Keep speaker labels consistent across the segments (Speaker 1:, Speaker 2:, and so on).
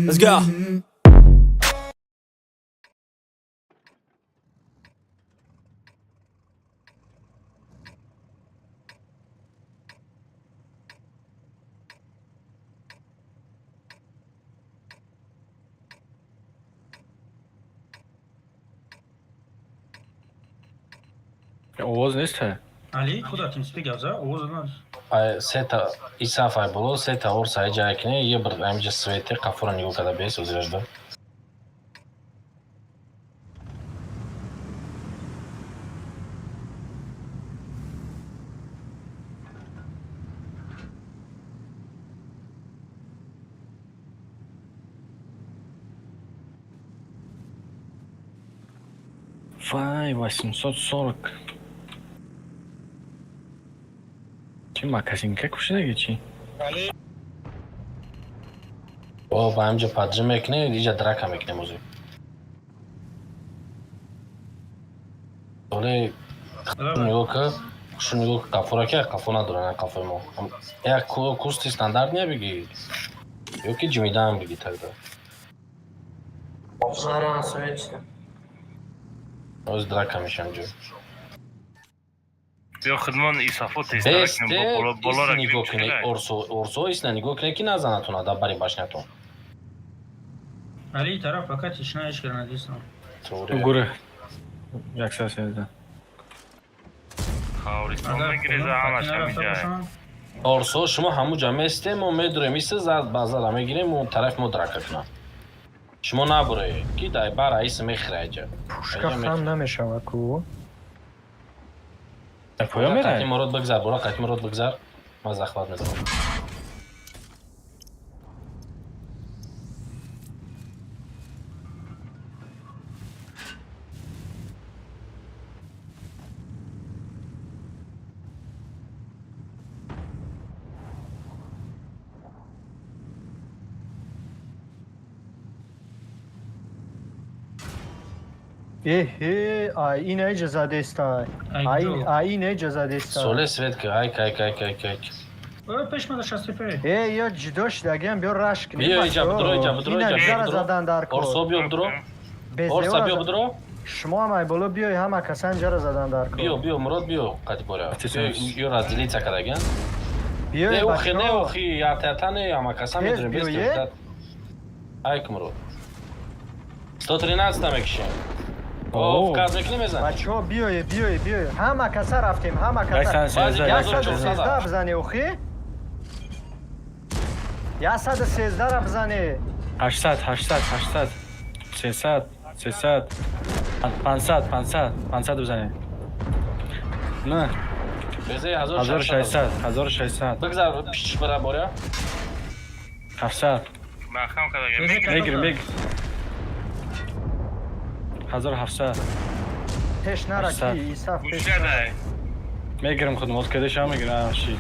Speaker 1: Let's go.
Speaker 2: Oğuz neyse.
Speaker 3: علی خودت تیمسپی گوزه اوز ناز
Speaker 2: Seta isafay bolo seta orsa jaykne ye bir amca sveti kafuran yok kadar beş özlerdi. Vay 840. Kim makasinka kuşuna geçi? O amca padrı mekne iyice draka mekne muzi. Öyle şunu yok kafura ki kafuna duran kafamı. Ya kusti standart niye bir yok ki cimiden bir gitarda.
Speaker 4: Zaran söyledi.
Speaker 2: Öz draka meşamcı.
Speaker 5: بیا خدمان ایسافو تیست
Speaker 2: Beste
Speaker 5: بالا را
Speaker 2: isni
Speaker 5: گریم
Speaker 2: gokne orso isni gokne ki nazanatuna da bari başnatun.
Speaker 3: علی طرف فقط اشنایش کردن دیستم
Speaker 2: Doğru. Gure. Yaksa sevdi.
Speaker 5: خاورستان بگیریزه همش همین جای
Speaker 2: Orso şuma hamu cameste mo medre mise zad bazar ame gire mo taraf mo drakatna. Şuma na buraya ki day bara ismi khraja.
Speaker 4: Puşka xam نمیشود کو
Speaker 2: Poya mera. Katim morod bagzar bora katim morod bagzar. Maz akhvat nezam.
Speaker 4: این اجازه دستا این اجازه دستا
Speaker 2: Sole svetke ay kay.
Speaker 3: پشمه داشت سپه
Speaker 4: یا جداش دگم بیا رشک
Speaker 2: Bio ija
Speaker 4: زدن در کار
Speaker 2: Orso bio budro. Orsa bio budro.
Speaker 4: شما هم بالا بیای همه کسان اینجا را زدن در کار
Speaker 2: Bio morod bio kati bora. Yo razdelica kadagan.
Speaker 4: بیای
Speaker 2: Ne
Speaker 4: بچه
Speaker 2: ne
Speaker 4: ها
Speaker 2: oxi ya tatane ama kasam
Speaker 4: Tez
Speaker 2: edrim
Speaker 4: bio
Speaker 2: beste.
Speaker 4: ye.
Speaker 2: Ay kumro. 113 mekşe. O kaz meklemezan.
Speaker 4: بچه ها بیای همه کسا رفتیم همه
Speaker 2: Yaksan
Speaker 4: کسا
Speaker 2: sezda.
Speaker 4: 113 بزنی اوخی 113 را بزنی
Speaker 2: 800 300 500 bzane. Ne? Beze 1600. Bgzar piş bara bora. 700.
Speaker 5: مخم کده گریم
Speaker 2: Beg. 1700.
Speaker 4: تش نرا کی ایساف
Speaker 5: گوش
Speaker 4: تش
Speaker 5: کرده
Speaker 2: Megirim khudmot kedesh ham megirim shi.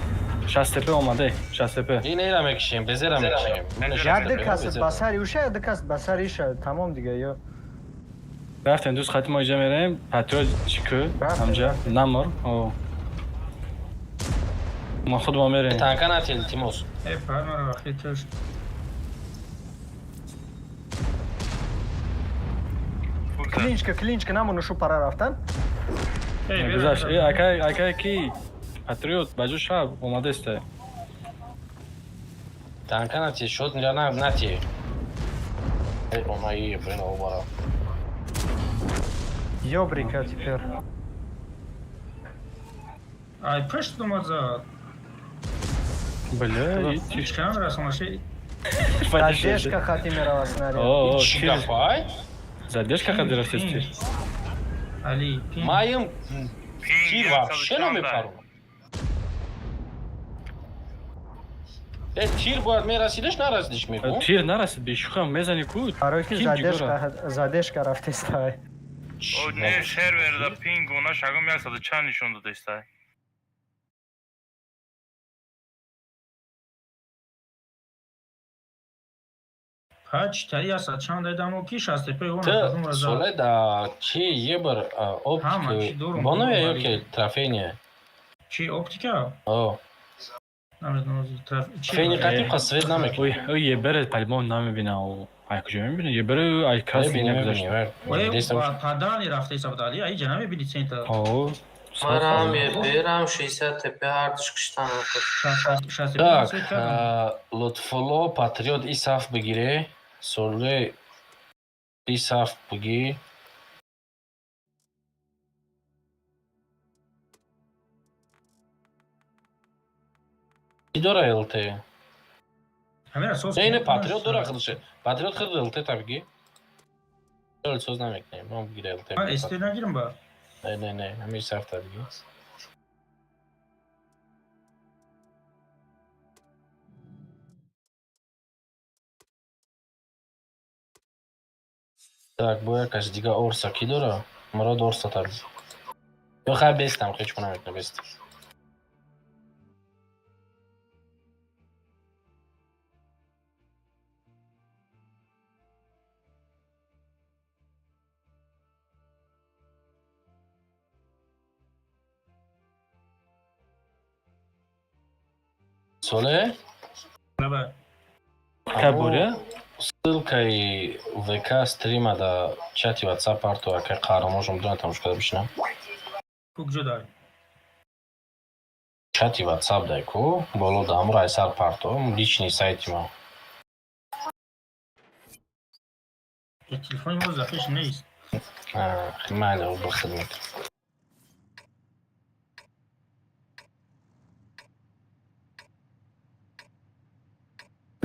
Speaker 2: 60 tepe omade. 60 tepe. این ایرا مکشیم بزرم مکشیم.
Speaker 4: یاد کس بسری اوشه یاد کس بسری شد تمام دیگه یا
Speaker 2: رفتن دوست خاطی ما اینجا میریم پترول چیکو همجا نمار او ما خود ما میریم تانکا نتیل تیموس
Speaker 3: ای فرما را وقتی توش
Speaker 4: کلینچ نمونو شو پرا رفتن
Speaker 2: گذاشت ای اکای کی پتریوت بجو شب اومده است تانکا نتیل شد اینجا نتیل ای اونایی برین او برا
Speaker 4: یوبریکا تیپر
Speaker 3: ای پشت دومد زد
Speaker 2: بله
Speaker 3: هیچ کنم رسماشی
Speaker 4: задержка хотим снаряд
Speaker 2: о чикафай задержка когда растет
Speaker 3: علی پین
Speaker 2: маем тир вообще نمیپرون تیر باید میرسیدش نرسیدش میگم تیر نرسید بیشوخم میزنی کود
Speaker 4: کاروکی задержка رفته استای
Speaker 5: او نه شهر ورده پینگ اونا شگم 100 چند نشون داده است
Speaker 3: ها چطوری هست؟ چند دادم و کیش هستی پی اون
Speaker 2: Ты Соледа, чи ебар
Speaker 3: Ама, чи
Speaker 2: оптик.
Speaker 3: дурум,
Speaker 2: Бонове
Speaker 3: дурум,
Speaker 2: окей, трофейне.
Speaker 3: چی اپتیکا؟
Speaker 2: О, трофейне катиха свет намек.
Speaker 1: ой, یه بره پلیمون نمیبینه و ای کجا میبینه یه بره ای کسی
Speaker 2: Бини,
Speaker 1: نگذاشته
Speaker 2: бини,
Speaker 3: ой,
Speaker 2: вер.
Speaker 3: падани рафте сабдали, ай ҷана мебини центр.
Speaker 1: آه
Speaker 6: Марам берам 60 тп артиш киштан
Speaker 2: Так, Лутфуло, Патриот, Исаф бигире. Соле, Исаф биги. Ки дора ЛТ?
Speaker 3: Ҳамира сос.
Speaker 2: Не, Патриот дора хилше. Патриот хил ЛТ табги. Соле соз намекне. Ман бигире ЛТ.
Speaker 3: Ма эсте нагирам ба.
Speaker 2: Не, ҳами Исаф табги. Так, бо якаш дига Орса ки дора? Мурод Орса табги. Ё хай бестам, ҳеҷ кунам метна бестам. Соле?
Speaker 3: Ба.
Speaker 1: кабуре
Speaker 2: Ссылкой ВК стрима да чати WhatsApp арту, ака қара можем дона там шкада бишна.
Speaker 3: Куҷо дай.
Speaker 2: Чати WhatsApp дай ку, боло да амур айсар парту, личный сайти ма.
Speaker 3: Телефони мо зафиш нест.
Speaker 2: Майда убр хидмат.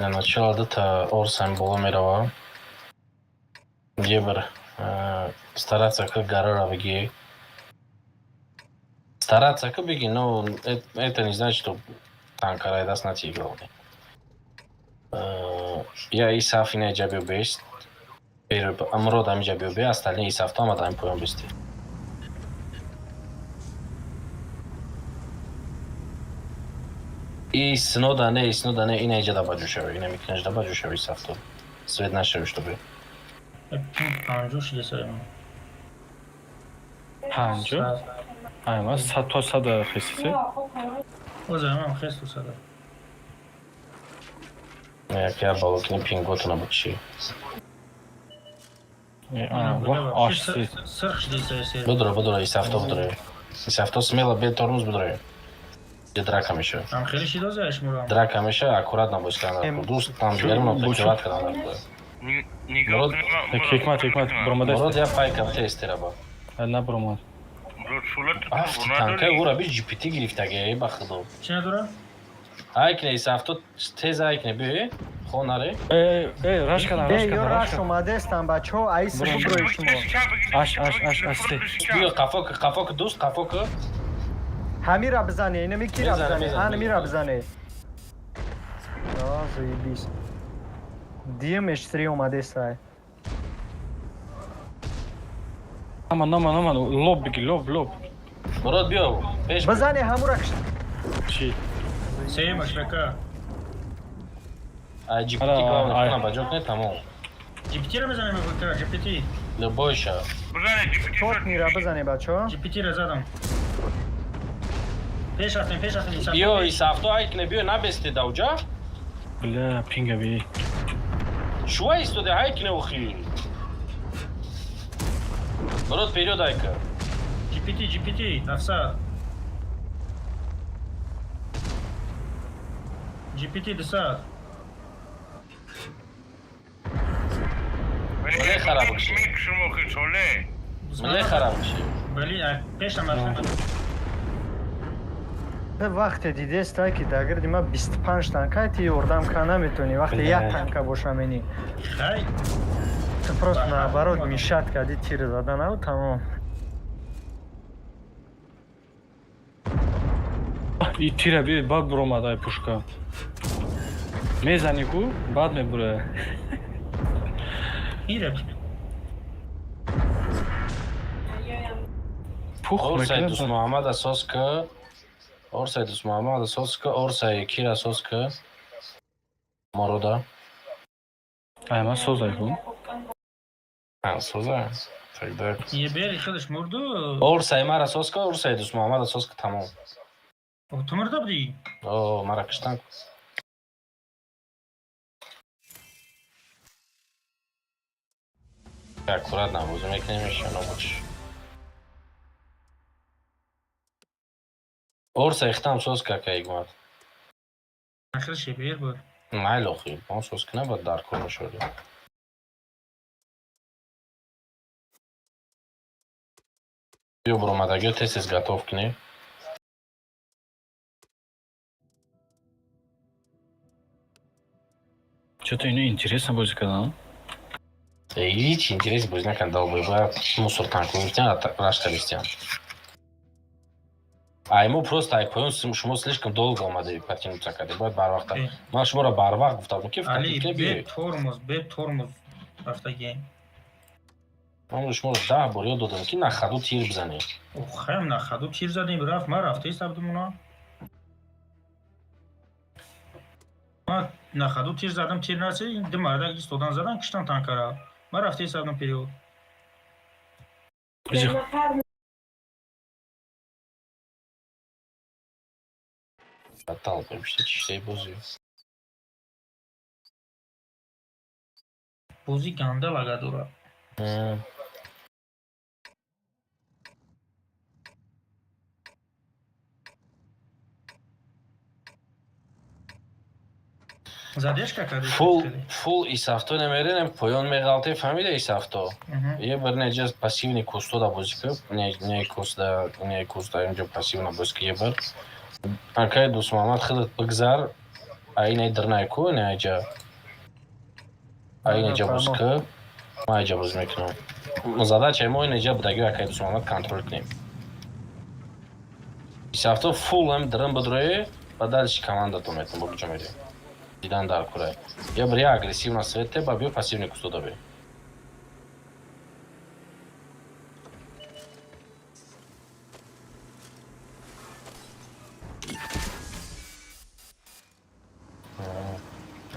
Speaker 2: На начало дата Орсам боло мерава. Ебр стараться как гарара беги. Стараться как беги, но это не значит, что танкара даст на тебе главное. Я Исаф не джабил бест. Амро дам джабил бест, остальные Исаф там адаем поем бести. И снода не, и не джада баджушеви, и не микнеш да баджушеви Исаф то. Свет нашеви, чтобы.
Speaker 3: Панҷо шидесаем.
Speaker 1: پنجاه ایما 100 تا 100 خیسته
Speaker 3: Озаам хесту сада.
Speaker 2: Як я балокни пинготу на бучи.
Speaker 1: ва ашти
Speaker 3: Сырх шидесаем.
Speaker 2: Будро, Исаф то будро. Исаф то смело бе тормоз будро. Где драка меша.
Speaker 3: Ам хели шидозаеш мурам.
Speaker 2: Драка меша аккуратно будь скана. Дуст там дверно прикрывать когда надо.
Speaker 5: Нигов
Speaker 1: хикмат бромада
Speaker 2: Мород я пайкам тести раба.
Speaker 1: на бромад
Speaker 2: Аф танка ура би GPT гирифтаге бахдо.
Speaker 3: Чи надора?
Speaker 2: Айкне Исаф то тез айкне бе. Хонаре.
Speaker 1: рашкана
Speaker 4: Бе, ё раш омадестам бачаҳо, айс буброи шумо.
Speaker 1: асте
Speaker 2: Биё қафок дуст, қафок.
Speaker 4: Ҳамира бизане, инами кира
Speaker 2: Бизане,
Speaker 4: бизане,
Speaker 2: бизане,
Speaker 4: ҳамира бизане. Заебись. Дием эштри омадестай.
Speaker 1: нама лоб биги лоб
Speaker 2: Мород биё. Пеш.
Speaker 4: Бизане ҳамура
Speaker 1: чи
Speaker 3: Сеем ашрака.
Speaker 2: А GPT главное на баджок не тамом.
Speaker 3: GPT-ро бизанем бутра, GPT.
Speaker 2: Бойша.
Speaker 4: чот мира бизане бачаҳо.
Speaker 3: GPT-ро задам. Пеш рафтем.
Speaker 2: Биё Исаф то айкне биё набести давҷа.
Speaker 1: бля пинга би
Speaker 2: Шуа истоде айкне ухи. Мород вперёд айка.
Speaker 3: GPT, нафсад. GPT десад.
Speaker 2: Мне хараб ши. Мне хараб ши.
Speaker 3: Бали, пешам рафтем.
Speaker 4: вақте дидестай ки дагар дима 25 танка ти ёрдам ка наметони вақте як танка боша мени
Speaker 3: Хай.
Speaker 4: ту просто наоборот мишат кади тир заданау тамом
Speaker 1: и тира би бад бромад ай пушка мезани ку бад мебуре
Speaker 3: Ирак.
Speaker 1: пух
Speaker 2: Орсай дус Муҳаммад Соска. Орсай Кира Соска. Морода.
Speaker 1: Ayman so'zayku.
Speaker 2: Ha, so'za. Тогда...
Speaker 3: Ебери, ходишь мурду.
Speaker 2: Орсай мара соска, орсай дус Муҳаммад соска тамом.
Speaker 3: Tu murda budی؟
Speaker 2: О, Маракештан. Аккуратно, будем мекнем еще, но лучше. Орса ихтам соска кайгмат.
Speaker 3: آخرش بیر بود.
Speaker 2: Майло хи, он соска не бад дар кор мешуд. Бё бромадаги тез готов кини.
Speaker 1: Что-то интересно будет, когда.
Speaker 2: Ич интерес будет на кандал бы мусор танку нефтян, рашка листян. А ему просто айпон шумо слишком долго омаде потянуться каде бояд бар вақта. Ман шуморо бар вақт гуфтам ки
Speaker 3: علی
Speaker 2: фикр
Speaker 3: به
Speaker 2: бе.
Speaker 3: ترمز رفتگی.
Speaker 2: Ман шуморо 10 бор ёд додам ки на хаду тир бизане.
Speaker 3: او خیم نخدو تیر زدیم رفت ما رفته سبدمونا. ما نخدو تیر زدم تیر نرسید این دو مرده ایستادن زدن کشتن تانکرا. ما رفته سبدم پیریود.
Speaker 2: Атал вообще чистый бузы.
Speaker 3: بوزی گنده لگه دوره. زدیش که کردی؟
Speaker 2: Фул из авто намеренем поён мегалте фамилия из авто. Я бернеже пассивный кусто да бузика, не куста инжа пассивна бузика я бер. Анкай дус Муҳаммад хилат бигзар айне дирнайку не айжа. Айне жа бузика, ма айжа буз мекунам. Задача мо инеҷа будаги акай дус Муҳаммад контрол кунем. Из авто фул ам дирам бадрои, ба дальше команда то метам бо куҷа мерем. Дидан дар курай. Я бир я агрессивна свете, ба биё пассивный кусто да бе.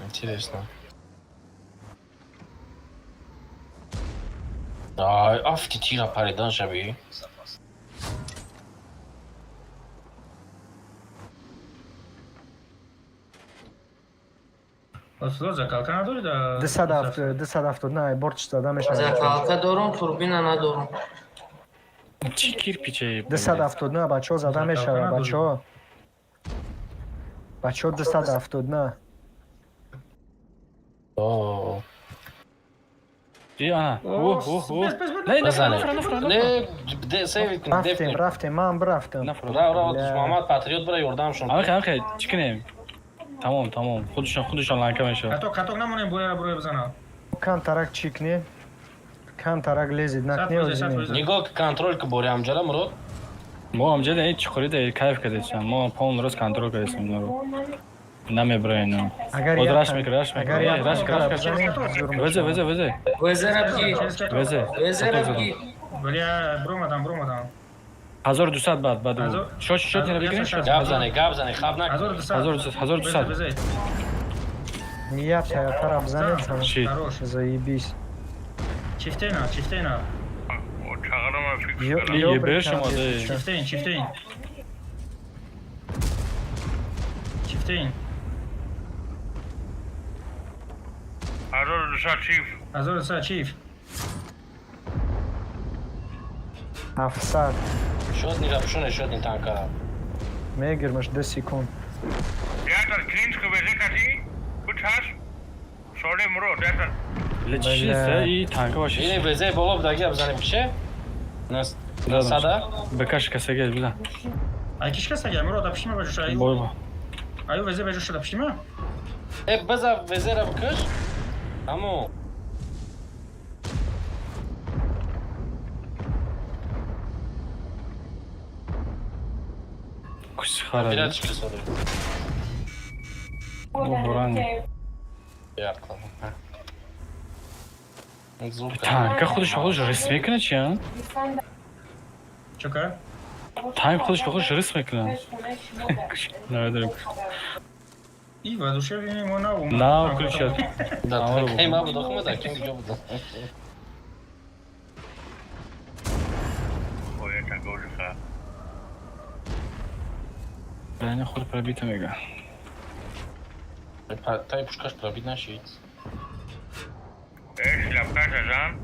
Speaker 2: Интересно. Ай, афти тира паридан шаби.
Speaker 3: اصلا زکالکا نداری دا؟
Speaker 4: 270 نه борч дадамеш.
Speaker 6: Закалка дорум, турбина надорум.
Speaker 1: Чи кирпичей.
Speaker 4: 270 نه бачо задамеш бачо. Бачо 270 نه.
Speaker 2: О.
Speaker 1: Я. Не,
Speaker 2: Не, де сейв дефни.
Speaker 4: Рафтем, ман брафтем.
Speaker 2: Ра, дус Муҳаммад патриот бира ёрдам шун.
Speaker 1: Окей, чикнем. Тамом. Худшон ланка мешад.
Speaker 3: کاتوک نمونیم بویا رو بروی بزنم.
Speaker 4: Кан тарак чикни. Кан тарак лезид накне озини.
Speaker 2: Нигоҳ контрол ки бори амҷара Мурод.
Speaker 1: Мо амҷада ин чӣ хорида кайф кардем. Мо полный рост контрол кардем инро. Намебраем.
Speaker 4: Агар
Speaker 1: Од
Speaker 4: я
Speaker 1: раш мекраш. Везе.
Speaker 6: Везера бги. Везера бги.
Speaker 3: بلیا برومدم.
Speaker 1: 1200 бад. Шот не бигирем.
Speaker 2: Гап зане, хаб нак.
Speaker 1: 1200.
Speaker 4: Я тарап занят.
Speaker 1: Шит.
Speaker 4: Заебись.
Speaker 3: چفتینا.
Speaker 5: چقدر فکر کنم.
Speaker 1: یه برش اومده.
Speaker 3: چفتین.
Speaker 5: 1200 چیف.
Speaker 4: 700.
Speaker 2: Шот ни рапшоне, шот ни танкара.
Speaker 4: Мегирмаш 10 секунд.
Speaker 5: Дятар клинчку везе кати? Кучаш? Шоре Мурод, дятар.
Speaker 1: Лечишься и танка башиш.
Speaker 2: Ини везе боло будаги абзанем пише. Насада.
Speaker 1: Бекаш касаге бизан.
Speaker 3: Айкиш касаге, Мурод апшима бажуш аю.
Speaker 1: Бойба.
Speaker 3: Аю везе бажуш апшима?
Speaker 2: База везе рабкаш. Аму.
Speaker 1: Кусхара.
Speaker 2: Пиратчики соли.
Speaker 1: Буран.
Speaker 2: Ярко.
Speaker 1: Танка خودش رسم میکنه چی ها؟
Speaker 3: چکار؟
Speaker 1: تانک خودش رسم میکنه. نه دارم.
Speaker 3: ای و دوشه بینیم ما نبود
Speaker 1: نه کلی شد
Speaker 2: در
Speaker 1: آره
Speaker 2: تنکای
Speaker 1: بود.
Speaker 2: ما بود آخه در کم دیگه بود
Speaker 5: باید تنگوری خواه
Speaker 1: برای خود پربیت میگه
Speaker 2: تای پوشکاش پرابید نشید
Speaker 5: شلپکش ازم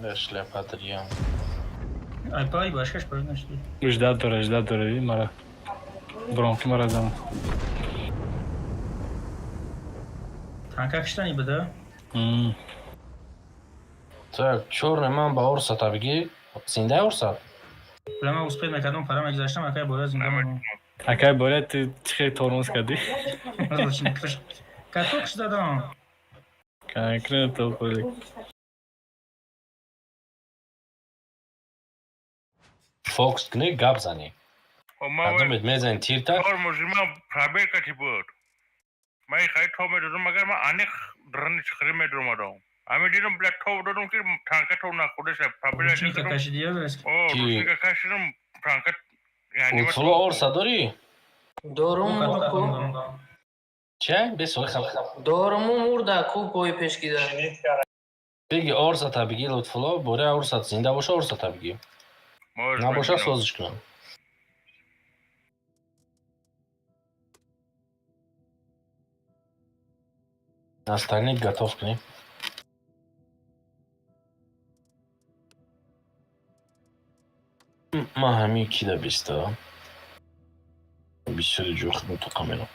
Speaker 2: در شلپا دریم
Speaker 3: ای پای باشکش باید نشدی
Speaker 1: اجداد داره مرا برونکی مرا زمان
Speaker 3: تانکا کشتنی بده
Speaker 2: Так, черный мамба Орсата беги. Зиндай Орсат?
Speaker 3: لما успеть نکردم پرم اگذاشتم اکای باید زندان
Speaker 1: اکای باید تو خیلی تورنوز کردی
Speaker 3: کتو کش دادم
Speaker 1: کنکرین تو خوری
Speaker 2: Fox gni gabzani.
Speaker 5: ما
Speaker 2: Adam et mezen tirtak.
Speaker 5: اور موزیما پرابیر کتی بود من خیلی تو میدونم مگر من انیخ درنی چخری میدونم دارم امی دیدم بلد تو دارم که تانکه تو نخوده شه پرابیر
Speaker 3: روشنی که
Speaker 5: کتی
Speaker 3: کشیدیه برس
Speaker 5: او روشنی که کشیدم تانکه یعنی من
Speaker 2: Utfulu Orsa dori?
Speaker 6: دارم
Speaker 3: کتو
Speaker 6: کو
Speaker 3: کردم
Speaker 2: Çe? Be soy khab.
Speaker 6: دارم مرده کو پای پشکیده
Speaker 2: Begi Orsata begi Lutfulu. Bore Orsat zinda boşa Orsata begi. Na boşa sozış kunam. Остальных готов к ней. ما همین کی دا بیستا بیستا جو خدمه تو کاملا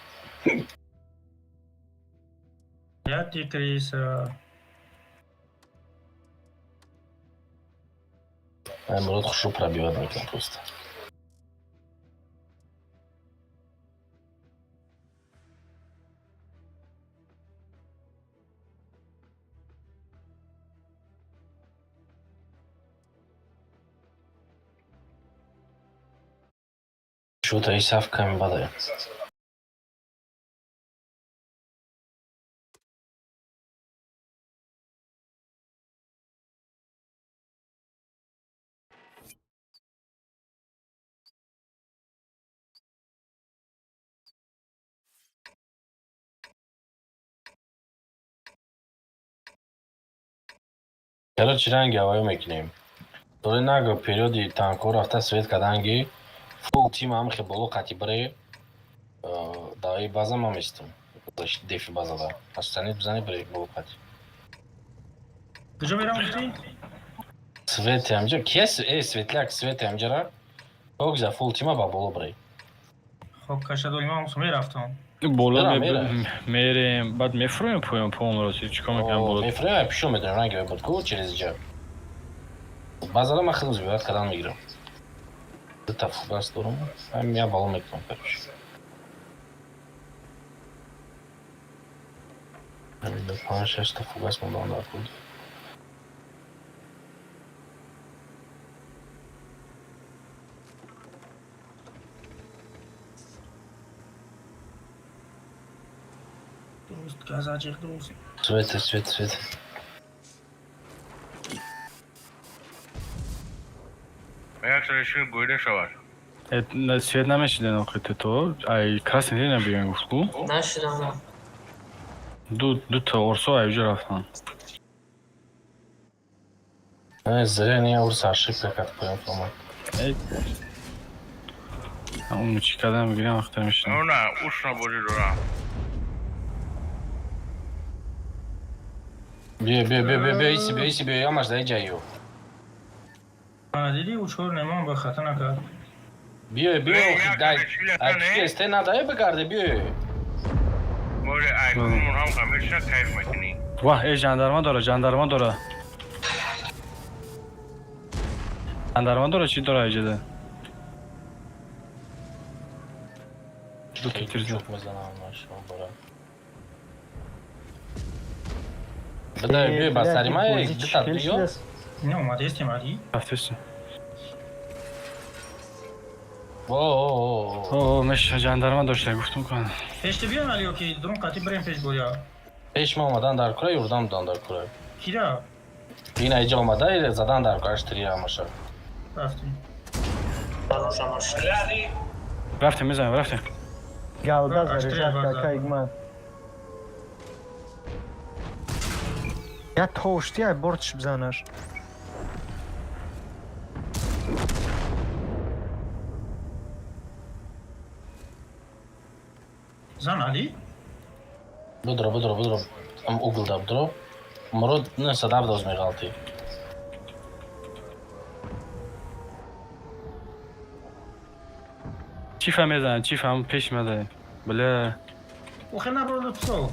Speaker 3: یا تیکریس
Speaker 2: امروز خوشو пробивать میکنم просто Что-то и савками бадаю. Короче, ранги аваю мекинем. Дори нага периоди танкор афта свет каданги фул тим ам хеболо катибре давай база мамистум. Дефи база да. Остане бзани бре боло кати.
Speaker 3: کجا میرم گفتی؟
Speaker 2: Свет амджа кес светляк свет амджара. Огза фул тима ба боло бре.
Speaker 3: خب کشه دولی من موسم میرفتم
Speaker 1: بالا
Speaker 2: میرم.
Speaker 1: میریم بعد میفرویم پویم رو چیکار میکنم
Speaker 2: О,
Speaker 1: بالا
Speaker 2: мефрема пишу ме да ранги бе бутку через джа. Базара ма хилз биват кадан мигирам. Дата фугас дорум. Ам я бало мекам короче. Ами да 5-6 та фугас ма дан дар буд.
Speaker 3: درست گازاجیق درست
Speaker 2: Свете.
Speaker 5: یک سرشون گویده شود
Speaker 1: свет намешиден охи то ай красный не набием гуфту
Speaker 6: نشیدم
Speaker 1: ду та орсо айҷа рафтан
Speaker 2: Зря не урса ошибка как поем фома.
Speaker 1: اون چی کردم میگیرم وقتی میشنم
Speaker 5: او نه اوش نبودی دارم
Speaker 2: Бей себе, я маш дай джаю.
Speaker 3: دیدی او چور نمان به خطا نکرد
Speaker 2: Бей, дай. А ты сте надо بگرده بیا.
Speaker 5: موری ایکون هم همیشه کیف میکنی
Speaker 1: واه ای جاندارما داره جاندارما داره چی داره ایجا ده دو تا تیر زد
Speaker 2: Çok mezanan var şu an bora. Бе басарима где-то приё.
Speaker 3: نه اومده استعمالی
Speaker 1: رفتشتیم
Speaker 2: О.
Speaker 1: مش جاندارما داشته گفتم کنم
Speaker 3: پشت بیان علیو که درون قطی بریم پیش گویا
Speaker 2: Peşme olmadan dar kuray, yurdamdan dar kuray.
Speaker 3: کیرا
Speaker 2: Yine ece olmadan zadan dar kuray, ştiri amaşa.
Speaker 3: رفتیم
Speaker 6: روشمش
Speaker 1: رفتیم میزنیم رفتیم
Speaker 4: Галба
Speaker 3: Аж
Speaker 4: заряжашка
Speaker 3: треба, да.
Speaker 4: Игмат. Я тошти, ай бортиш бзанаш.
Speaker 3: Зан Али?
Speaker 2: Будро. Там углда будро. Мурод не садав доз мегалти.
Speaker 1: چیفم میزنه چیفم پیش میده بله
Speaker 3: اوخه نبرو لطفو.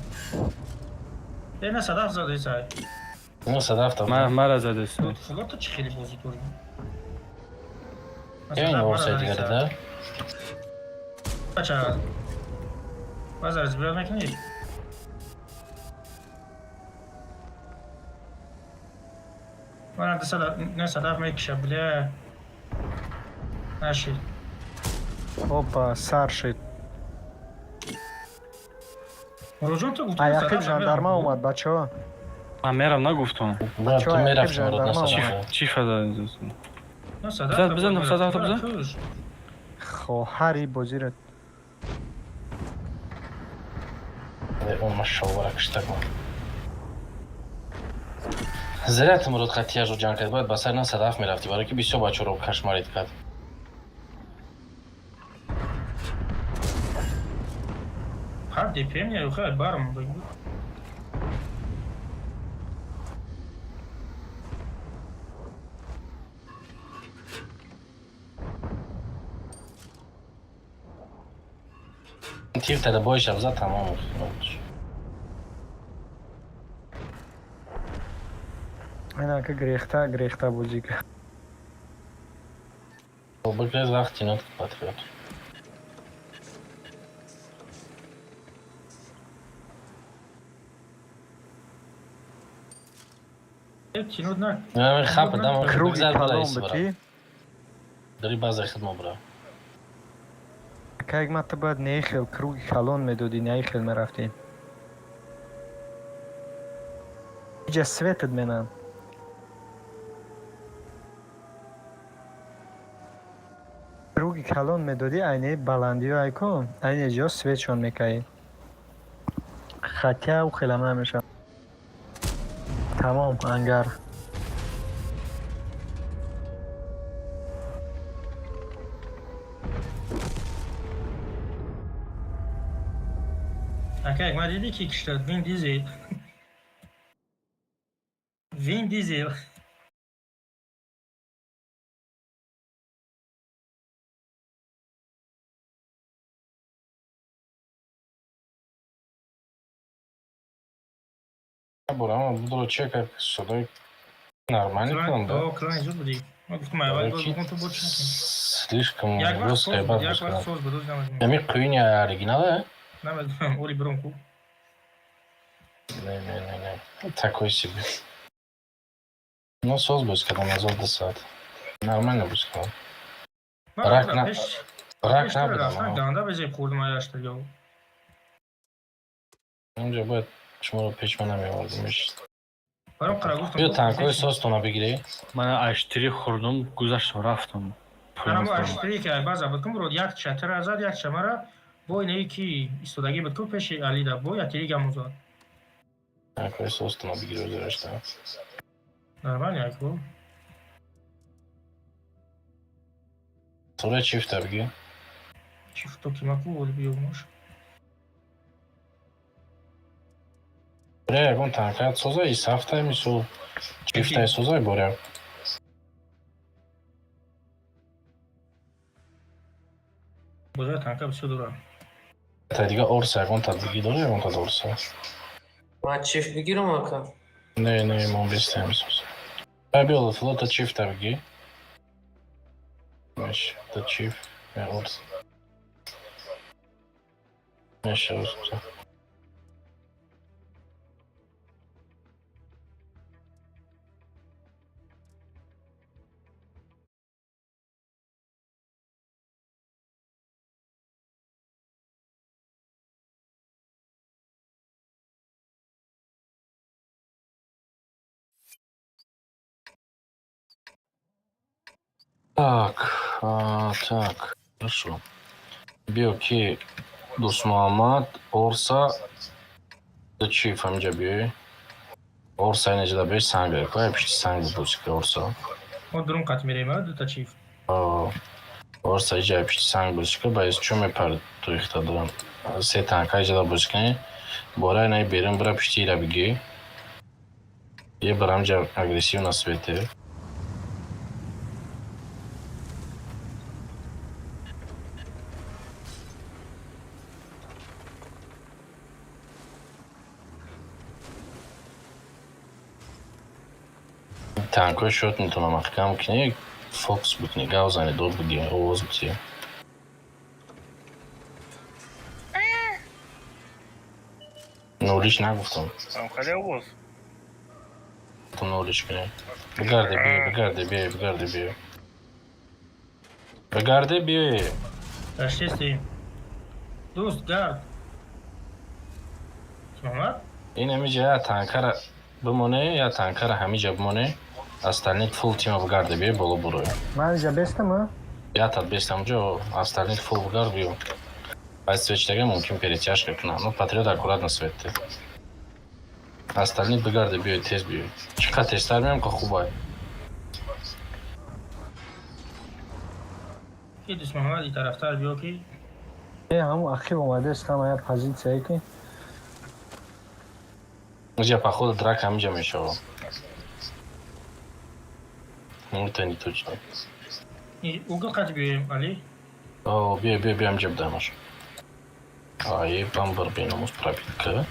Speaker 3: نه صدف زده سای.
Speaker 2: Не садав там.
Speaker 1: مرا زده است
Speaker 3: خدا تو چی خیلی بازی توری؟
Speaker 2: Я не офсайд گرده.
Speaker 3: بچه بازار زبیاد نکنی؟ من نه صدف میکشه بله نشید.
Speaker 4: Опа, сар шид.
Speaker 3: روزون تو گفتم
Speaker 4: Аяқиб жандарма омад, бачаҳо.
Speaker 1: من میرم نگفتم
Speaker 2: Да,
Speaker 4: Чё,
Speaker 2: ты
Speaker 4: я
Speaker 2: мерав
Speaker 4: тоже
Speaker 2: мурод
Speaker 4: нормально.
Speaker 2: насачифа.
Speaker 1: چیفه زده
Speaker 3: صدف
Speaker 1: بزن صدف بزن
Speaker 4: хоҳари бозират.
Speaker 2: Он машаллах штаг. Зря ты мурод хатия жо ҷанг кард. Бояд ба сар на садаф мерафтӣ, барои ки бисёр бачаҳоро кашмарид кард.
Speaker 3: هر دیپیم یا خیلی بارم بگو.
Speaker 2: Тир тада боишам за тамом.
Speaker 4: Инака грехта бозӣ кард.
Speaker 2: Бигрез вақти нот патриот.
Speaker 3: چینود نه.
Speaker 2: Я хапа дам.
Speaker 4: Круги калон битӣ.
Speaker 2: Дари база хидмат бра.
Speaker 4: Ака Игмат, ты бояд нехел круги калон медодӣ, нехел мерафтӣ. Иҷа светат менам. Круги калон медодӣ, айни баландиё айко, айни ҷо светшон мекаи. Хатя у хелам намешам. Тамом, ангар.
Speaker 3: اکه اگه ما دیدی که کشتاد وین دیزل. وین دیزل.
Speaker 2: Бурама буду чекать сюда. Нормально там, да?
Speaker 3: О, клан зуд бudi. ما گفتم اول گفتم تو برو چنین.
Speaker 2: Слишком
Speaker 3: یک وقت
Speaker 2: жесткая
Speaker 3: یک وقت
Speaker 2: бабушка.
Speaker 3: سوز بدوز نمیدونم.
Speaker 2: Я миг куиня оригинала?
Speaker 3: نمیدونم اولی برونکو.
Speaker 2: Не. Такой себе. Ну, соус будет, когда на золото сад. Нормально будет, сказал. Рак на... Рак на
Speaker 3: رفتن گنده به جای خوردم آیاشتر یا.
Speaker 2: اونجا باید شما رو پیش من نمیوردیمش.
Speaker 3: برام قرار گفتم.
Speaker 2: بیا تنکای ساس تو نبگیری.
Speaker 1: من اشتری خوردم گذشتم رفتم
Speaker 3: من با اشتری که باز بکن برو یک چتر ازاد یک شماره با اینه کی استودگی بکن پیش علی دا با یک تیری گموزاد.
Speaker 2: تنکای ساس تو نبگیری بذارشتم.
Speaker 3: نرمال یک بو.
Speaker 2: Sonra çift tabii.
Speaker 3: Çift tokimaku oluyormuş.
Speaker 2: Buraya kon tankat soza i saftaymış o çiftay soza buraya.
Speaker 3: Buraya tanka bir şey durar.
Speaker 2: Ta دیگه orsa kon tadbiki dاره kon tad orsa.
Speaker 6: من چیف بگیرم آکا.
Speaker 2: Ne mon bestemiz. Abi olur flota çift tabii. Meş da çift ve orsa. Meş orsa. Так, так, хорошо. Белки Дусмуҳаммад, Орса, чӣ фамилия биёй? Орса инҷа беш санг рекоя пишти санг бузика Орса.
Speaker 3: мо дурум қат мерем, дута чиф.
Speaker 2: Орса иҷа пишти санг бузика, ба чӯ мепар туихта дорам. Се танка иҷа бузикани, бора инай берун бира пишти ира биги. Е барам ҷа агрессивна свете. Танкой шот метавонам маҳкам кунӣ, фокус бикунӣ, гав зани дод буди, овоз бути. Нолиш нагуфтам.
Speaker 5: Хаде оvoz.
Speaker 2: То нолиш кунӣ. Бигарде биё, бигарде биё, бигарде биё. Бигарде биё.
Speaker 3: Ташхисти. Дӯст, гард. Муҳаммад?
Speaker 2: Ин ҳамиҷа я танкара бимоне, я танкара ҳамиҷа бимоне. Остальник фул тима бигарде биё, боло буро.
Speaker 4: Ман иҷа бестам, а?
Speaker 2: Я тат бестам ҷо, остальник фул бигард биё. Аз свечтага мумкин перетяжка кунам, но патриот аккуратно светте. Остальник бигарде биё, тез биё. Чӣ қадр тезтар меам, ка хубай.
Speaker 3: Ки Дӯст Муҳаммад и тарафтар биё ки
Speaker 4: ҳамун ахир омадест ҳамая позитсияе ки
Speaker 2: Иҷа походу драк ҳамиҷа мешавам. Нуртани точно.
Speaker 3: угл қат биёем, Али?
Speaker 2: Биё, биё, биё, ҳамиҷа бидамаш. Ай, бамбар бенамоз пробитка.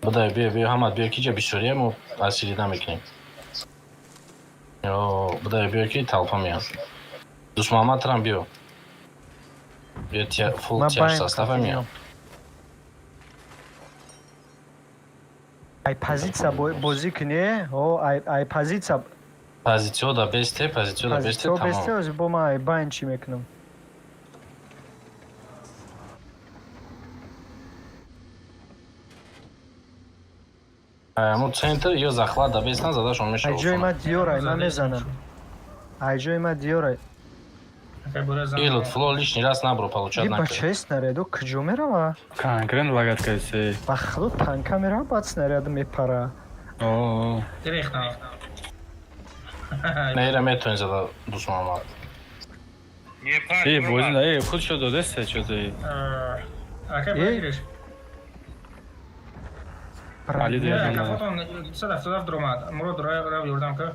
Speaker 2: Бидай, биё, биё, ҳамад биё ки ҷа бисёрия мо асирида мекунем. Бидай, биё ки талпа меям. Дӯст Муҳаммад тарам биё. Биё фул тяж состава меям.
Speaker 4: ай позитсия бозӣ кунӣ, ай позитсия
Speaker 2: Позитсиё да бесте, позитсиё да бесте тамом.
Speaker 4: бестеози бо ман ай байн чӣ мекунам?
Speaker 2: Ҳамун центр ё захват да бестан задашон
Speaker 4: ай
Speaker 2: мешавад.
Speaker 4: ҷои ман диёрай, ман мезанам. Ай ҷои ман диёрай.
Speaker 2: И лутфулло лишний раз набро получат
Speaker 4: И ба
Speaker 2: накард.
Speaker 4: чеи снаряду куҷо мерава?
Speaker 1: Конкретно лагаткаси.
Speaker 4: ба худо танка мерава, баъд снаряду мепара.
Speaker 3: Дирехтам.
Speaker 2: Нера метавонӣ зада Дӯст Муҳаммад.
Speaker 1: Бозин худшо додест чозе.
Speaker 3: Ака бигириш.
Speaker 1: Али
Speaker 3: Ака
Speaker 1: дер.
Speaker 3: фотон 170 дромад. Мурод рав ёрдам ка.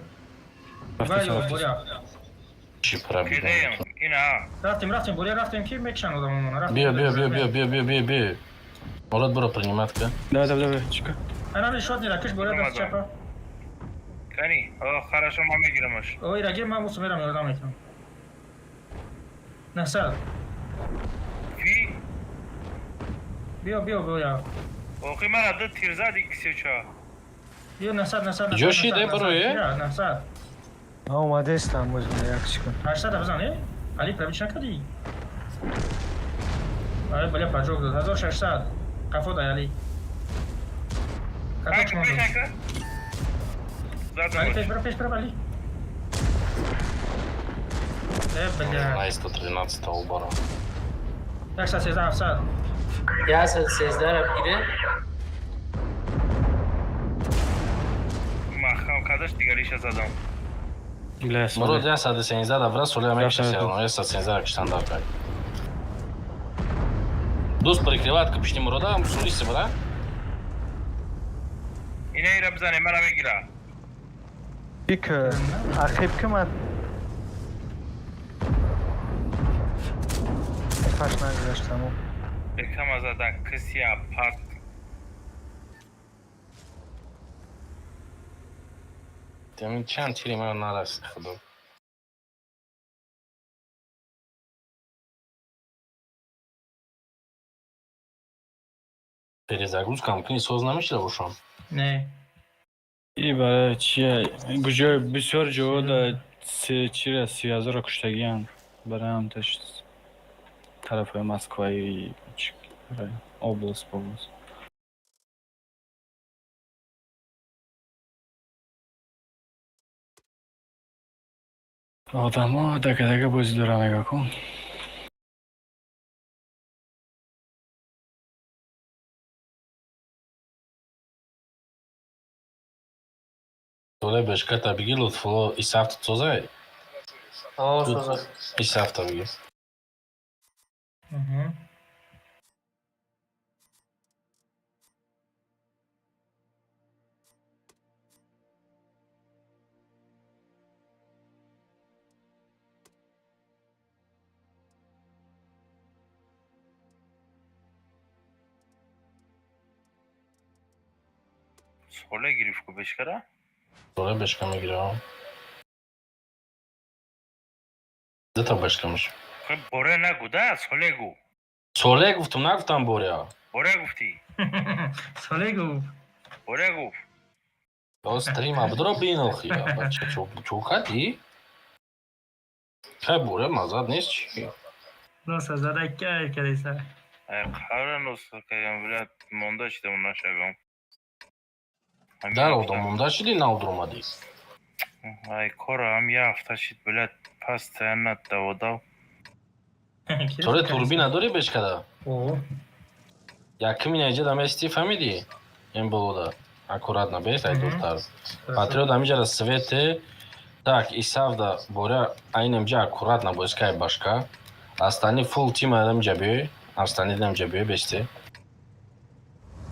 Speaker 3: Байо буря.
Speaker 2: Чӣ пробида?
Speaker 5: Кидаем, ина.
Speaker 3: Рафтем, буря рафтем ки мекшан одамона.
Speaker 2: Биё, биё, биё, биё, биё, биё, биё, биё. Мурод буро приниматка.
Speaker 1: Давай, чика.
Speaker 3: Ана шот нира киш буря даст чапа.
Speaker 5: Кани, хорошо, ма мегирамаш.
Speaker 3: Ой, раги ман бус мерам ёрдам мекунам. Насад.
Speaker 5: Ки?
Speaker 3: Биё я.
Speaker 5: Охи мана ду тир зади кисича.
Speaker 3: Биё насад.
Speaker 2: Ҷоши де бурои?
Speaker 3: Насад.
Speaker 4: Ман омадестам музна як секунд.
Speaker 3: 800 бизан, Али пробич накарди? Ай, бля, поджог дад. 1600. Кафо дай, Али. Кафо чмон дад. Али, пеш, бра, Али. Бля.
Speaker 2: Най 113 обара.
Speaker 3: 113, 700.
Speaker 6: Я 113 ра бигире.
Speaker 5: Махам кадаш дигариша задам.
Speaker 2: Мурод 113 да вра соли амекши сядам. 113 стандарт кай. Дӯст прикриват ки пишти Мурода ам сулиси бра.
Speaker 5: Ина ира бизане, мара мегира.
Speaker 4: Ик ахиб ки ман фаш нагуzaштам.
Speaker 5: Бекам азадан кисия пат.
Speaker 2: Тем чанд тири мара нараст худо. Перезагрузка мумкин соз намешуда бошам.
Speaker 3: Не.
Speaker 1: И барои чия ҷои бисёр ҷода чира 30,000 куштагианд. Барам таш тарафҳои Москваи област. Одамо дага бозӣ дорам нигоҳ кун.
Speaker 2: Солай бешката бигир лутфулло исафт созай.
Speaker 6: So'za.
Speaker 2: Исафта бигир.
Speaker 5: Соле гирифку бешкара?
Speaker 2: Солай бешка мегирам. Зата бешкамш.
Speaker 5: Хе боре нагу да, соле гу.
Speaker 2: Солай гуфтам, нагуфтам боря.
Speaker 5: Боре гуфти.
Speaker 3: Соле гуфт.
Speaker 5: Боре гуфт.
Speaker 2: Стрима бдро бинал хия. Бача чукати. Хай боря мазад нест чи.
Speaker 3: Nossa, zada ikki kelyapsan.
Speaker 5: Qavranos qilgan bilan monda ishdam nashagam.
Speaker 2: Дар одамонда шиди навдурмади.
Speaker 5: Ay koram yaftashid bilan постоянно даводав.
Speaker 2: Солай турби надори бешкада.
Speaker 3: О.
Speaker 2: Яким неҷа дам ести фамиди. Ин болода. Аккуратно бес ай дуртар. Патриот амиҷара свете. Так, исавда боря айнемҷа аккуратно боскай башка. Астани фул тим адамҷа бе. Астани дамҷа бе бесте.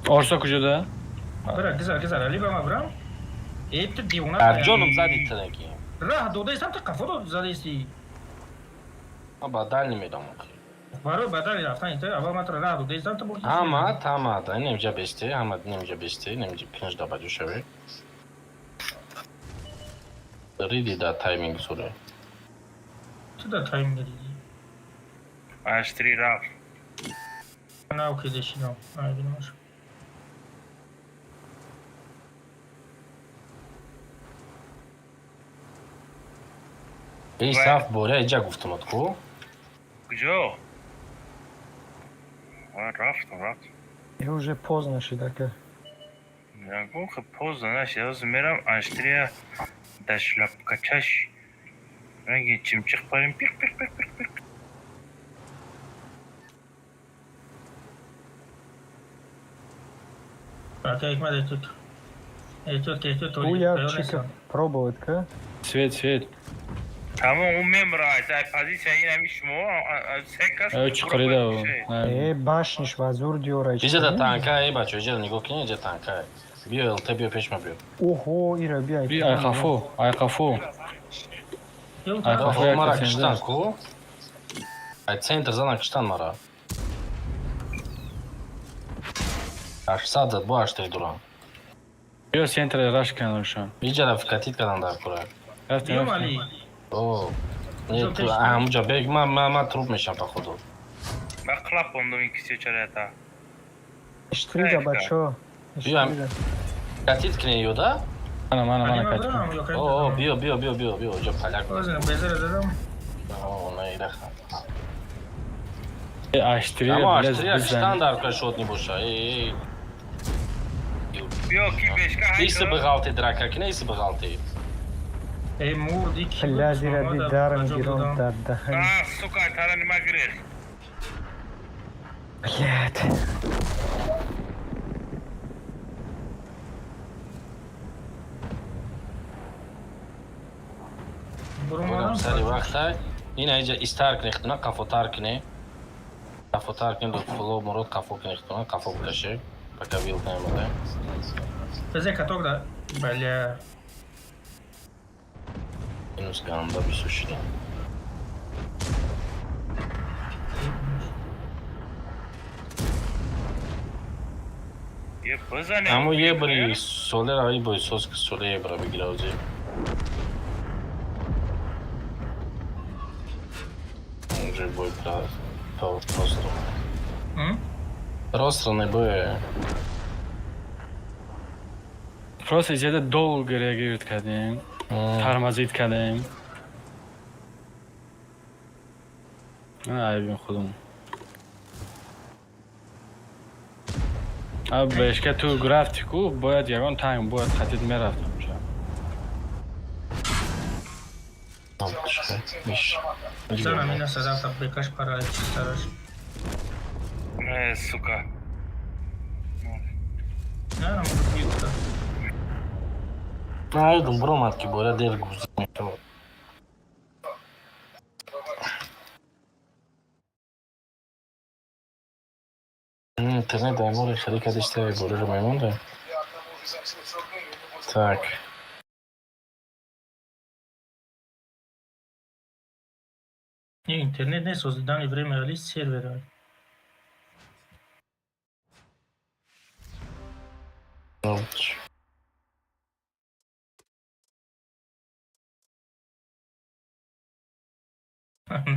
Speaker 1: Orsa kujada?
Speaker 3: Bırak güzel Ali bana bırak. Eğitim diye ona.
Speaker 2: Арҷоном зади танаки.
Speaker 3: Rah dodaysan da kafa da zadesi.
Speaker 2: Аба дал намедам.
Speaker 3: Baro badal raftan inte ava matra rah dodaysan da bu.
Speaker 2: Ама да немҷа бесте, ама немҷа бесте, немҷа кинж да баҷушаве. Риди да тайминг суре.
Speaker 3: Tu da time dedi.
Speaker 5: Ashtri raf.
Speaker 3: Ana okuydeşin o. Aynen var.
Speaker 2: Исаф боря иҷа гуфтамат ку.
Speaker 5: Куҷо? Рафт.
Speaker 4: И уже поздно шидака.
Speaker 5: Я гухе поздно наши. Я мерам Аштрия да шляпкачаш. Ранги чимчик парим пик.
Speaker 3: Bak ekmek de tut. Tut.
Speaker 4: Хуярчика пробовать, ка?
Speaker 1: Свет.
Speaker 5: Tamam umem rahat. Ay pozitsiya yine mişmo. Sekas.
Speaker 1: Чухарida.
Speaker 4: Башниш вазур диора.
Speaker 2: Иҷа да танка е бачо, иҷа да нигоҳ кини, иҷа танка е. Биё элте биё пешма биё.
Speaker 4: Ого, ира бия.
Speaker 1: Bir ayqafo.
Speaker 3: Yok
Speaker 1: Ay,
Speaker 3: tamam.
Speaker 1: kafaya
Speaker 2: Мара
Speaker 1: касенда.
Speaker 2: киштан ку. Ай центр зана киштан мара. 800 зад бо аштри дурам.
Speaker 1: Yo centre rush kanal şu an.
Speaker 2: Иҷа да фикатит кадан дар кура.
Speaker 3: Diyorum Ali.
Speaker 2: О. Не
Speaker 3: Çok
Speaker 2: ту
Speaker 3: teşekkür
Speaker 2: амуҷа бег ма труп мешам па худу.
Speaker 5: Ben klap oldum ikisi çareta.
Speaker 4: Штрига, бачо.
Speaker 2: Биём. Фикатит кине ё да?
Speaker 1: Mana
Speaker 3: Bırak
Speaker 1: kaçma.
Speaker 3: ama yok.
Speaker 2: О, биё, иҷа паляк.
Speaker 3: Özünü bezer ederim.
Speaker 2: О, на ираха.
Speaker 1: Ashtriya
Speaker 2: Ама
Speaker 1: biraz
Speaker 2: аштрия киштан
Speaker 1: bizden.
Speaker 2: дар кура шот небоша. Эй.
Speaker 5: Yok ki beşka
Speaker 2: Иси биғалти драка кине, иси биғалти.
Speaker 3: Mur dik.
Speaker 4: Лазера дидаром гирон дарда.
Speaker 5: Сука, tarani magres.
Speaker 4: Блядь.
Speaker 2: Будам сари вақта. Ина иҷа истарк нехтуна, қафотар кине. Қафотар кине до фуло мурод қафо кинехтуна, қафо бикаше. Пока вилка немаде.
Speaker 3: Bezer katok da. Бля.
Speaker 2: Минус ганамда бисушида.
Speaker 5: Ye bızane.
Speaker 2: Аму ебри солер аи бой соск соле ебра бигиравзи. Уже бой просто. Просто не бой.
Speaker 1: Просто ijada dolgo reagiert kardیم. Tarmazit kardیم. Ayıbım خودم. Abi beşke tu graftiku باید یگان تایم باید خطید میرفتم شد.
Speaker 3: Sana mina sada da birkaç para çıkarır.
Speaker 5: Suka.
Speaker 3: Ne ama bu büyük da.
Speaker 2: Aydım buramad ki böyle der guzim. Интернет дай море шарика деште говорю мемонда. Так.
Speaker 3: Не, интернет не созданное время лист сервера.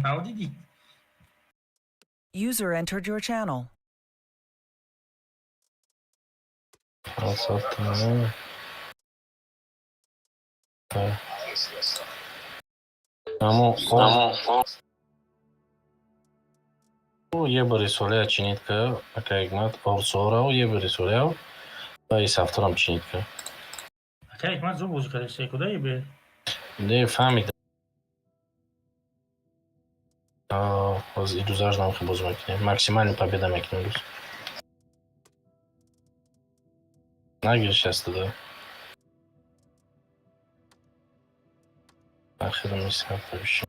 Speaker 3: Audi.
Speaker 7: User entered your channel.
Speaker 2: Є би рисуля чинитка, ака игнат, орсорау, є би рисуляу, да и с автором чинитка.
Speaker 3: Ака игнат зуб узкали се, куда ебе?
Speaker 2: Не фами иду заждам хэ бозмакине. Максимальная победа макине дус. Нагир сейчас туда. Ахиром мисля повещу.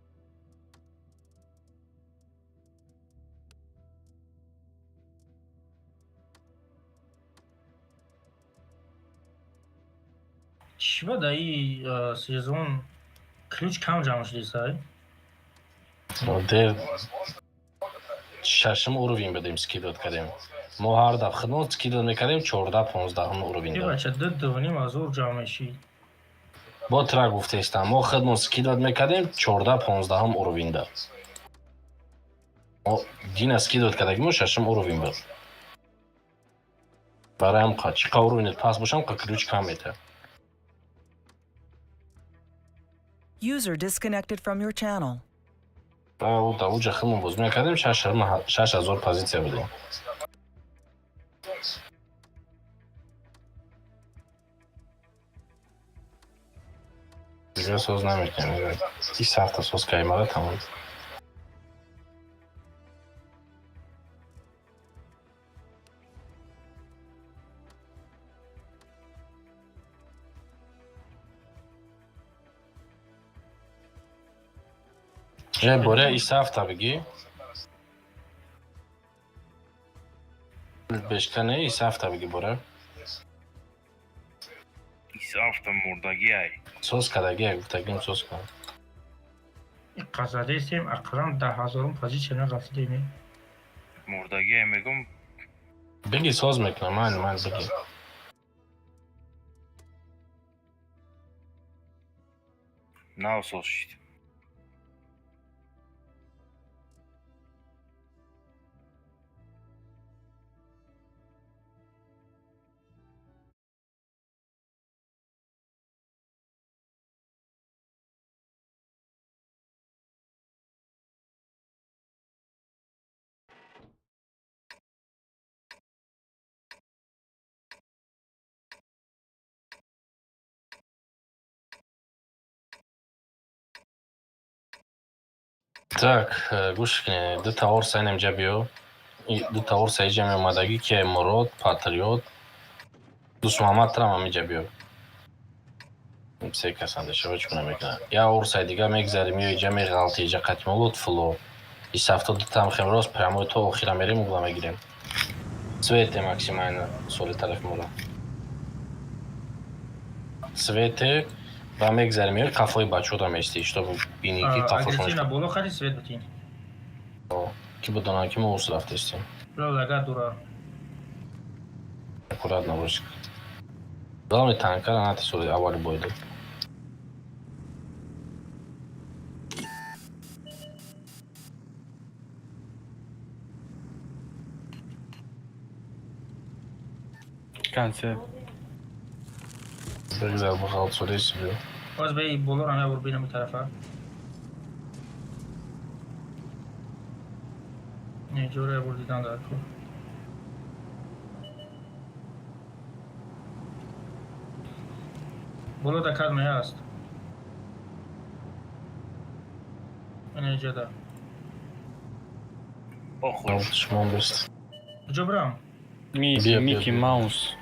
Speaker 3: Чего да и сезон ключ кам жам шуди сай?
Speaker 2: Дер шашм уровень будем скидывать кадем. Мо ҳар дафъа хидмат скидывать мекардем 14-15 уровень
Speaker 3: Ки
Speaker 2: дор.
Speaker 3: бача диддоним азур ҷамъ мешид.
Speaker 2: Бо тра гуфтестам мо хидмат скидывать мекардем 14-15 уровень дор. Мо дина скидывать кардагимо шашм уровень буд. Бараам қа чиқа уровень паст бошам қа ключ кам мета.
Speaker 7: User disconnected from your channel.
Speaker 2: Да уҷа хидмат боз мекардем 6000 позиция будем. Дига соз намекунем. 20 ҳафта соз каймада тамом. Боря 20 ҳафта биги. Бешка не 20 ҳафта биги боря.
Speaker 5: 20 ҳафта мурдаги ай.
Speaker 2: Соз кадаги ай гуфтагим соз кан.
Speaker 3: қазадестем ақалан 10,000 позиция нарафтидем.
Speaker 5: Мурдаги ай мегум.
Speaker 2: Биги соз мекунам ман биги.
Speaker 5: Нав соз шид.
Speaker 2: Так, гӯш ду тавор сайнем ҷа биё. Ду тавор саи ҷа меомадагӣ ки Мурод, Патриот, Дусмуҳаммадрам ҳам иҷа биё. Се касанда шава чӣ кунам мекунам. Я ор саи дига мегзарим ё иҷа меғалти иҷа қатимо лутфулло. 20 ҳафта дутам хемроз прямой то охира мерем угла мегирем. Свете максимально соли тараф мора. Свете ва мегзарим ё қафои бачода мести, чтобы бини ки қафошон.
Speaker 3: Агрессивно боло хади свет бутин.
Speaker 2: Ки будонам ки мо урс рафтестем.
Speaker 3: Лага дура.
Speaker 2: Аккуратно бош. Главный танкар нати соли аввали бойду.
Speaker 1: Концерт.
Speaker 2: Бегзар бахалт соли сибиё.
Speaker 3: Боз бей боло рам явур бинам тарафа. Не ҷора явур дидан дар ку. боло да кадме аст. Ина иҷада.
Speaker 5: Охуй.
Speaker 2: Шумон бест.
Speaker 3: Куҷо бирам?
Speaker 1: Мики
Speaker 2: Бия.
Speaker 1: Маус.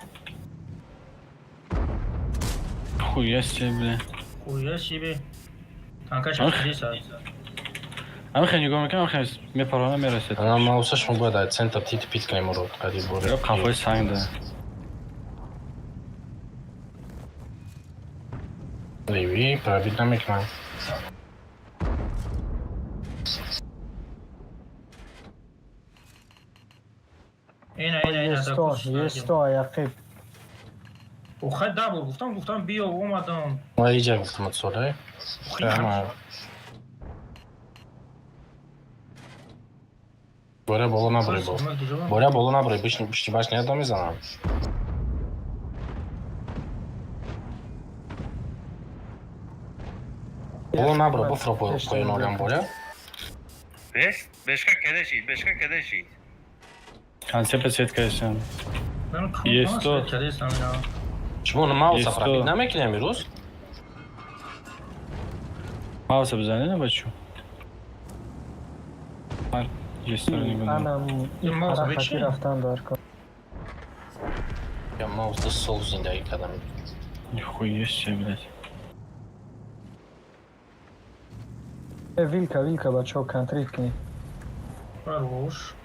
Speaker 1: Нихуя себе, бля.
Speaker 3: Хуя себе. Танка
Speaker 1: Ах.
Speaker 3: чакидиса.
Speaker 1: Амихе нигоҳ мекунам, амихе мепарона мерасед.
Speaker 2: Ана маусашмо бояд ай центр тит питкаи мурод қади боре.
Speaker 1: Ё қафои санг дара.
Speaker 2: Леви, пробит намекунам.
Speaker 4: Есто аяқиб.
Speaker 3: Ухай дабл гуфтам биё омадам.
Speaker 2: Ма иҷа гуфтам атсолай. Боре боло набуре бо. Боре боло набуре бишти баш неядам мезанам. Боло набуре буфро поёнолям боре.
Speaker 5: Бешка кедешид.
Speaker 1: Концепт сетка ешам.
Speaker 3: Есто.
Speaker 2: Шумо мауса
Speaker 1: Есто.
Speaker 2: пробит намекунем ирӯз?
Speaker 1: Мауса бизанӣ на бачо. Ман естора нигоҳ.
Speaker 4: Анам
Speaker 3: Ин маус
Speaker 4: ҳаракати
Speaker 3: бечи?
Speaker 4: рафтан дар кор.
Speaker 2: Я маус 10 сол зиндагӣ кардам.
Speaker 1: Нихуя себе, блядь.
Speaker 4: Вилка бачаҳо контрит кунед.
Speaker 3: Хорош.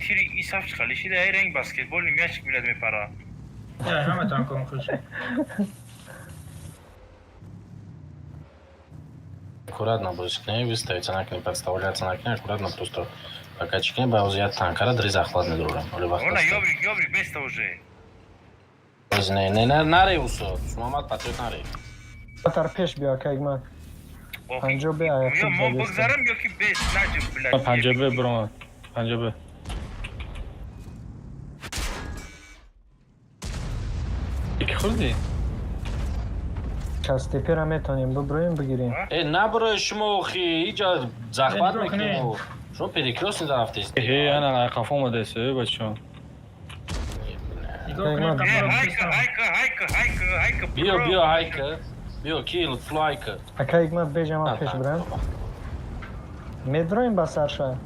Speaker 5: Тири исаф чихалишида ай ранг баскетболни мячик билад мепара.
Speaker 3: Я ҳама танком хуш.
Speaker 2: Аккуратно бузикне, выставиться накне, подставляться накне, аккуратно просто пока чекне, я танкара дры захват не дурам.
Speaker 5: Она ёбрик беста уже.
Speaker 2: Не наре усо, шумамат патриот наре.
Speaker 4: Батар пеш биё акайгман. Панҷобе аяқиб
Speaker 5: Мо
Speaker 4: забеста.
Speaker 5: бигзарам ёки бест наҷиб билад.
Speaker 1: Панҷабе биром. Панҷабе. Ики хурдӣ?
Speaker 4: Частепера метонем биброем бигирем.
Speaker 2: Набро шумо хи, иҷа захват мекунем. Шумо перекрёстни дарафтест.
Speaker 1: Ана қафо омадаест, бачо.
Speaker 5: Хайка.
Speaker 2: Биё хайка. Биё кил флайка.
Speaker 4: Акайгман бежама пеш бирам. Медроем ба сарша.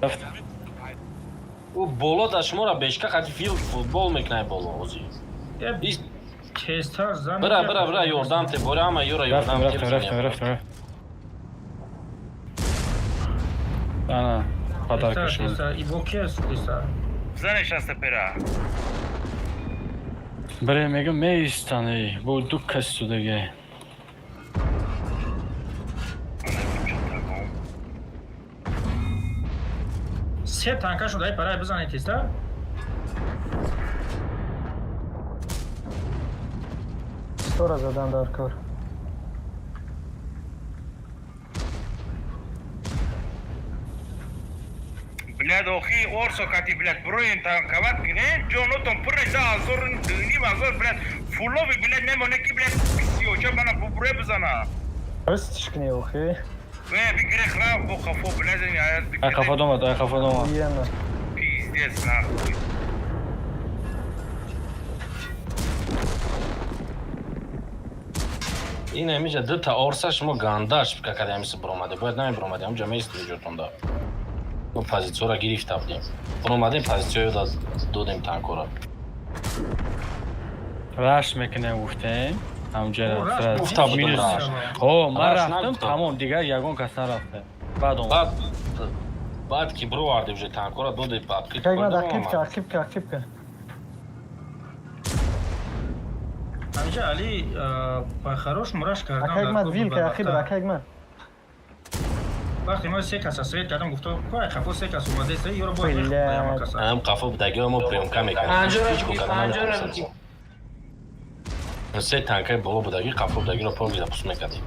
Speaker 1: Рафт.
Speaker 2: У боло да шумора бешка хати фил футбол мекунай боло ози.
Speaker 3: Тезтар зан.
Speaker 2: Бира ёрдам те боре ама ёра ёрдам те.
Speaker 1: Рафтам. Ана, подаркашон.
Speaker 3: Ибо кес диса.
Speaker 5: Занеш астапера.
Speaker 1: Бре мегам меистан, бо ду кастудага.
Speaker 3: Се танка шудай парай бизанед теста.
Speaker 4: Стора задан дар кор.
Speaker 5: Блядь, охи орсо кати, блядь, броен там кават гне, Джонатан пурайса азорн дыни азор, блядь, фулови, блядь, мемоне ки, блядь, писио, ча бана бубре бизана.
Speaker 4: Ростишкне охи.
Speaker 5: Бигре храб бо хафо, блядь, не аяз бигре.
Speaker 1: Ай қафо дома.
Speaker 4: Иена.
Speaker 5: Пиздец, нахуй.
Speaker 2: ин амиҷа дута орса шумо гандаш какадамиси биромаде бояд намебиромаде амҷа меистиди ҷотонда мо позитсияро гирифта будем биромадем позитсияё додем танкора
Speaker 1: Раш мекунем гуфтем. Амҷа
Speaker 2: гуфта будем раш.
Speaker 1: О, ман
Speaker 2: Раш
Speaker 1: рафтам,
Speaker 2: нагуфтам.
Speaker 1: тамом, дигар ягон кас нарафта.
Speaker 2: баъд ки бироарде уже танкора доде
Speaker 4: Акайгман ақибка.
Speaker 3: Амҷа Али хорош мураш кардам.
Speaker 4: Акайгман вилка ақиб акайгман.
Speaker 3: Вақте мо се каса свет кардам гуфто, кой хафо се кас омадест, ёро бо яма каса.
Speaker 2: ам қафо будагиро мо приёмка мекунем се танкаи боло будаги қафо будагиро поги запуск мекардем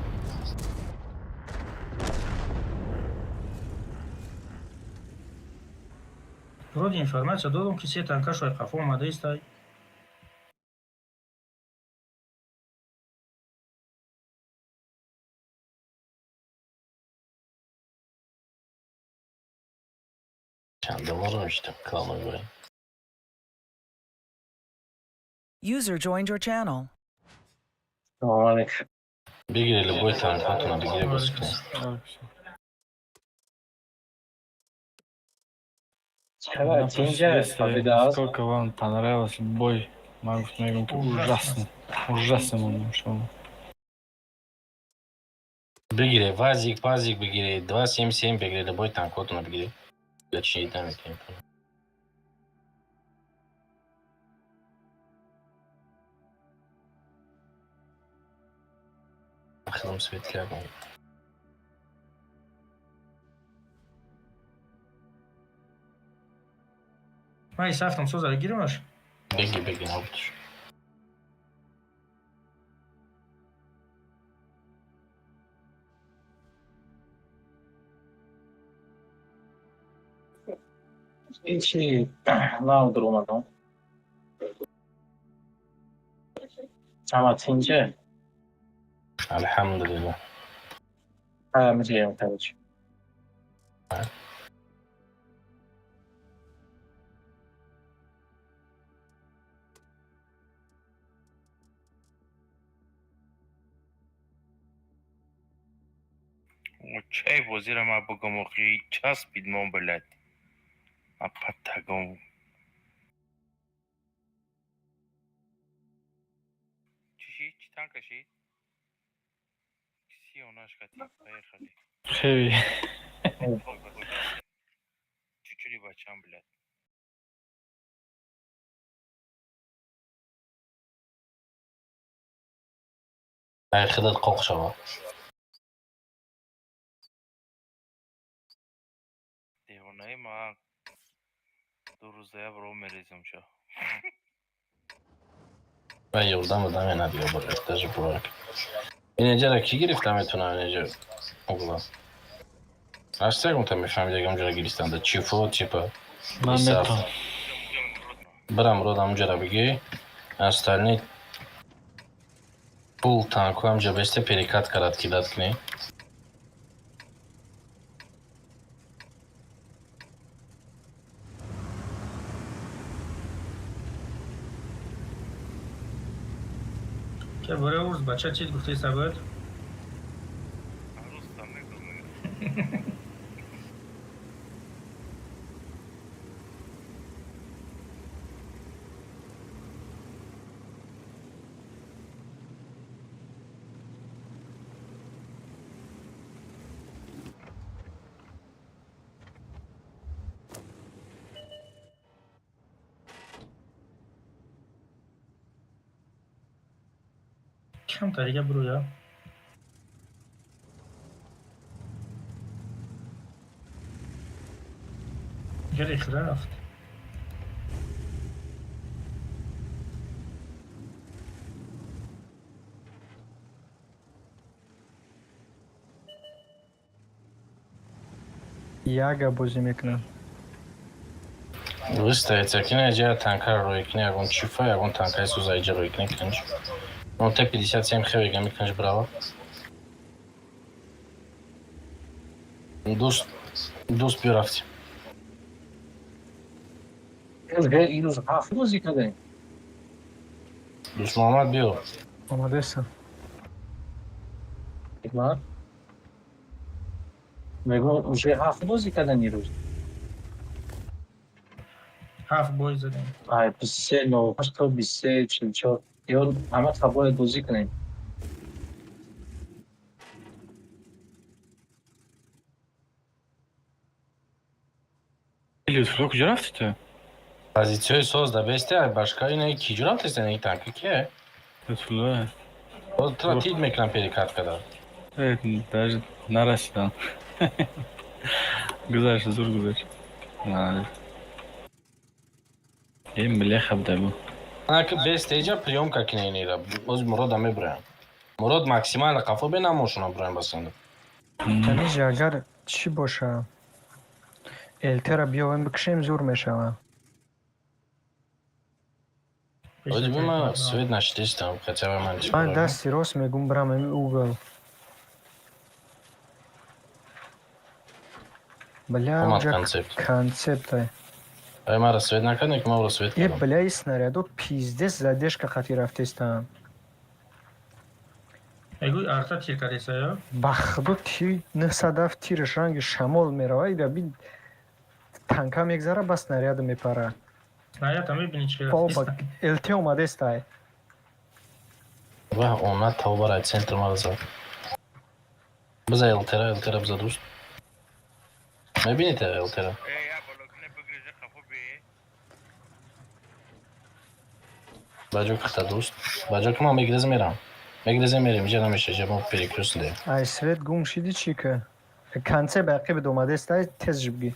Speaker 3: Вроде информация додам, ки се танка шои хафо омадест.
Speaker 2: чандаларо ишта кланой бурем
Speaker 7: User joined your channel.
Speaker 2: бигире любой танкатуна бигире бозикунем
Speaker 1: Сколько вам понравился бой? من میگم که ужасно. ужасно مونم شما.
Speaker 2: بگیره وازیک بگیره 277 بگیره دبای تانکاتون بگیره یا چی نمیکنه خودم سویت کردم
Speaker 3: من این سفتم سوزه گیرمش
Speaker 2: بگی نبودش
Speaker 8: هیچی نادر اومدم اما تینجه
Speaker 2: الحمدلله
Speaker 8: میگم تبچ
Speaker 5: چای بازی را ما بگم و خیلی چسبید ما بلد ما پتگم چی تان کشید؟ کسی اوناش کتی بای خالی
Speaker 1: خیلی
Speaker 5: چوچوری بچم بلد
Speaker 2: ای خودت قوق شما
Speaker 5: دیوانه ما 2 روزه برو مریضم شو
Speaker 2: و یولدم بدم ندیگه برو احتاج برک این اینجا را کی گرفتم میتونم اینجا اوگلا راسته گم تا میفهمی دیگه اونجا را گریستم ده چیفو چیپا
Speaker 1: من میتونم
Speaker 2: برم رو اونجا را بگی استالنی پول تانکو همجا بسته پریکات کرد کی داد کنی
Speaker 3: که برای اورز بچه چیز گفته ثابت
Speaker 5: عروس tam میگم
Speaker 3: کم طریقه برو یا گریخ رفت
Speaker 4: یاگا بازی میکنم
Speaker 2: Виставиться кине танка ройкне, а он чифа, а он танка из узайджа ройкне кинж. Он Т-57 хевига ми кинж брала. Дус бюрафти.
Speaker 8: اینوز هفت بازی کردن
Speaker 2: Дус Мамад био.
Speaker 4: آماده هستم
Speaker 8: اکمار میگم اونجا هفت بازی کردن این روز
Speaker 3: 7 بوی زدیم
Speaker 8: آی 23 98 تا 23 44 یا همه تا باید بازی کنیم
Speaker 1: لطفا کجا رفتی تو؟
Speaker 2: Позицией созда бесте, а башка ине ки ҷурат эст ин танки ке?
Speaker 1: لطفا
Speaker 2: Вот тратить мекнам перекат када.
Speaker 1: даже нарасидам. گذشت زور گذشت. نه. این بلیخ بده بو.
Speaker 2: Ак бестеҷа приёмка кине инира. Оз Мурод мебраям. Мурод максимал қафо бе намошуна браям басанда.
Speaker 4: جمیجی اگر چی باشه الترا بیایم بکشیم زور میشه
Speaker 2: Оди бима свет наштистам, хотя бы манчи.
Speaker 4: من دستی راست میگم برم این اوگل بля
Speaker 2: Команд
Speaker 4: уже
Speaker 2: концепт.
Speaker 4: концепт
Speaker 2: Ай мара свет накадне, ки мавро свет
Speaker 4: یه
Speaker 2: кадам.
Speaker 4: بля снаряду пиздец задеш که خطی رفتستم
Speaker 3: ایگوی ارتا تیر کردیسه یا
Speaker 4: بخدو تیر نه صدف تیرش رنگ شمال میره ایده بی تنکا میگذاره بس снаряду میپره
Speaker 3: ҳаята мебини чи
Speaker 4: بابا التی اومده استای
Speaker 2: و اومد تا برای центр مغزه بذار الترا بذار دوست میبینید الترا باجو کتا دوست باجو که ما میگرزه میریم اینجا نمیشه جب ما پریکروس لیم
Speaker 4: ای سویت گم شدی چی که کنسه باقی به اومده استای تز جبگی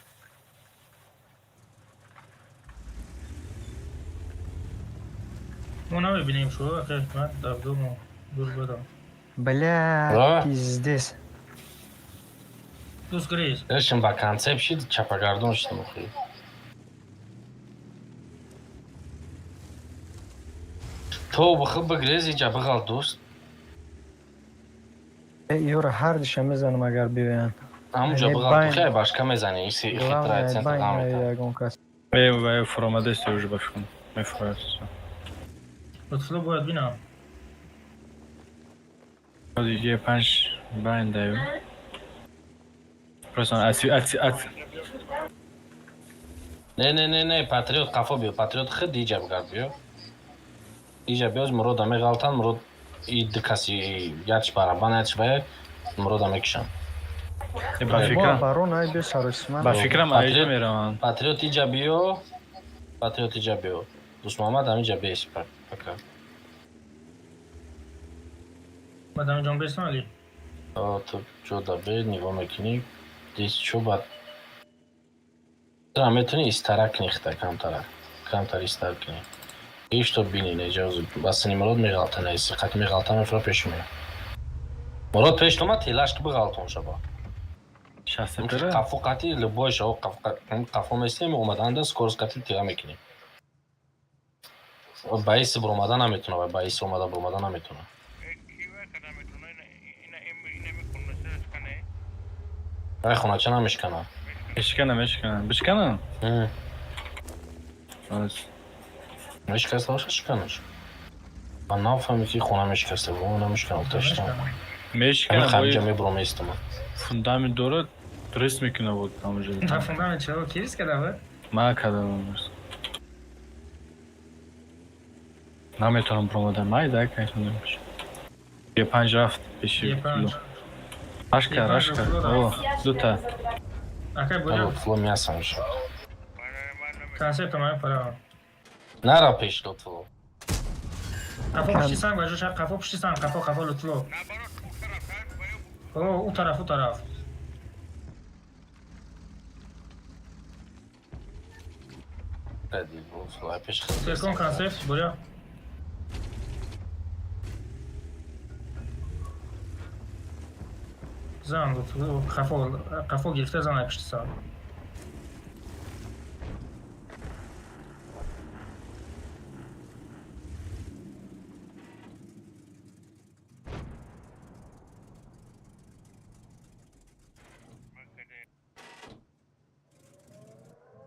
Speaker 3: ما نمیبینیم شو اخی حکمت دبدوم و دور بدم
Speaker 4: بله پیزدیس
Speaker 3: دوست گریز
Speaker 2: داشتم با کنسه بشید چپاگردون شدم بخوری تو بخواب بگریز اینجا بغل دوست
Speaker 4: یورا هر دیشم میزنم اگر ببینن
Speaker 2: همونجا بغل تو خیلی باشکا میزنی ایسی خطرهای центр غامتا
Speaker 1: Эй, фромадести уже башком. Мы фрается.
Speaker 3: لطفلو باید بینم
Speaker 1: Yine 5 ben de. Просто ати.
Speaker 2: نه پاتریوت قفا بیو پاتریوت خیلی دیجا بگرد بیو دیجا بیوز مرود همه غلطان مرود ای دکسی یادش برابان یادش باید مرود همه کشم
Speaker 1: Ба
Speaker 4: барон ай бе саросман
Speaker 1: фикрам айҷа мераванд.
Speaker 2: پاتریوت ایجا بیو دوست محمد هم ایجا بیش پکر
Speaker 3: بعد همه جان بیستم علی
Speaker 2: تو جدا بید نگاه میکنی دیست چو باید هم میتونی استرک نیخته کمتر استرک کنی ایش تو بینی نجاز بسنی مراد میغلطه نیستی قطع میغلطه میفرا پیش میره مراد پیش تو ما تیلش که بغلطون شبا
Speaker 1: Шастапера.
Speaker 2: قفو قطعی لبایش او قفو میستیم اومدن ده سکورس قطعی تیغه میکنی باعث برومدن نمیتونه و باعث اومده برومدن نمیتونه ای خونه چه نمیشکنه
Speaker 1: Ешкана. Бишкана?
Speaker 2: میشکسته باشه شکنش من نفهمی که خونه میشکسته و اون نمیشکنه تشتم همین
Speaker 1: Мешкана
Speaker 2: خمیجه
Speaker 1: бои
Speaker 2: میبرو میستم
Speaker 1: фундамент дорад, дурст мекуна буд ҳамаҷо.
Speaker 3: فوندامент чаро кирис кадава
Speaker 1: Ман кардам. Наметавонам промода майда конечно немеш. Е 5 рафт пеши. Ашка. О, дута.
Speaker 3: акай будем
Speaker 2: фло мясо میشه
Speaker 3: концепт май пара
Speaker 2: نرا پیش لطفو
Speaker 3: قفا پشتی سنگ باجو شب قفا پشتی سنگ قفا لطفو او طرف
Speaker 2: ردی فلو پیش خیلی
Speaker 3: تکون کنسپت بریا زن لطفو قفا گرفته زن پشتی سنگ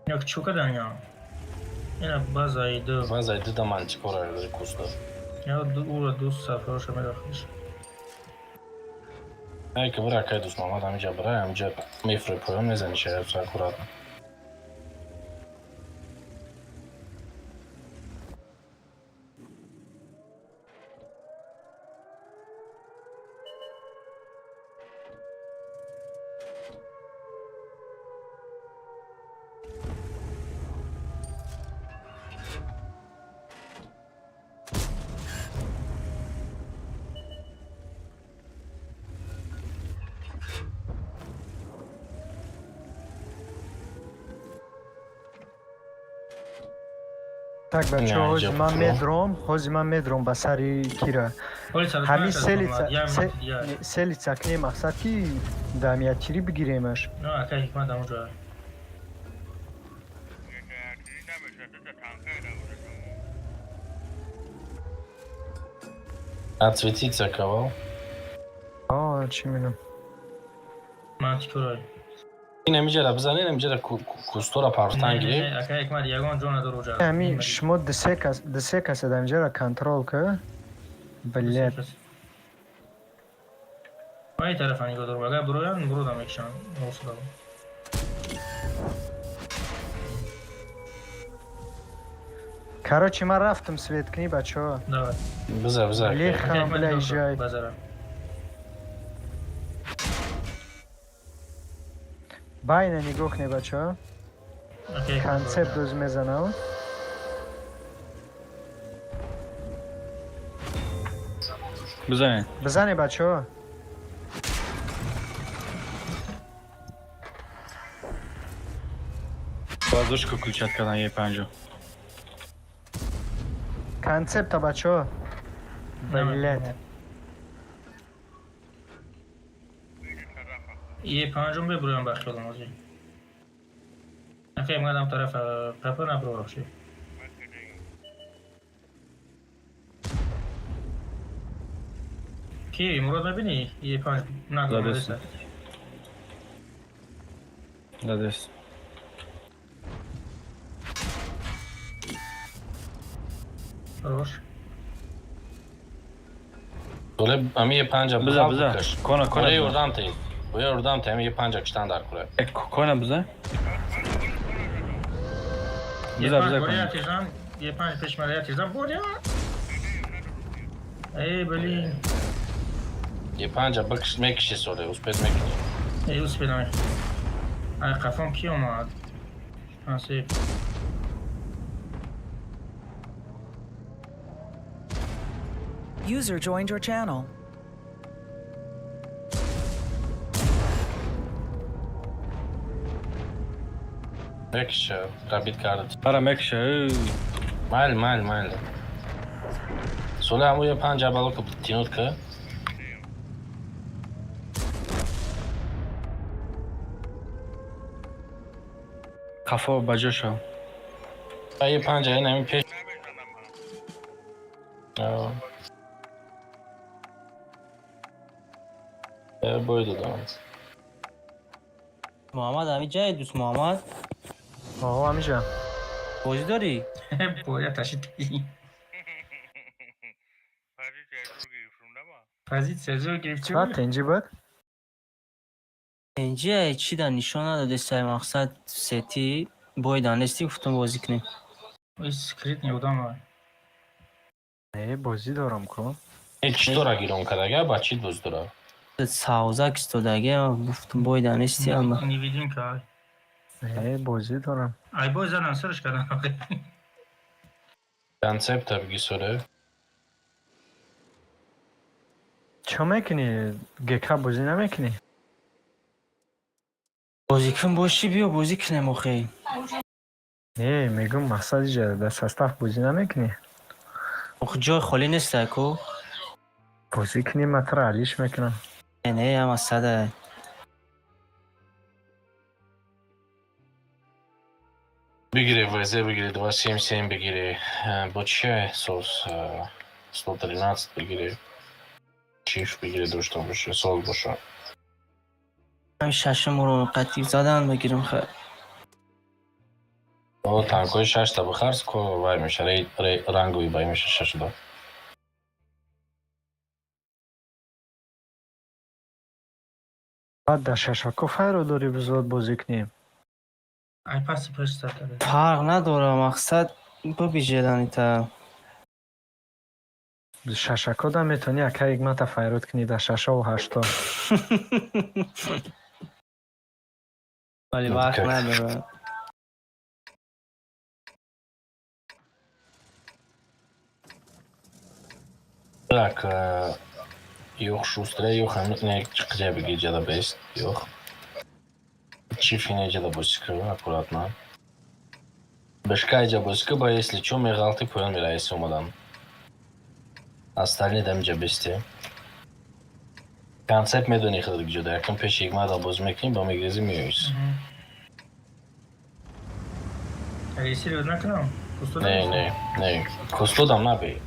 Speaker 3: Як чукадання. Ina baza idu.
Speaker 2: Baza idu da mantık oraya kusta.
Speaker 3: Ya ura dus safroşa merakmış.
Speaker 2: Ай, că vrea că ai dus mama, dar am bra, am jet. Mi frui pe om, nezani și aia curată.
Speaker 4: Так, бача, ҳози ман медром ба сари кира. Ҳамин селица кне мақсад ки дамиятири бигиремаш.
Speaker 3: No, акай ҳикмат ҳамонҷо.
Speaker 2: Отсветиться кого?
Speaker 4: Чӣ менам?
Speaker 3: Мантикурой.
Speaker 2: Немиҷара бизанӣ, немиҷара кустора партан гирӣ.
Speaker 3: Акай ҳикмат ягон ҷо надор оҷа.
Speaker 4: Ҳамин шумо дусе каса дамиҷара контрол ка. Блядь.
Speaker 3: Ай тарафа нигоҳ дор. Агар бироян, бурудам мекишам. Осудам.
Speaker 4: Короче, мы рафтом светкни, бачо.
Speaker 3: Давай.
Speaker 2: Бза.
Speaker 4: Лихам, бля, езжай.
Speaker 3: Базара.
Speaker 4: Байна нигох не, бачо.
Speaker 3: Окей.
Speaker 4: Концепт доз мезанам.
Speaker 1: بزنین.
Speaker 4: بزنی بچه ها.
Speaker 1: بازوشکو کلچت کردن یه پنجو.
Speaker 4: کنسپت بچه ها. بلد.
Speaker 3: یه پنجم ببرویم بخیالم آجی. نخیر مقدم طرف پپر نبرو بخشی. کی مراد ببینی؟ یه پنج نگاه
Speaker 1: دادست.
Speaker 3: مدرسه.
Speaker 1: دادست.
Speaker 3: روش.
Speaker 2: Dole ami je panđa
Speaker 1: بزن بزن. کنا
Speaker 2: Kore
Speaker 1: بزن.
Speaker 2: oradan te. Boya oradan te ami je panđa kiştan dar kure.
Speaker 1: کنا بزن.
Speaker 3: یه
Speaker 1: بزن
Speaker 3: پنج
Speaker 1: بزن
Speaker 3: بوری
Speaker 1: کنا.
Speaker 3: اتیزم. یه پنج پشمالی اتیزم بوری. ای بلی.
Speaker 2: Je panđa bakış mek kişi sore. Uspet mek kişi.
Speaker 3: ای اوس بدم. ای قفام کی اومد؟ آسیب.
Speaker 7: User joined your channel.
Speaker 2: Mek kişi. Rabit kardı.
Speaker 1: برا مکشه.
Speaker 2: Mal. Sole amu je panđa balık tinutka.
Speaker 1: کفا بجاشو.
Speaker 2: Je panđa je nemi peş. Boydu da.
Speaker 9: محمد همین جای دوست محمد
Speaker 4: آقا همیشه.
Speaker 9: بازی داری؟
Speaker 3: بوری تشید. فازی سزور گرفتی
Speaker 4: چرا
Speaker 3: بود؟
Speaker 4: تنجی بود؟
Speaker 9: اینجا چی در نشان نداده سعی مقصد ستی باید دانستی گفتم بازی کنیم
Speaker 3: این سکریت نیودم های.
Speaker 4: نه بازی دارم کن.
Speaker 2: Çtora giron karaga baçit bozdura.
Speaker 9: ساوزک استودگه گفتم باید دانستی اما
Speaker 3: نیویدیم که های.
Speaker 4: نه بازی دارم.
Speaker 3: ای باز زنم سرش کردن آقای.
Speaker 2: Konsept tabii sore.
Speaker 4: چه میکنی؟ گکا بازی نمیکنی؟
Speaker 9: بازی کن باشی بیا بازی کنیم آخه
Speaker 4: نه میگم مقصد جا دست هستف بازی نمیکنی؟
Speaker 9: آخه جای خالی نیست اکو
Speaker 4: بازی کنی مطر علیش میکنم.
Speaker 9: نه هم از صده
Speaker 2: Bigire VZ, bigire 277, bigire Boče, sos 113, bigire Chief, bigire دوشتا باشه، سال باشه.
Speaker 9: همین ششم رو قطعی زدن بگیرم خیلی
Speaker 2: تانکوی 6 تا بخرس کو وای میشه رنگوی وای میشه 6 تا.
Speaker 4: بعد در ششاکو فایر رو داری بزود بازی کنیم.
Speaker 3: ای پس پشت داره.
Speaker 9: فرق نداره مقصد ببیجیدنی تا
Speaker 4: ششاکو دا میتونی اکا یک متا فایرود کنی در ششا و هشتا.
Speaker 9: ولی وقت نداره
Speaker 2: Tak, yok şustre, yok hem ne çıkacak bir gece de best, yok. Чиф иначе да бочка, аккуратно. Бешкайджа бочка, ба если чё, мегалты поел мирай сумадан. Остальные дам джабести. Концепт медони хадр гжода, якам пеш игма да боз мекним, ба мегрези миюйс.
Speaker 3: Рейси رو نکنم.
Speaker 2: Не. Кустодам набей.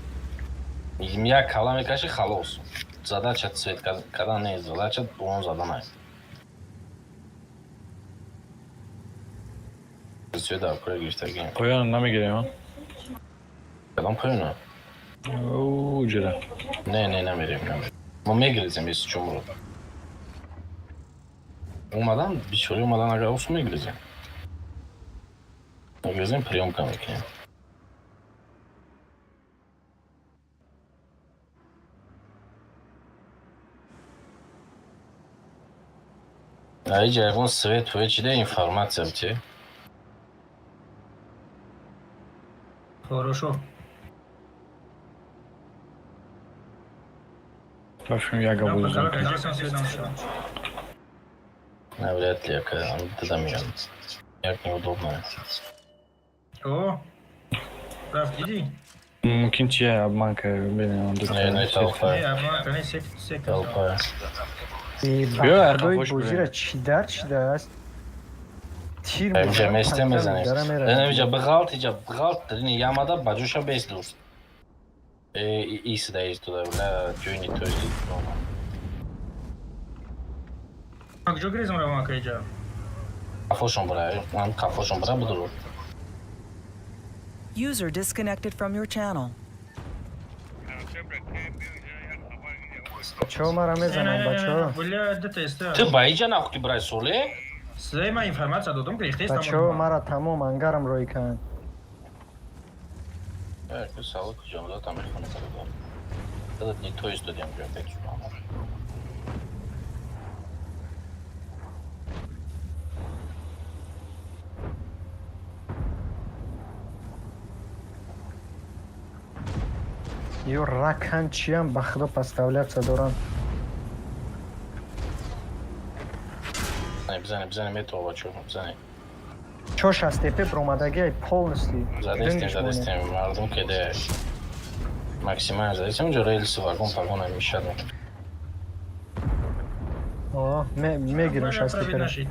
Speaker 2: Я каламе каши халос. Задача цвет, когда не задача, он заданай. Цвет да, прыгаешь такие.
Speaker 1: پایان نمیگیریم ها.
Speaker 2: Adam payına.
Speaker 1: او جدا.
Speaker 2: Ne vereyim. Ama megrezem esi çomuru. Olmadan bir şey olmadan aga olsun megrezem. Megrezem priyom kamek ya. ай ҷайғон свет пӯя чида информатсия бти
Speaker 3: Хорошо.
Speaker 1: Точно я
Speaker 3: Да,
Speaker 1: говорю.
Speaker 3: пока конечно свет нам шел.
Speaker 2: навряд ли яка туда миён як неудобно
Speaker 3: О, рафт иди.
Speaker 1: Мумкин чия обманка бинем.
Speaker 2: не толпа
Speaker 3: Не, обманка, не сек.
Speaker 2: толпа
Speaker 1: Бё,
Speaker 4: бардои
Speaker 1: хош
Speaker 4: бозира
Speaker 1: бирем.
Speaker 4: чида аст. Тир
Speaker 2: اینجا
Speaker 4: мезанам,
Speaker 2: مسته
Speaker 4: панҷа
Speaker 2: میزنیم
Speaker 4: дара меравад.
Speaker 2: اینجا بغالت دارین یامده بجوشا بیست دوست ایسی دا ایست تودا ولی جوینی تویستی
Speaker 3: کجا گریزم رو ما که جا.
Speaker 2: کافوشون برای من کافوشون برای بدرو
Speaker 7: User disconnected from your channel.
Speaker 4: بچه‌ها مرا میزنن بچه‌ها.
Speaker 3: ولی عدت است.
Speaker 2: تو بایی جا نخوکی برای سوله
Speaker 3: سه ما اینفرماسیا دادم که اختیار
Speaker 4: بچه‌ها مرا تمام انگارم روی کن.
Speaker 2: که سالا کجا مداد تامیر خونه کنه دادت نی تویست دادیم جا فکر شما
Speaker 4: Ё ракан чиям ба худо поставляться дорам.
Speaker 2: بزنیم ето бачо бзани
Speaker 4: Чош аз тепе бромадаги ай полностью.
Speaker 2: задестим мардум ке де максимально задестим унҷо релси вагон мешад
Speaker 4: О, мегирмш аз тепе.
Speaker 3: نشید.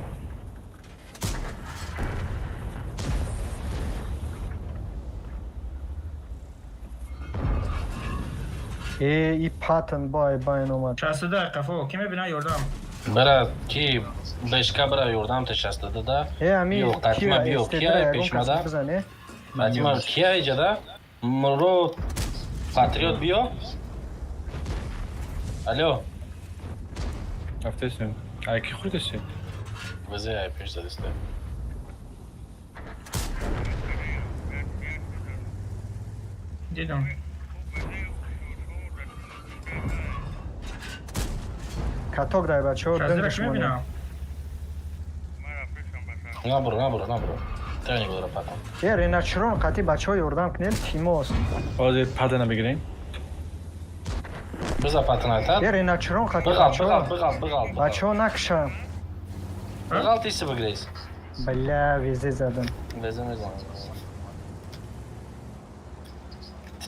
Speaker 4: И патен бай омад.
Speaker 3: 60 قفا کی میبینه یاردم.
Speaker 2: бара ки бешка бара ёрдам тешаста дада
Speaker 4: Ами
Speaker 2: Биё, қатима биё, кия пешмада?
Speaker 4: бизане.
Speaker 2: Атима кия иҷада муро патриот биё алло
Speaker 1: Афтесин. Ай ки худеси.
Speaker 2: вазе ай пеш задесте
Speaker 3: دیدم.
Speaker 4: Каток дай бачо,
Speaker 3: شازدرش
Speaker 4: дөнгеш монем.
Speaker 3: میبینم.
Speaker 2: набуро тани будара патам
Speaker 4: Е реначрон қати бачо ёрдам кунем тимост.
Speaker 1: Ози падана бигирем.
Speaker 2: биза патанатад
Speaker 4: Е реначрон қати
Speaker 2: биғал
Speaker 4: бачо накша.
Speaker 2: биғал тиси бигирес
Speaker 4: Бля, везе задам.
Speaker 2: везе мезанам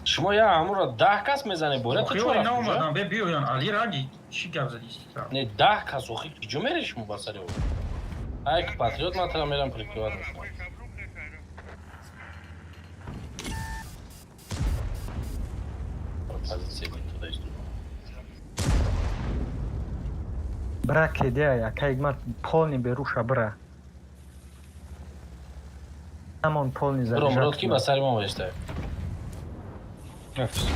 Speaker 2: шумо я амуро 10 кас мезане бора ту
Speaker 3: خیلی
Speaker 2: чора
Speaker 3: نامدم به بیویان علی راگی چی گپ زدیست.
Speaker 2: не 10 кас охи киҷо мере шумо ба сари ай ки патриот матара мерам прикриват мекунам позиция туда исту
Speaker 4: Бра кеде якай мат полни беруша бра. Амон полни за.
Speaker 2: бро мурод ки ба сари мо вешта
Speaker 1: Афтесин.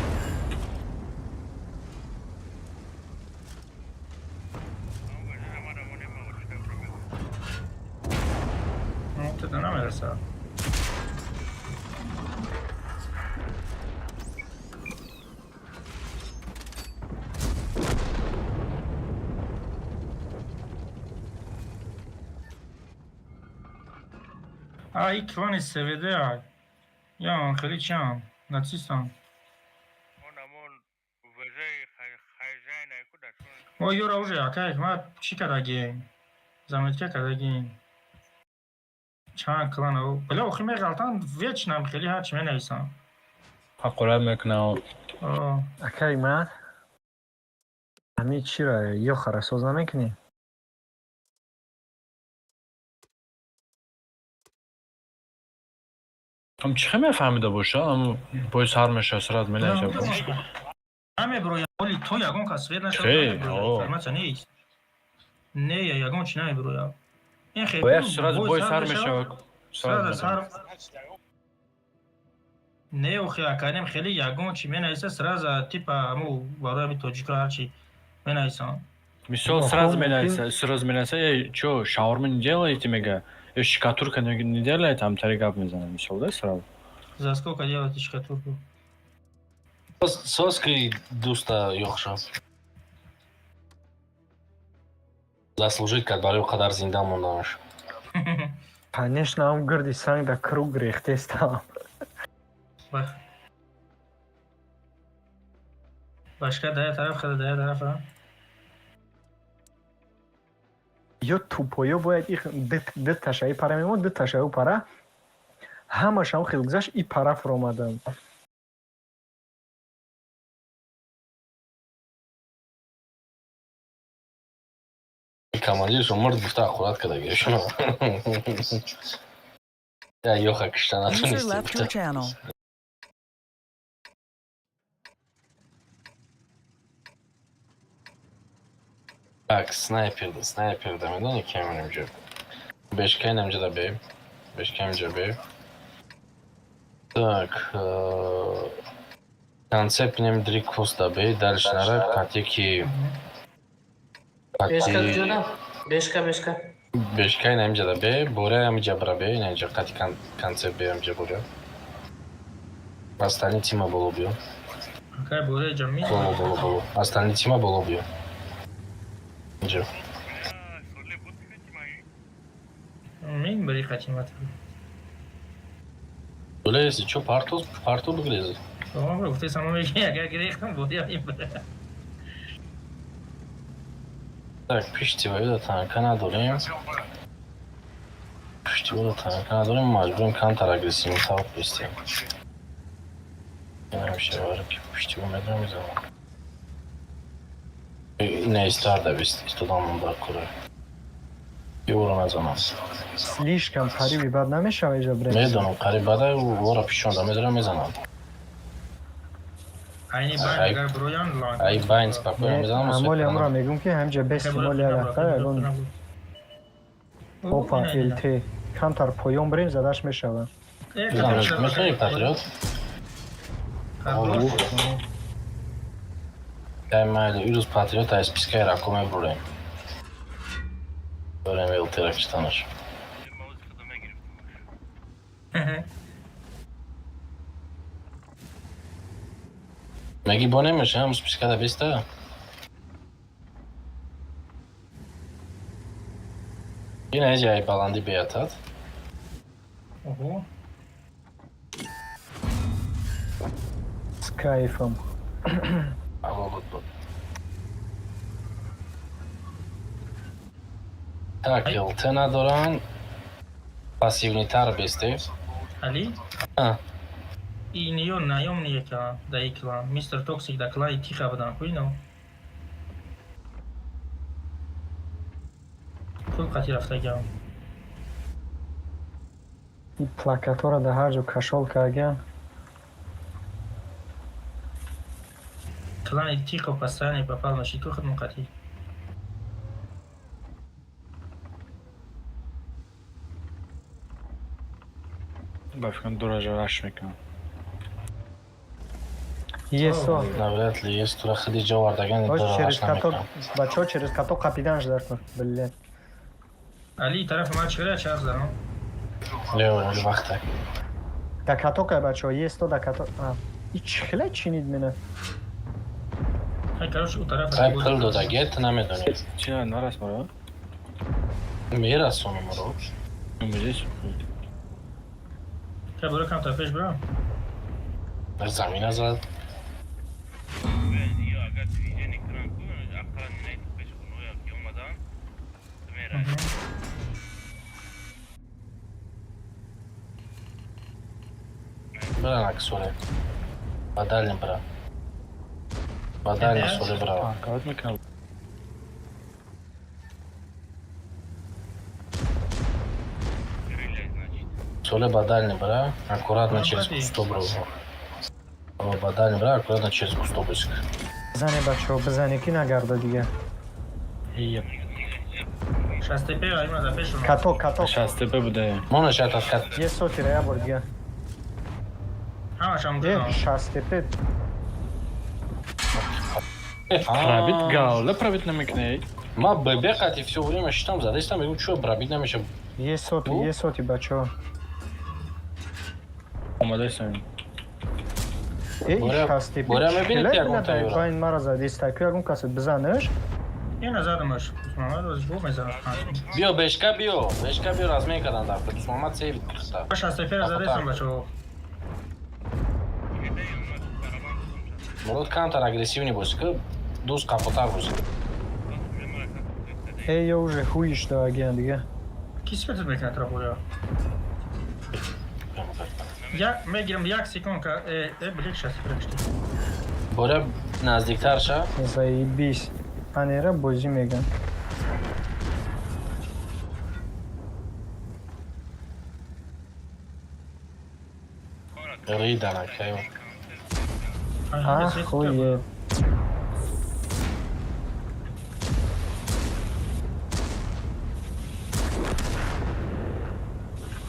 Speaker 3: تو دا نمیرسه. ای کلان سویده ای. یا خیلی چیم ناتسیستان. او یورا اوجه اکای ما چی کردگی؟ زمینت که کردگی؟ چند کلان او بله اوخی میگلتان ویچ نم خیلی هرچی می نیستم.
Speaker 1: حقورت میکنم.
Speaker 4: Акай ман. Ами чира ё харасоз намекунӣ?
Speaker 1: Там чӣ мефаҳмида боша? Ам боис ҳар меша сурат менаша.
Speaker 3: Ами бро оли то ягон кас свет нашад. Информация нест. Не ягон чи нами бро я. Ин хеле.
Speaker 1: Бояш сурат боис ҳар меша.
Speaker 3: Сурат. Не охи академ хеле ягон чи менайса сразу типа аму барои ми тоҷика ҳарчи менайсан.
Speaker 1: Мисол сразу менайса чё шаурма не делаете мега? Шкатулка не делает, там таригап мезанам мисол да сразу.
Speaker 3: За сколько делаете шкатулку?
Speaker 2: соски дуста ёхшаб Заслужить, как барои қадар зинда монданаш.
Speaker 4: Конечно, он гордый санг да круг рехтест там.
Speaker 3: Başka daya taraf kadar daya taraf ha.
Speaker 4: Ё тупоё бояд д таша и пара мемон д таша у пара ҳамашам хел гузашт и пара фуромадан.
Speaker 2: Командир шумар гуфта аккурат когда говоришь. Я Йоха Криштана
Speaker 7: User left your channel.
Speaker 2: Так, снайпер да медони кем нэмжэ. Бешкай нэмжэ да бэй. Бешкай нэмжэ бэй. Так, концепт нэмдри кус да бэй. Дальше нара катики.
Speaker 6: Бешка джуда. Бешка.
Speaker 2: Бешкай нэмжэ да бэй. Боря нэмжэ бра бэй. Нэмжэ кати концепт бэй нэмжэ боря. Остальные тима было бью.
Speaker 3: Какая бурая джамми?
Speaker 2: Боло. Остальные тима было бью. Нэмжэ.
Speaker 3: Мен бери хотим это.
Speaker 2: Бля, если что, парту выглядит.
Speaker 3: О, ты сама вещи, я как грехом буду я им.
Speaker 2: Так, пишите вы да танка дорим. Пишите вы да танка дорим, majburim counter агрессивный тауп пишите. Я вообще варю, пишите вы медрам из не истарда вести, студан да кура. Юру назанам.
Speaker 4: Слишком қариби бад намешава иҷа бред.
Speaker 2: Медонам, қарибада вора пишонда медрам мезанам.
Speaker 3: Айни байн агар броян лан.
Speaker 2: Ай байн спокойно мезанам.
Speaker 4: Амоли амра мегум ки ҳамҷа бести моли ягахта ягон опа ЛТ камтар поён брем задаш мешава.
Speaker 2: Механий патриот. Дай майли юрус патриот, ай спискай ракоме брулем. Брулем ЛТ ракистанаш. Меги бонемеш, ам спискада беста. Yine acayip balandı bir atat.
Speaker 3: Ого.
Speaker 4: С кайфом.
Speaker 2: Ama bu. Так, Елтена Доран. Пассивный тар бесте.
Speaker 3: Али? И неё наёмные ка да икла. Мистер Токсик да клай тихо бадан хуйно. Кул қати рафта гам.
Speaker 4: И плакатора да ҳар ҷо кашол карган.
Speaker 3: Клани тихо постоянно попал на щиту хатму қати.
Speaker 1: Бафкан дуража раш мекунам.
Speaker 4: Есо.
Speaker 2: Навряд ли есть тура хиди ҷавардаган
Speaker 4: Через каток, бачаҳо через каток қапидан ждар кун. Блин.
Speaker 3: Али тараф ма чиқара чарз дарам.
Speaker 2: Лео, вақта.
Speaker 4: Да катока бачаҳо есто да каток. И чихела чинид мена.
Speaker 3: Хай короче у тарафа.
Speaker 2: Хай пил дода гет намедонӣ.
Speaker 1: Чи нарас мара?
Speaker 2: Мерасонам ро.
Speaker 1: Умидеш?
Speaker 3: Хай бура кам тарафеш бра.
Speaker 2: Замина зад. Бра на ксоле. Бадални бра. Бадални соле бра.
Speaker 1: Кават мекунам.
Speaker 2: Соле бадальни бра. Аккуратно через кусто бра. Бадальни бра, аккуратно через кусто быск.
Speaker 4: Зане бачаҳо бизане ки нагарда дига.
Speaker 3: Шастепе айма да пеш.
Speaker 4: Каток, каток.
Speaker 1: Шастепе буде.
Speaker 2: Мона шатат кат.
Speaker 4: Есо тира я бор дига.
Speaker 3: Ҳамашам гӯ.
Speaker 4: Шастепе.
Speaker 1: Пробит гал, да пробит намекней.
Speaker 2: Ма бебекати все время считам, задействам, и что, пробить нам еще.
Speaker 4: Есоти бачаҳо.
Speaker 1: Омадай сам.
Speaker 4: Шастепе.
Speaker 2: Боря мебинед як он тайора.
Speaker 4: Байн мара задистаку ягон касет бизанаш.
Speaker 3: یه نزدمش محمد از گفت میزنم
Speaker 2: بیو بشکا بیو رزمه کردن در دوست محمد سیوید میخسته
Speaker 3: باش از سفر زده ایستم بچه ها
Speaker 2: مرود کانتر агрессивный босик دوست капотар босик
Speaker 4: Я уже хуй что агент دیگه
Speaker 3: کی سپتت میکنه طرف بودا یا میگیرم یک سکون که بلیک شست برکشتی
Speaker 2: بوره نزدیکتر شه
Speaker 4: заебись پنیره بازی میگن
Speaker 2: ریدن اکیو
Speaker 4: خویه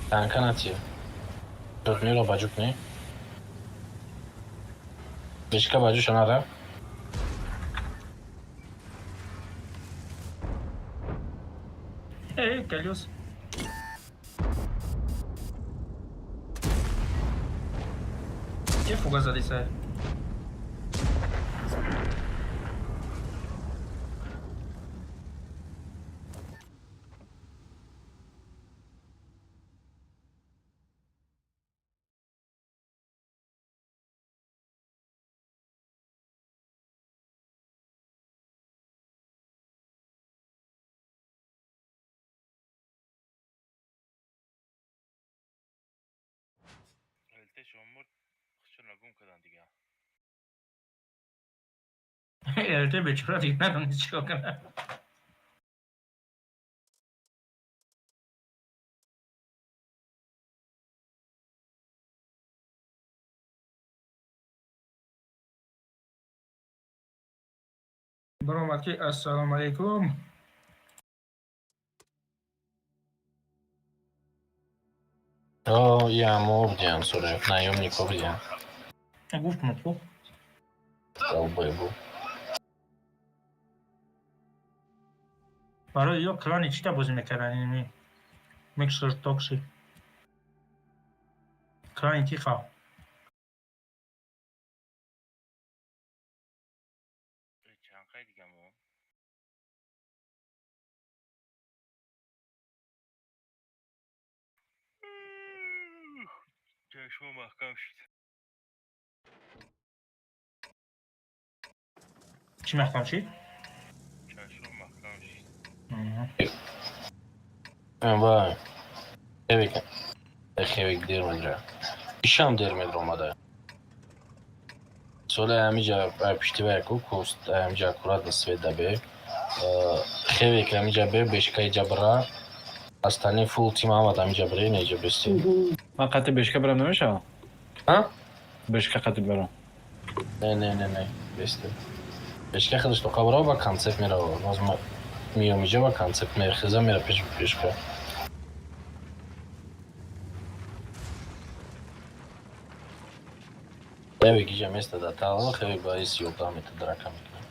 Speaker 2: танка нати тут миро баҷук не бешка баҷу шонара
Speaker 3: колес یه فوگا زدی سر البته به چرا دیگه ندونی چیکار کنه برام که السلام علیکم
Speaker 2: я мобдиан суре наёмников я
Speaker 3: گفت مطلوب
Speaker 2: долбой был
Speaker 3: برای یا کلانی چی تا بازی میکردن اینمی میکسر توکسی کلانی تی خواه
Speaker 5: چشم محکم شد
Speaker 3: چی محکم چی؟
Speaker 5: چشم محکم شد
Speaker 2: вай хевик дер медра ишам дер медра омада соли амиҷа пиштиваяку куст амиҷа аккурат на свет дабе хевик амиҷа бе бешкаи ҷабра астани фул тим амад амиҷа бре неҷа бести
Speaker 1: من قطع بشکه برم نمیشه
Speaker 2: ها
Speaker 1: بشکه قطع برم
Speaker 2: не бести бешка худаш то қабра ба концепт мерава боз миёмиҷа ба концепт мерхеза мера пешка хевик иҷа места да тала хевик ба иси ёбда мета драка мекунад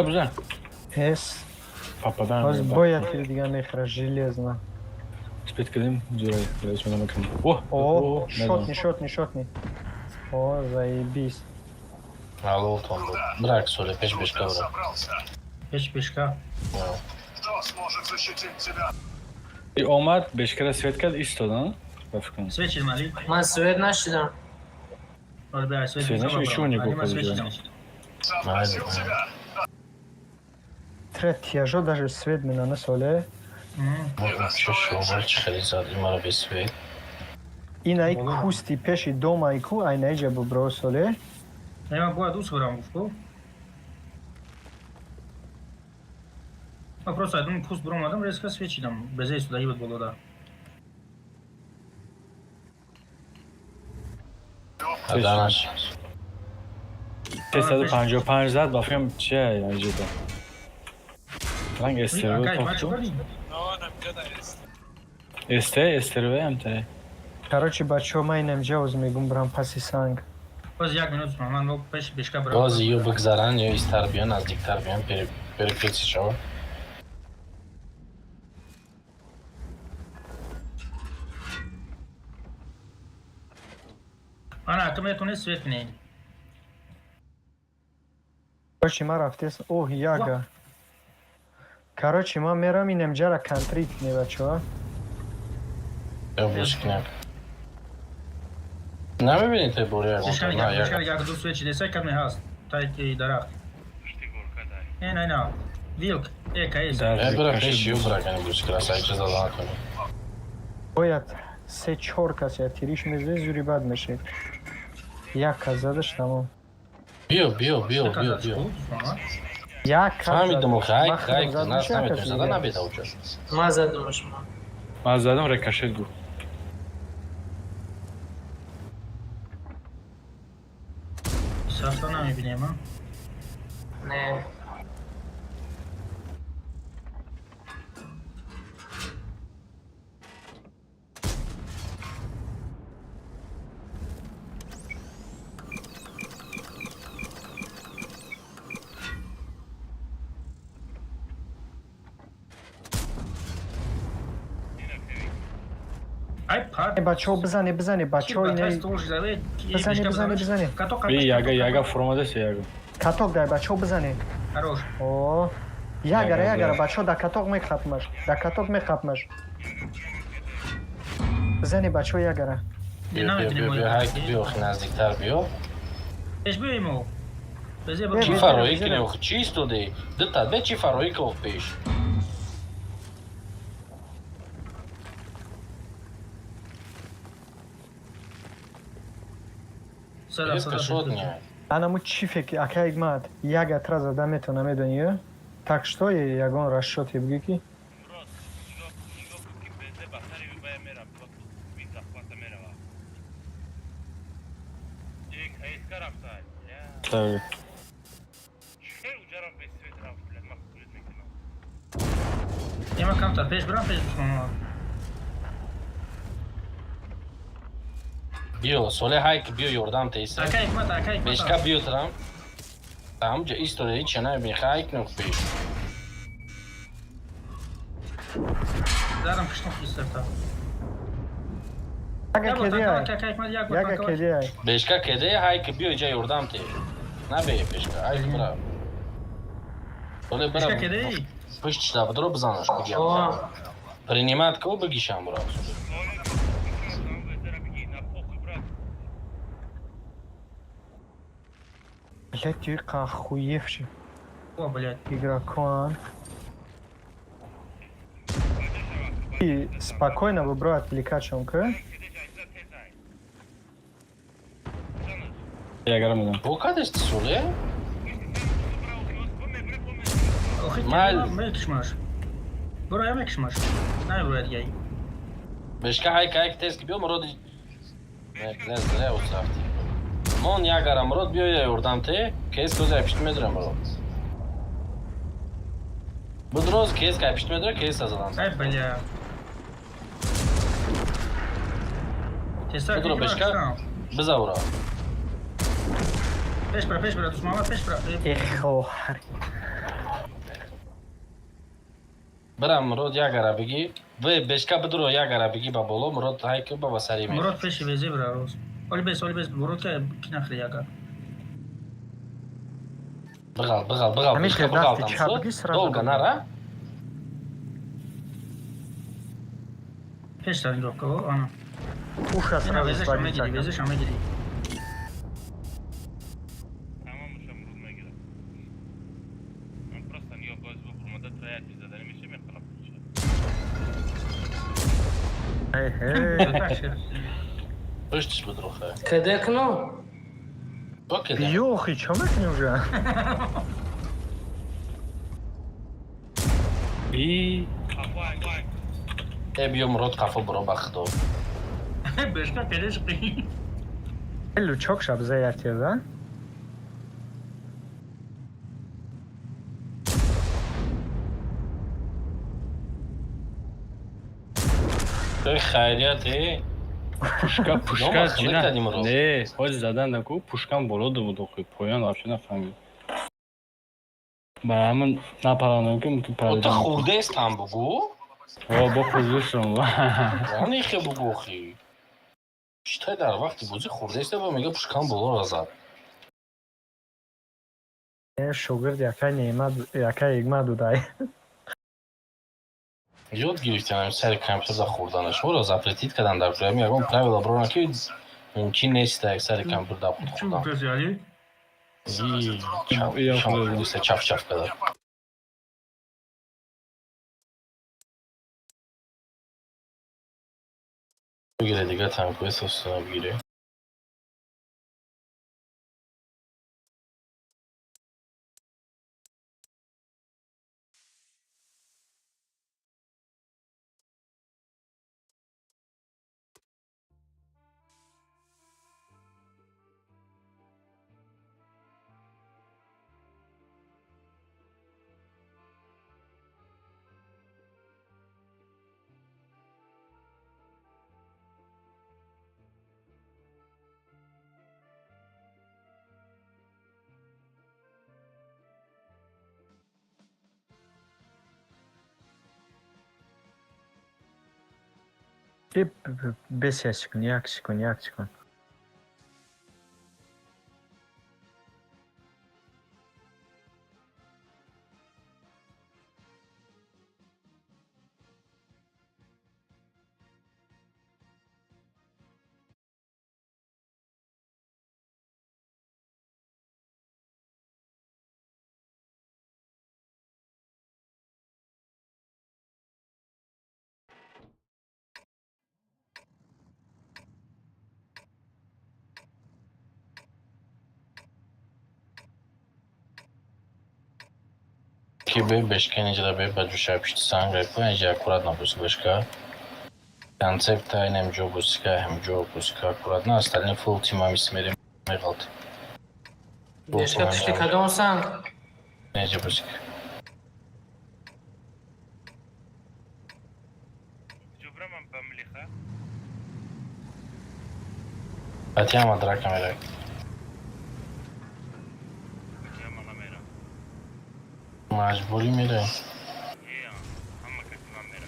Speaker 1: بزن
Speaker 4: اس
Speaker 1: پاپا
Speaker 4: باز
Speaker 1: برم
Speaker 4: باید که دیگه میخره железно
Speaker 1: سپیت کردیم جورای اسم نمیکنم اوه
Speaker 4: шотни о заебись
Speaker 2: алло том драк соли пеш бешка бра
Speaker 3: هیچ پیشکا
Speaker 1: ای آمد بشکه سویت کرد ایستاد بفکر کنم
Speaker 3: سویت چیز مالی؟
Speaker 6: من سوید نشیدم
Speaker 3: آره به سویت
Speaker 1: سویت نشید ایشون نگو
Speaker 3: من سویت
Speaker 1: کنید
Speaker 3: چیدم
Speaker 4: тяжо даже свет меня на соле
Speaker 2: чё шо чи хелизад имара без свет
Speaker 4: инай кусти пеши дома ику ай найджа бро соле
Speaker 3: من باید دوست برم گفتو من просто один куст бром адам резко свечидам без эсу да ибет болода
Speaker 2: аданаш
Speaker 1: 355 زد بافیم چیه یعنی جدا رنگ استرو تافتو استرو هم تایی
Speaker 4: короче бачо май намҷавоз мегум брам паси санг
Speaker 3: باز یک минут من пеш бешка брам
Speaker 2: боз ё бигзаран ё истар биён наздиктар биён перекреси шава
Speaker 3: آنا تو میتونی سویت کنی.
Speaker 4: باشی ما رفتیم اوه یاگا کاروچی ما میرم این امجا را کانتری کنی بچه ها
Speaker 2: بوش کنم نمیبینید تو بوری
Speaker 3: بشکر
Speaker 2: نه
Speaker 3: بشکر
Speaker 2: یا
Speaker 3: یک دو سویت چیده سه کمی هست تای درخت. نه ویلک ایک
Speaker 2: برای پیشیو برای کنی بوش کرا سعی چیز دادن کنی
Speaker 4: باید 3-4 کسی تیریش میزه زوری بد میشه یک کس زدش تمام
Speaker 2: بیو
Speaker 4: یک کس
Speaker 2: فهمیدم و خیلی
Speaker 4: مخرم
Speaker 2: خیلی نه
Speaker 4: زدش یک
Speaker 2: فهمیدم
Speaker 4: کسی
Speaker 2: زدن
Speaker 4: دیگه.
Speaker 2: نبیده اوچه
Speaker 6: ما زدمش ما.
Speaker 1: من زدم رکشید بود.
Speaker 3: سخت نمیبینیم ها.
Speaker 6: نه.
Speaker 3: ای پارت.
Speaker 4: بچه ها بزنه بچه ها اینه بزنه
Speaker 1: بی یاگا فرماده سی یاگا.
Speaker 4: کتاک دای بچه ها بزنه
Speaker 3: هروش.
Speaker 4: اوه یاگره بچه ها در کتاک میخطمش بزنه بچه ها یاگره
Speaker 2: بیا هایک بیو خیلی نزدیکتر بیو
Speaker 3: ايش بيمو؟
Speaker 2: چی فرایی کنه و چیست تو دی؟ دتا به چی فرایی که پیش
Speaker 4: انا مو چی فکر اکا اگماد یک اترا زده میتونه میدونی так что ягон расчет бги ki
Speaker 1: Так.
Speaker 3: Ima kamtar, peş bırak peş düşmanı.
Speaker 2: بیو سوله هایک بیو یوردم تیسه
Speaker 3: Aka ekmat.
Speaker 2: بشکا بیو ترام تمام جا ایستوده هیچ نه بیخ هایک نو پیش
Speaker 3: Zaten kışlık isterta.
Speaker 4: aga kedi ay
Speaker 3: Aka ekmat yak
Speaker 4: yaga kedi ay
Speaker 2: بشکا کده هایک بیو جا یوردم تی نه بیه بشکا هایک برا سوله برا
Speaker 3: Başka kedi.
Speaker 2: پشت شده بدرو بزنش بگیم
Speaker 6: Oha.
Speaker 2: پرینیمات که بگیشم برا
Speaker 4: блять ты охуевший
Speaker 3: О, блядь.
Speaker 4: игрокон и спокойно выбрал отвлекачонка
Speaker 1: Яга میدم.
Speaker 2: بو کدش سوله
Speaker 3: Охи
Speaker 2: Mal.
Speaker 3: kedi mekişmaş. Buraya mekişmaş. Ne buraya diye.
Speaker 2: بشکا هایک تیز که بیو مراد لز دره او سرفتی من یک گرم مراد بیو یوردم تی کیس کوزه پیشت میدرم مراد بدروز کیس که پیشت میدره کیس ازدان
Speaker 3: Ay bля. Testar
Speaker 2: Bedro,
Speaker 3: kedi
Speaker 2: Beşka. بزاورا
Speaker 3: Peş bırak düşmanlar peş bırak.
Speaker 4: эхо
Speaker 2: برم مراد یک گره بگی و بشکا بدرو یک گره بگی با بولو مراد هایک با سری می
Speaker 3: Murat peşi vezi bırak roz. Olbes Murat ki kinakli yaga.
Speaker 2: بغل
Speaker 4: همین
Speaker 2: بشکا
Speaker 4: که
Speaker 2: بغل
Speaker 4: دستی چپگی
Speaker 2: تمسو
Speaker 4: سر
Speaker 2: دولگا
Speaker 4: زدن.
Speaker 2: نره
Speaker 3: Peş tarin yok o ana.
Speaker 4: уши
Speaker 3: Yine
Speaker 4: сразу
Speaker 3: vezi
Speaker 4: свалить
Speaker 3: şame gidi.
Speaker 4: Эй,
Speaker 2: پشتش بدرو خیلی
Speaker 6: Kedi kno.
Speaker 2: با کده
Speaker 4: Ёхи, чё мы уже?
Speaker 1: بی
Speaker 2: بیو مراد قفا برو بخدو
Speaker 3: Beşka kedi şıkkı.
Speaker 4: Эллу çok şabza yatıyor da.
Speaker 2: توی خیریتی
Speaker 1: пушка
Speaker 2: خیلی
Speaker 1: чина.
Speaker 2: کردیم رو.
Speaker 1: Не, хоч задан ку пушкам болоду буду ку поян вообще нафамид. Ба амн напаранам ки муту
Speaker 2: او
Speaker 1: парада.
Speaker 2: تا خورده است هم بگو
Speaker 1: О, бо хузушум.
Speaker 2: یعنی خی بگو خی Читай дар вақти бозӣ хурдеста ба мега пушкан боло разад.
Speaker 4: шогирд яка игма дудай.
Speaker 2: Ёд гирифтем сари компютер хурданаш. Моро запретит кардан дар кӯрам ягон правила брона ки мумкин нест як сари компютер да
Speaker 3: Чу
Speaker 2: хурдан.
Speaker 3: гӯз яли?
Speaker 2: Чаф кадар. Бигире дига танквест устуна бигире.
Speaker 4: Без секунд, як секунд.
Speaker 2: Ки бе бешка неҷада бе ба ҷуша пишти санг репо неҷа аккурат набуси бешка. Концепта инем ҷо бусика ҳем ҷо бусика аккурат на остальни фул тима мисмерим меғалт.
Speaker 6: Бешка пишти кадом санг?
Speaker 2: Неҷа бусика.
Speaker 5: Ҷубрамам ба млиха.
Speaker 2: Атиама драка мерак.
Speaker 5: Ҷама намера.
Speaker 2: Маҷбурӣ мерай.
Speaker 5: Ҳама каси ман мера.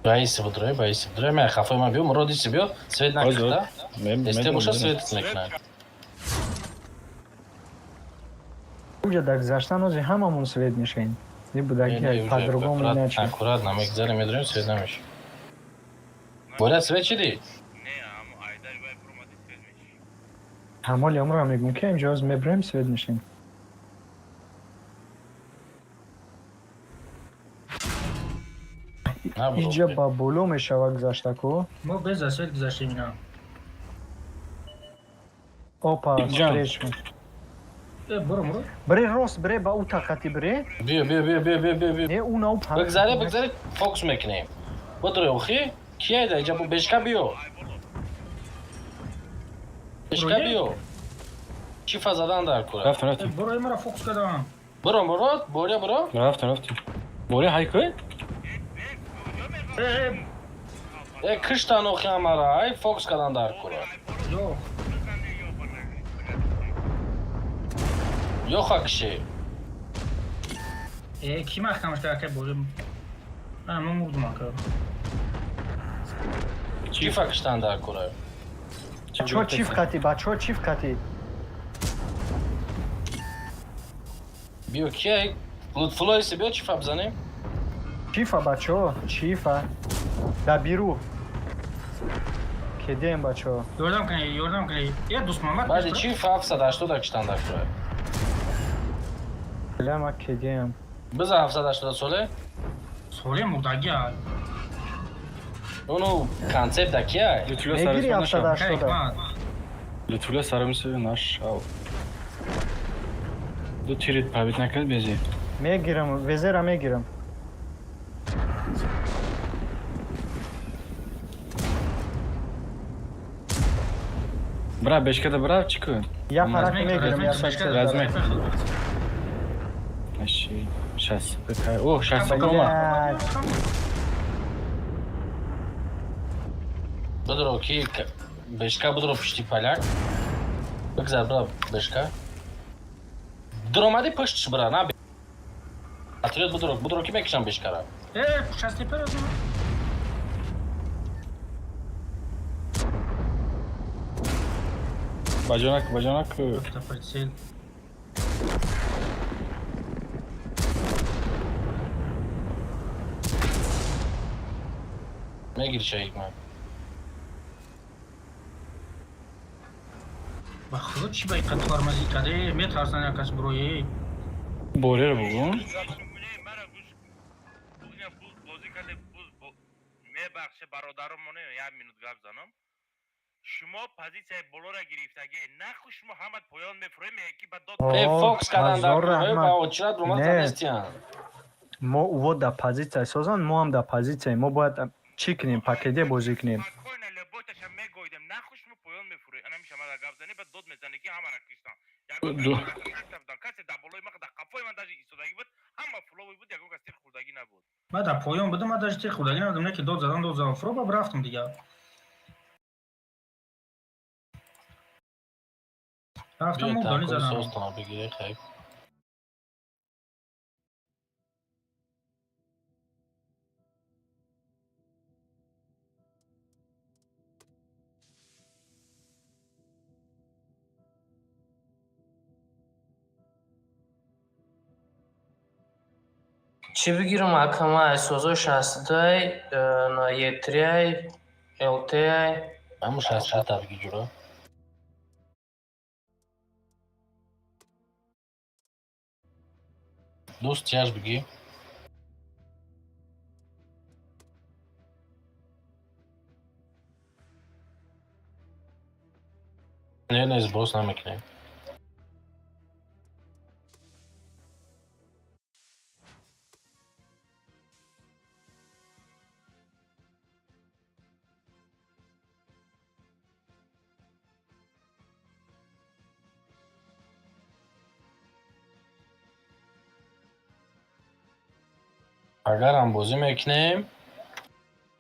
Speaker 2: Баиси будурай май хафои ман биё муродиси биё свет накарда. Эсте боша свет мекунад.
Speaker 4: Уже так заштанози ҳамамон свет мешаин. Не будаки по-другому иначе.
Speaker 2: Аккурат намегзарем медурем свет намеши. Бояд свет чиди?
Speaker 5: Не, айдар бай промади свет меши.
Speaker 4: ҳамоли амро мегум ки имҷоз мебрем свет мешаин. Инҷа ба боло мешава гузаштаку.
Speaker 3: Мо без асвет гузаштем ина.
Speaker 4: Опа,
Speaker 1: Ҷан.
Speaker 4: стречка.
Speaker 3: Буро.
Speaker 4: Бире рост, бире ба у тақати бире.
Speaker 2: Биё.
Speaker 4: Не у нав пан.
Speaker 2: Бигзаре фокус мекунем. Будурай ухи? Кия да иҷа бешка биё. Бешка биё. Чифа задан дар кура.
Speaker 1: Рафтем.
Speaker 3: Буро имара фокус кардам.
Speaker 2: Биро мурод, боря биро.
Speaker 1: Рафтем. Боре ҳайкӯ?
Speaker 2: Киштан ухи амара, ай фокус кадан дар кура.
Speaker 3: Ёх.
Speaker 2: Ёха киши.
Speaker 3: Ки маҳкамаш кард ки борим. Ман мурдум ака.
Speaker 2: Чифа киштан дар кура.
Speaker 4: Бачо чиф кати.
Speaker 2: Биё кия лутфулоиси биё чифа бизанем.
Speaker 4: Чифа бачо, чифа. Да биру. Кедем бачо.
Speaker 3: Ёрдам кунӣ. Дӯст Муҳаммад.
Speaker 2: Баъди чифа 780 киштан дар кура.
Speaker 4: Лама кедем.
Speaker 2: Биза 780 соле.
Speaker 3: Соле мурдагия.
Speaker 2: Ону концепт да кия.
Speaker 4: Мегири 780.
Speaker 1: Лутфуля сарамиси наш. Ду тирит пабит накард бези.
Speaker 4: Мегирам, везера мегирам.
Speaker 1: Бра бешкада бра чику.
Speaker 4: Я парак мегирам, я
Speaker 1: Разме. Аши. Шас. О, шас кома.
Speaker 2: Будро ки бешка будро пишти поляк. Бигзар бра бешка. Дромади пуштш бра на. Patriot budur ki bekşan beşkara.
Speaker 3: Сейчас теперь возьму.
Speaker 1: Bacanak.
Speaker 3: Это прицел.
Speaker 2: Ne girişeyik mi?
Speaker 3: Ба худ чи бай қад фармазӣ каде метарсан якаш бироӣ.
Speaker 1: Borer bugun.
Speaker 5: мара гӯш бугам бозӣ карде мебахше бародарамоне 1 минут гап занам. Шумо позитсияи болора гирифтаге наху шумо ҳама поён мефурем ки ба дод
Speaker 2: Fox kadan
Speaker 4: Azor
Speaker 2: da
Speaker 4: Rahmat.
Speaker 2: ba очрат ро
Speaker 4: Ne.
Speaker 2: мазанистиян.
Speaker 4: мо во да позиция созан мо ҳам да позиция мо бояд чӣ кунем пакеде бозӣ кунем
Speaker 5: спокойно леботаша мегоидем наху шумо поён мефурем ана миша мада гап зани ба дод мезани ки ҳамара киштан касе да болои ман да қафои ман даже истодаги буд ҳама фулови буд ягон кас тир хурдагӣ набуд.
Speaker 3: Ба да поён будам, ман даже тир хурдагӣ надам, не ки дод задан фуроба рафтам дига. Рафтам мурдонӣ задам.
Speaker 2: Sos tana bigire xeyb.
Speaker 6: Чи бигирам акамай созо 60-ай, на Е3-ай, LT-ай.
Speaker 2: Аму 60 ta bigi juro. Dost yaş bigi. Ne zbros namekne.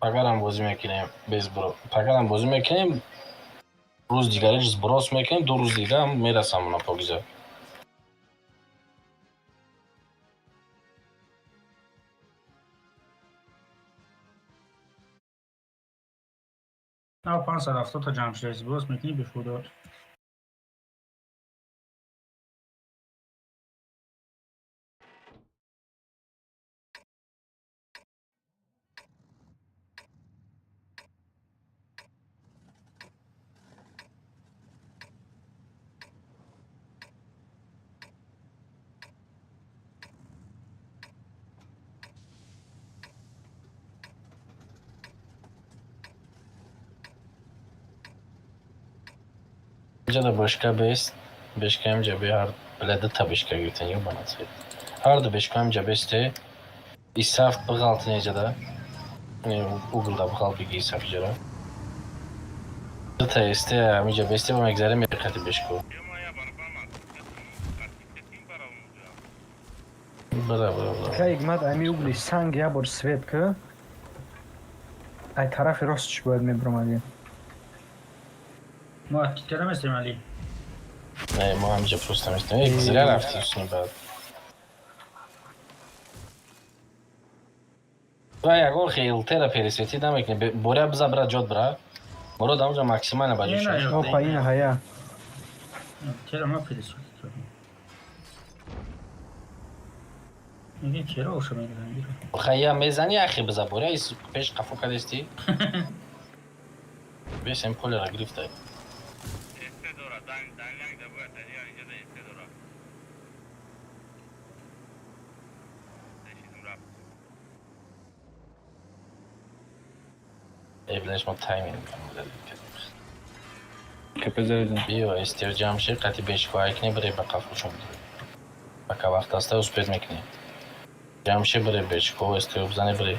Speaker 2: Agarам бозӣ мекунем без бро. Агарам бозӣ мекунем рӯз дигараш сброс мекунем, 2 рӯз дига мерасам на Погиза.
Speaker 3: А 570 та ҷамшид сброс мекунӣ бихудо.
Speaker 2: Inja da boşka beşka amca bir har biledi ta beşka götün yok bana söyle. Harda beşka amca beste isaf bıgaltı nece da. Ne Google'da bıgal bir isaf jara. Ta este amca beste bu megzere merkati beşko. Браво.
Speaker 4: кай игмад ами угли санг я бор свет ка ай тарафи рост чӣ бояд мебиромадем
Speaker 3: Мо киткада местем али.
Speaker 2: Не, мы амca просто местем. Зря рафти усни бад. Ва ягон хелтера пересвети намекне. Боря бзабра ҷод бра. Моро дамҷа максимально баҷуша.
Speaker 4: о паина ҳая
Speaker 3: Чера ма пересвет. Мегин чера оша мегирам.
Speaker 2: Хая мезани ахи бза боря ис пеш қафо кадести. Бесем колера грифта. Evleş ma timing.
Speaker 1: Kepezeriden.
Speaker 2: Био истирҷамши қати бешкоакне бире ба қафушум. Ака вақт аста успед мекне. Ҷамши бире бешко истирбзане бире.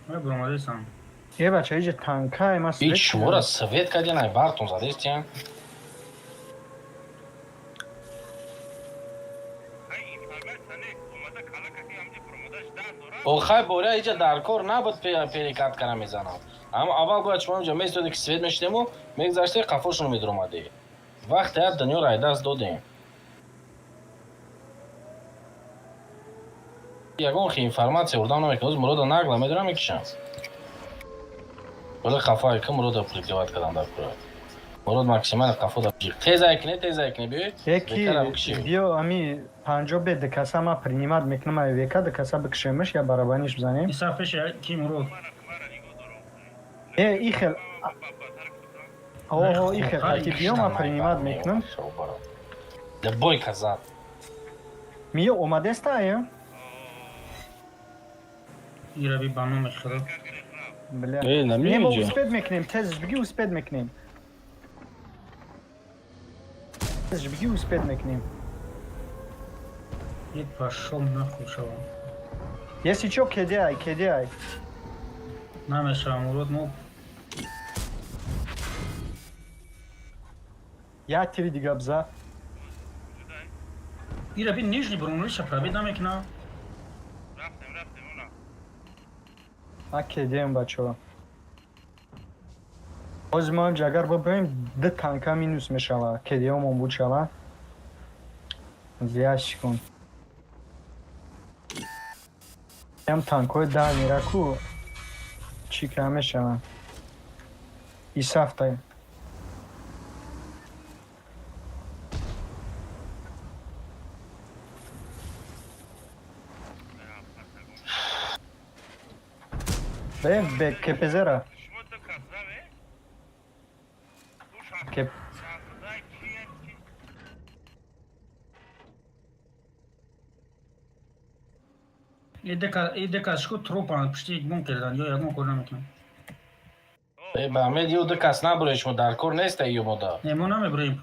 Speaker 3: Ма бромадесам.
Speaker 4: е бача иҷа танкай ма
Speaker 2: Ич шумора свет кадинай бартон задестиян. Охай боря иҷа дар кор набуд перекат кара мезанам. Ама аввал бояд шумо инҷа меистоди ки свет мешидему, мегзаште қафошуно медромади. Вақте як дунё райдаст додем. ягон хи информация урдам намекунам мурода нагла медарам мекишам вале хафае ки мурода прикриват кардам дар кура мурод максимал қафода бижи тезай кини биёй бекарам киши
Speaker 4: биё ами 50 бе декаса ма принимат мекунам ай века декаса бикшемиш я барабаниш бзанем
Speaker 3: исафеш ки мурод
Speaker 4: ихел о ихел ати биё ма принимат мекунам
Speaker 2: бой казат
Speaker 4: миё омадеста ая
Speaker 3: ираби бано мехро
Speaker 4: бля
Speaker 1: намиёҷа
Speaker 4: нема успед мекунем тез биги успед мекунем тез биги успед мекунем
Speaker 3: и пошел нахуй шава
Speaker 4: если чё кедяй
Speaker 3: намешам мурод мо
Speaker 4: я тири дига бза
Speaker 3: ираби нижний бронуриша праби намекна
Speaker 5: Рафтем, уна.
Speaker 4: а кедем бачо оз мо ҷагар бибрем ду танка минус мешава кедиомон буд шава зияш кун ям танкои да мираку чӣ ка мешава исафта бе кепезера
Speaker 5: Шумо то казаве?
Speaker 4: кеп
Speaker 5: Казай киен ки?
Speaker 3: идекашку тропа пишти ягон кердан ё ягон кор намекунам
Speaker 2: ба амед ю ду кас набуред шумо дар кор несте ю мода
Speaker 3: мо намебурем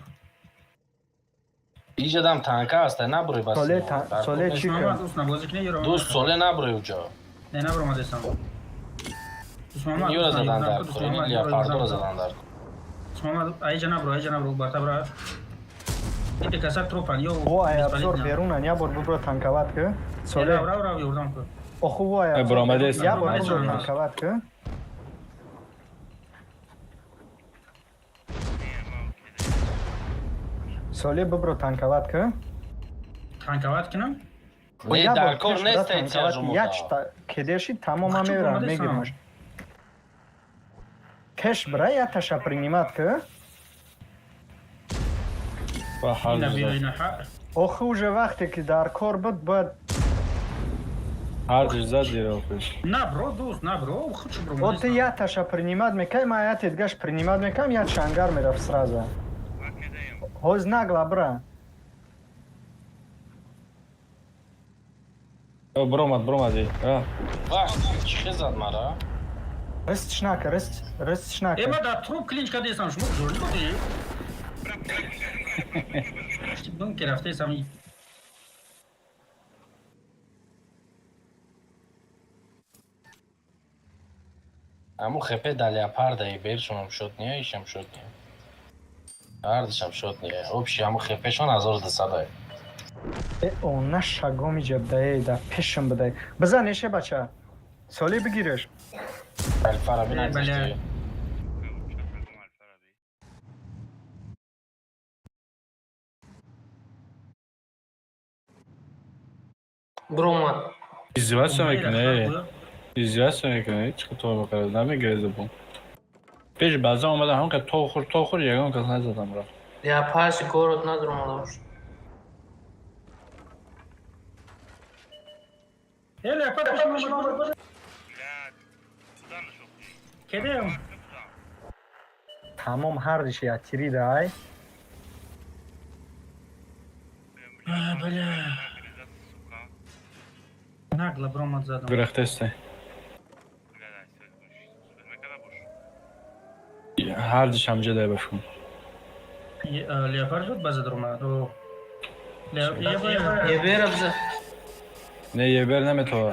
Speaker 2: иҷадам танка аста набуре бас
Speaker 4: соле чӣ
Speaker 3: мамад
Speaker 4: кар
Speaker 3: дӯст набозикне ёро
Speaker 2: дуст соле набуре уҷо
Speaker 3: не набурам дестам
Speaker 2: юра задан дар кор леопардора задан дар кор
Speaker 3: мамад айҷа набуро бартабра идекаса тропа ё
Speaker 4: во ай абзор берунан я бор бубро танкават ки соле
Speaker 3: рав ёрдам кӯ
Speaker 4: оху во ай
Speaker 1: буромадест
Speaker 4: я бор бубро танкават ки соле бубро танкават ки
Speaker 3: танкават кинам
Speaker 2: не дар кор несте иhtiyoj
Speaker 4: я кедеши тамома меверам мегирмаш кеш бра я таша принимат ки оху уже вақте ки дар кор буд бояд
Speaker 1: ҳарҷи зад дирохиш
Speaker 3: набро дӯст набро
Speaker 4: вот ты я таша принимат мекай ма я тедгаш принимат мекам я шангар мерафт сразу ҳоз нагла бра
Speaker 1: буромад
Speaker 2: чӣ зад мара
Speaker 4: рыстиш нака рыстиш нака
Speaker 3: эма да труп клинчка дестам шумо зӯрӣ буди дун ки рафтесам
Speaker 2: аму хепе да леопарда и бершонам шот не ишам шот не ардишам шот не общи аму хепешон 1200
Speaker 4: она шагоми ҷабдаи да пешам бидай бизан эше бача соли бигираш
Speaker 2: алфараби нагзишти
Speaker 6: Бромад.
Speaker 1: издеваться мекунӣ чӣ то бакарад намегиреза бу пеш баъзан омада ҳам ка то хур ягон кас назадам рафт
Speaker 6: Я паш город надурам алаш.
Speaker 3: кедем
Speaker 4: тамом ҳардиши я тиридай
Speaker 3: бля нагла бромад задам
Speaker 1: гирехтесте ҳардиш ҳамҷадай башкун
Speaker 3: леопард буд базад омад
Speaker 6: Ебера бза.
Speaker 1: не ебер наметова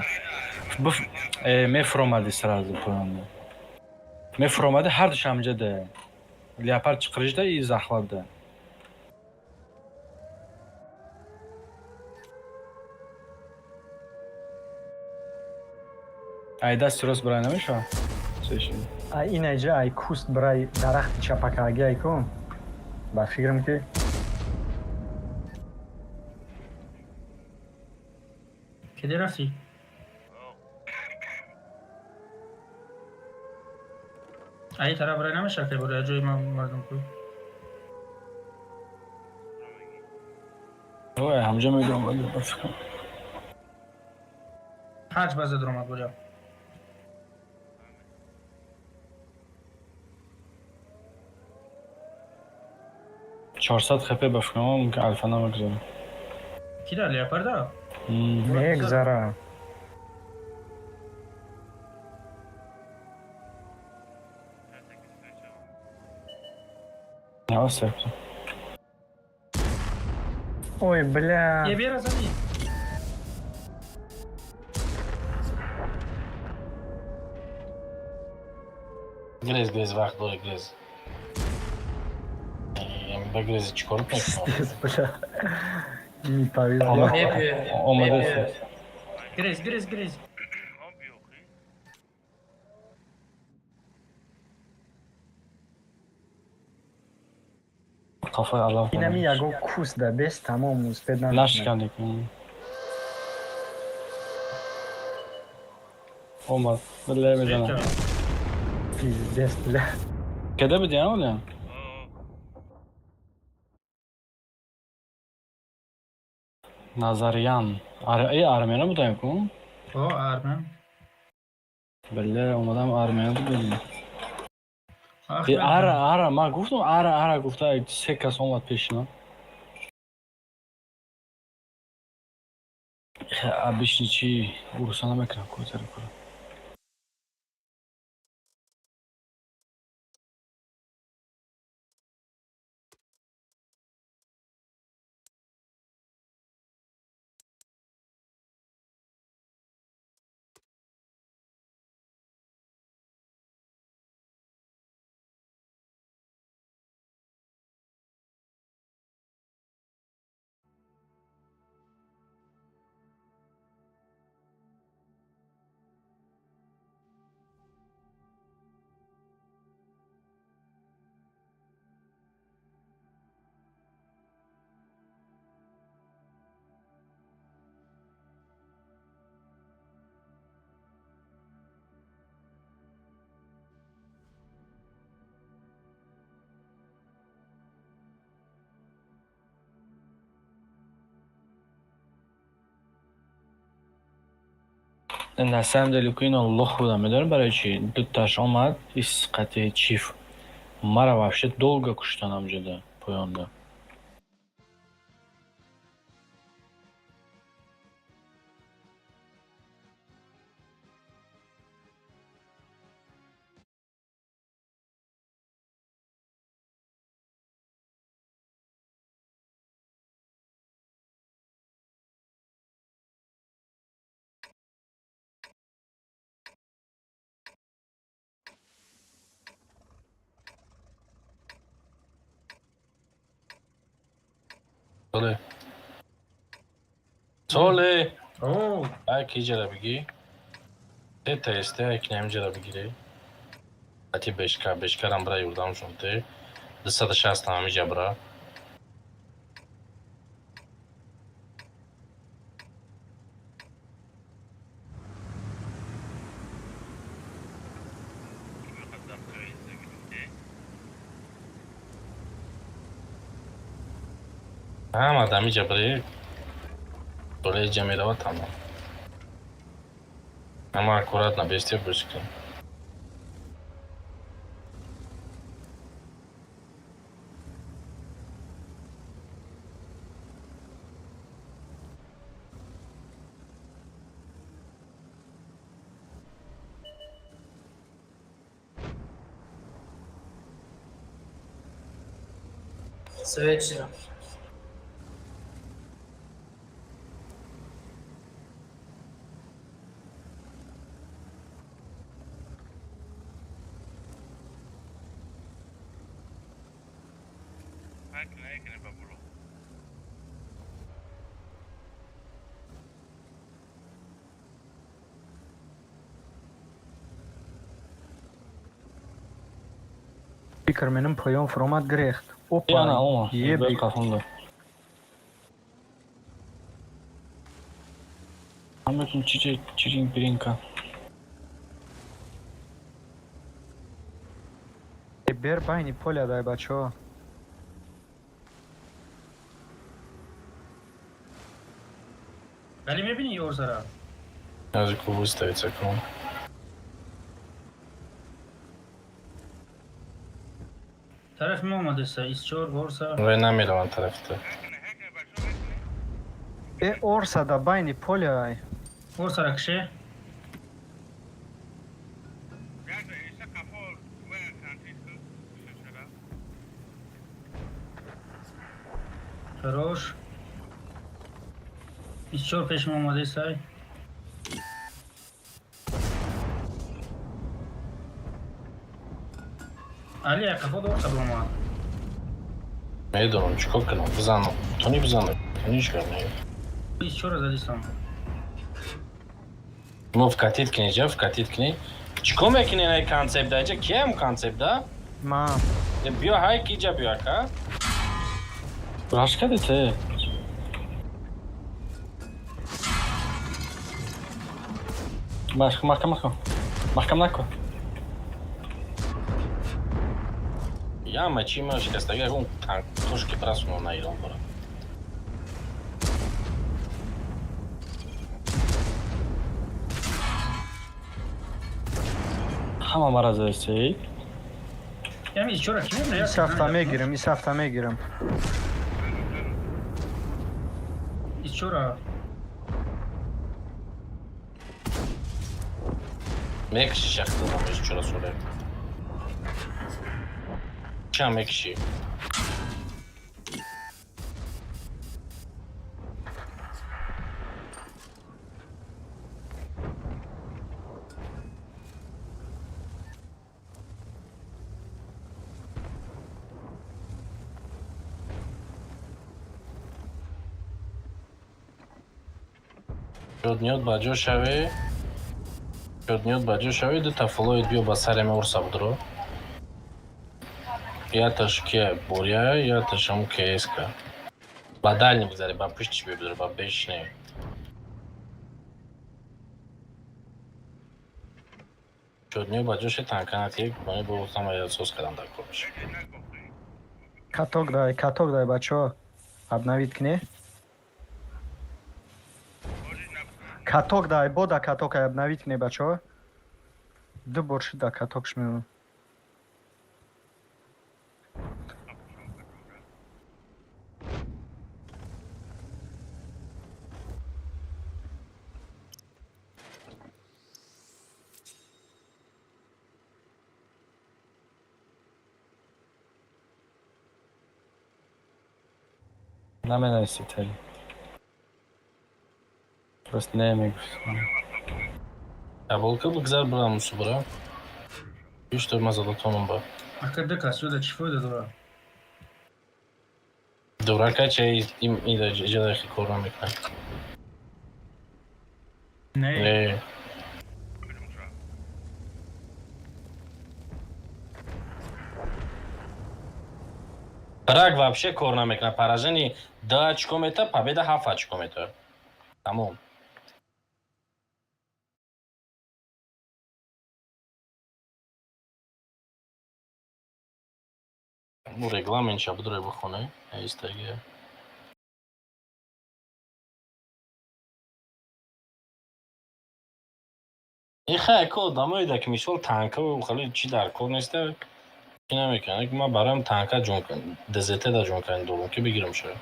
Speaker 1: мефуромади сразу поёнда мефуромади ҳардиш ҳамҷада леопард чиқиришда и захлада ай дасти рост брай намешава
Speaker 4: ин айҷа ай куст барои дарахти чапакаги айкун ба фикрам ки
Speaker 3: кеде рафти ای طرف برای نمیشه که برای جای ما مردم کو
Speaker 1: اوه همجا میدونم ولی بفکرم
Speaker 3: حج بازه درامات بریا
Speaker 1: 400 خپه بفکرم ممکن الفا نمگذارم
Speaker 3: کی دا لیپردا
Speaker 4: میگذره
Speaker 1: نه سفت
Speaker 4: اوی بля
Speaker 3: یه بیر زمین
Speaker 2: گریز وقت داره گریز بگریزی چی کار میکنی؟
Speaker 4: بля میپرید
Speaker 1: آمده
Speaker 3: گریز
Speaker 1: کافه علاف
Speaker 4: اینم یگو کوس ده بس تمام مستد
Speaker 1: نشکنی کنم اومد بله میدونم
Speaker 4: دست بля
Speaker 1: کده بدی اولی نظریان ای ارمنه بودم کن
Speaker 3: او ارمن
Speaker 1: بله اومدم ارمنه بودم
Speaker 3: آخه
Speaker 1: اره ما گفتم اره گفته 3 کس اومد پیش نه обычный چی گروسانه میکنم کوتر کنم на самом деле اینا لخ بودم میدونی برای چی دو تاش آمد ایس قطعه چیف مرا вообще долго کشتن همجده پایانده
Speaker 2: ساله
Speaker 3: او
Speaker 2: کی جرا بگی؟ ته استه یک نیم جرا بگیری؟ اتی بشکرم برای یوردام شونته 260 تمامی جبرا آدمی جبری دوله جمعی دوا تمام اما اکورات نبیستی بشکن
Speaker 6: Свечера.
Speaker 5: Nekne babulo.
Speaker 4: فکر منم پایان فرامد گریخت
Speaker 1: یا نه اوما
Speaker 4: یه
Speaker 1: به
Speaker 4: بی
Speaker 1: کافم همتون چیرین برینکا
Speaker 4: бер байни поля дай бачо.
Speaker 3: ولی میبینی یه ارزاره
Speaker 2: از کوبو ставится к нам.
Speaker 3: طرف ما اومده سه ایس چور ورسا
Speaker 2: Вы намерен طرفته.
Speaker 4: Орса да байни поля ай.
Speaker 3: ورسا رکشه فروش ایس چور پیش ما اومده سه علی اقفا ورسا با ما
Speaker 2: میدونم چیکار کنم بزنم تو نی بزنم تو نیش کنی
Speaker 3: ایس چور زدی سام
Speaker 2: ну вкатит к ней же вкатит к ней чико мекине на концепт дайча кем концепт да
Speaker 4: Ма.
Speaker 2: био хай киджа био ка
Speaker 1: Рашкадите. Mahkam naко.
Speaker 2: я мачима шикастаги он танк тушки прасуно на Иран бора
Speaker 1: Ҳама мара задасӣ.
Speaker 3: یعنی ایس چور کی میبینه
Speaker 4: Ис ҳафта мегирам, ис ҳафта мегирам.
Speaker 3: ایس چور
Speaker 2: мекши шахта намеш чура соле ча мекши شدنیات بجا شوی شدنیات بجا شوی دو تفلوید بیو با سر مورسا بدرو یا تش که بوریا یا تش هم که اسکا با دالنی بگذاری با پشتش بیو بدرو با بیش نی شدنیات بجا شوی تنکانت یک بانی برو خواهم یا سوز کدام در کنش
Speaker 4: Каток дай бачо. Обновить к ней. Каток дай, бода каток ай обновить к ней бачо. Да больше да каток шмю.
Speaker 1: Наменайся, Тали. Просто немигуфтам.
Speaker 2: یا بولکا بگذار برام موسو برا بیش تو مزادا تونم با
Speaker 3: اکده کسیو دا چی فویده دورا
Speaker 2: دورا چه این دا جدا خی کورا میکنه
Speaker 3: نه
Speaker 2: Праг вообще корна мекна поражение 2 очком это победа 7 очком это. Тамом. Ну регламент ша будре бухоне. Истеге. Иха ко дамоида ки мисол танка و خالی چی در کار نیسته کی نمیکنه که من برام تانکا جون کنم دزته دا جون کنم دولم که بگیرم شده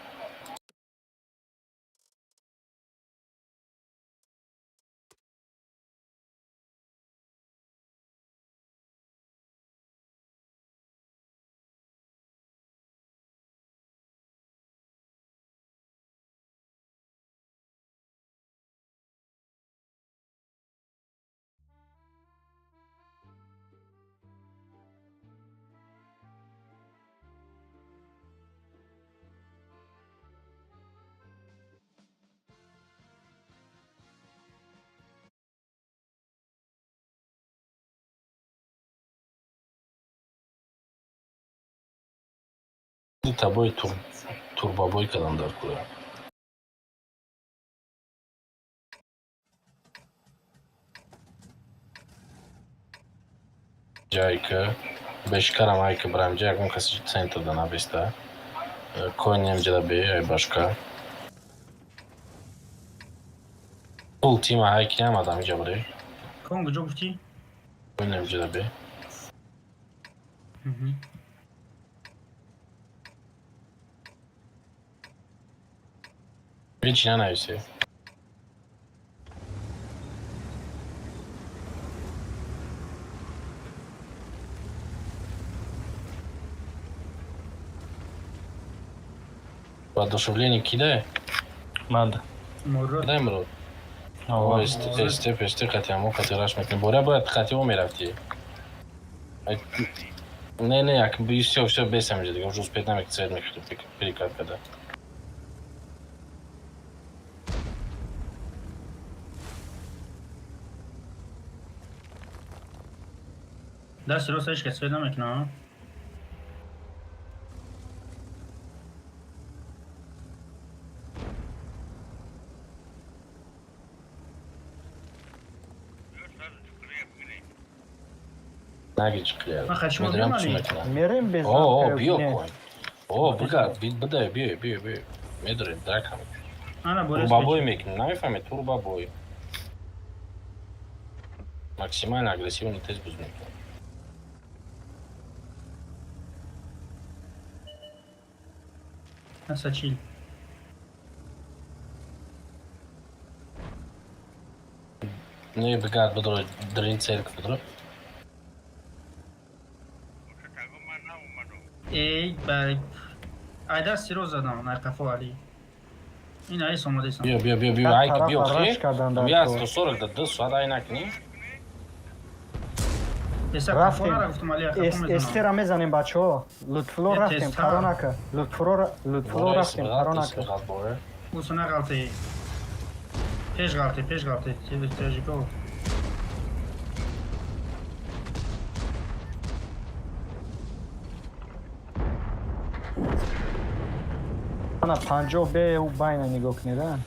Speaker 2: табои турбобой кадам дар кура Jayka Бешкарам ай ки барам ҷа ягон каси центр да нависта. Коин немҷада бе ай башка. Пул тима ай ки намадам ҷа баре.
Speaker 3: کن کجا گفتی؟
Speaker 2: Коин немҷада бе. هیچی ننویسه. Воодушевление кидай.
Speaker 1: Мада.
Speaker 3: مراد
Speaker 2: Дай мрод.
Speaker 1: Ава.
Speaker 2: Эсте қатиамо қатираш мекунем. Бора бояд қатиамо мерафти. Не, як все бесам же, уже успеть намек цвет мекунем перекат когда.
Speaker 3: دست راست هیچ کس پیدا نمیکنه
Speaker 2: نگی چقدر.
Speaker 3: من خشم
Speaker 2: میدونم
Speaker 3: می‌کنم
Speaker 2: چی
Speaker 3: علی.
Speaker 2: میکنم.
Speaker 4: میریم بزن
Speaker 2: بیا کن. بگرد بده بیا. میدونم درکم.
Speaker 3: انا
Speaker 2: تو
Speaker 3: بوریس
Speaker 2: بابوی میکنی نمیفهمی تو بابوی. ماکسیمال اگریسیون تیز بزن میکنم.
Speaker 3: هسه چیل
Speaker 2: نه بگرد بدر درین سرک بدر.
Speaker 3: ای بای ای دستی رو زدم نرقفو علی این ای سومده ایسان
Speaker 2: بیا ای بیا
Speaker 4: طرف
Speaker 2: خیلی.
Speaker 4: رش کردن در
Speaker 2: بیا
Speaker 4: تو.
Speaker 2: از تو سرک داد ساعت ای نکنی.
Speaker 3: ایسا کفو
Speaker 4: رفتیم
Speaker 3: نرفتم علی اخفو
Speaker 4: استی
Speaker 3: میزنم
Speaker 4: را میزنیم بچه ها لطفلو
Speaker 3: یه
Speaker 4: رفتیم
Speaker 3: تست
Speaker 4: پرا
Speaker 3: ها.
Speaker 4: نکه لطفلو رفتیم پرا نکه
Speaker 3: بوسو نغلطی پیش غلطی تیجی کو
Speaker 4: انا 50 به او باین نگاه کنیدن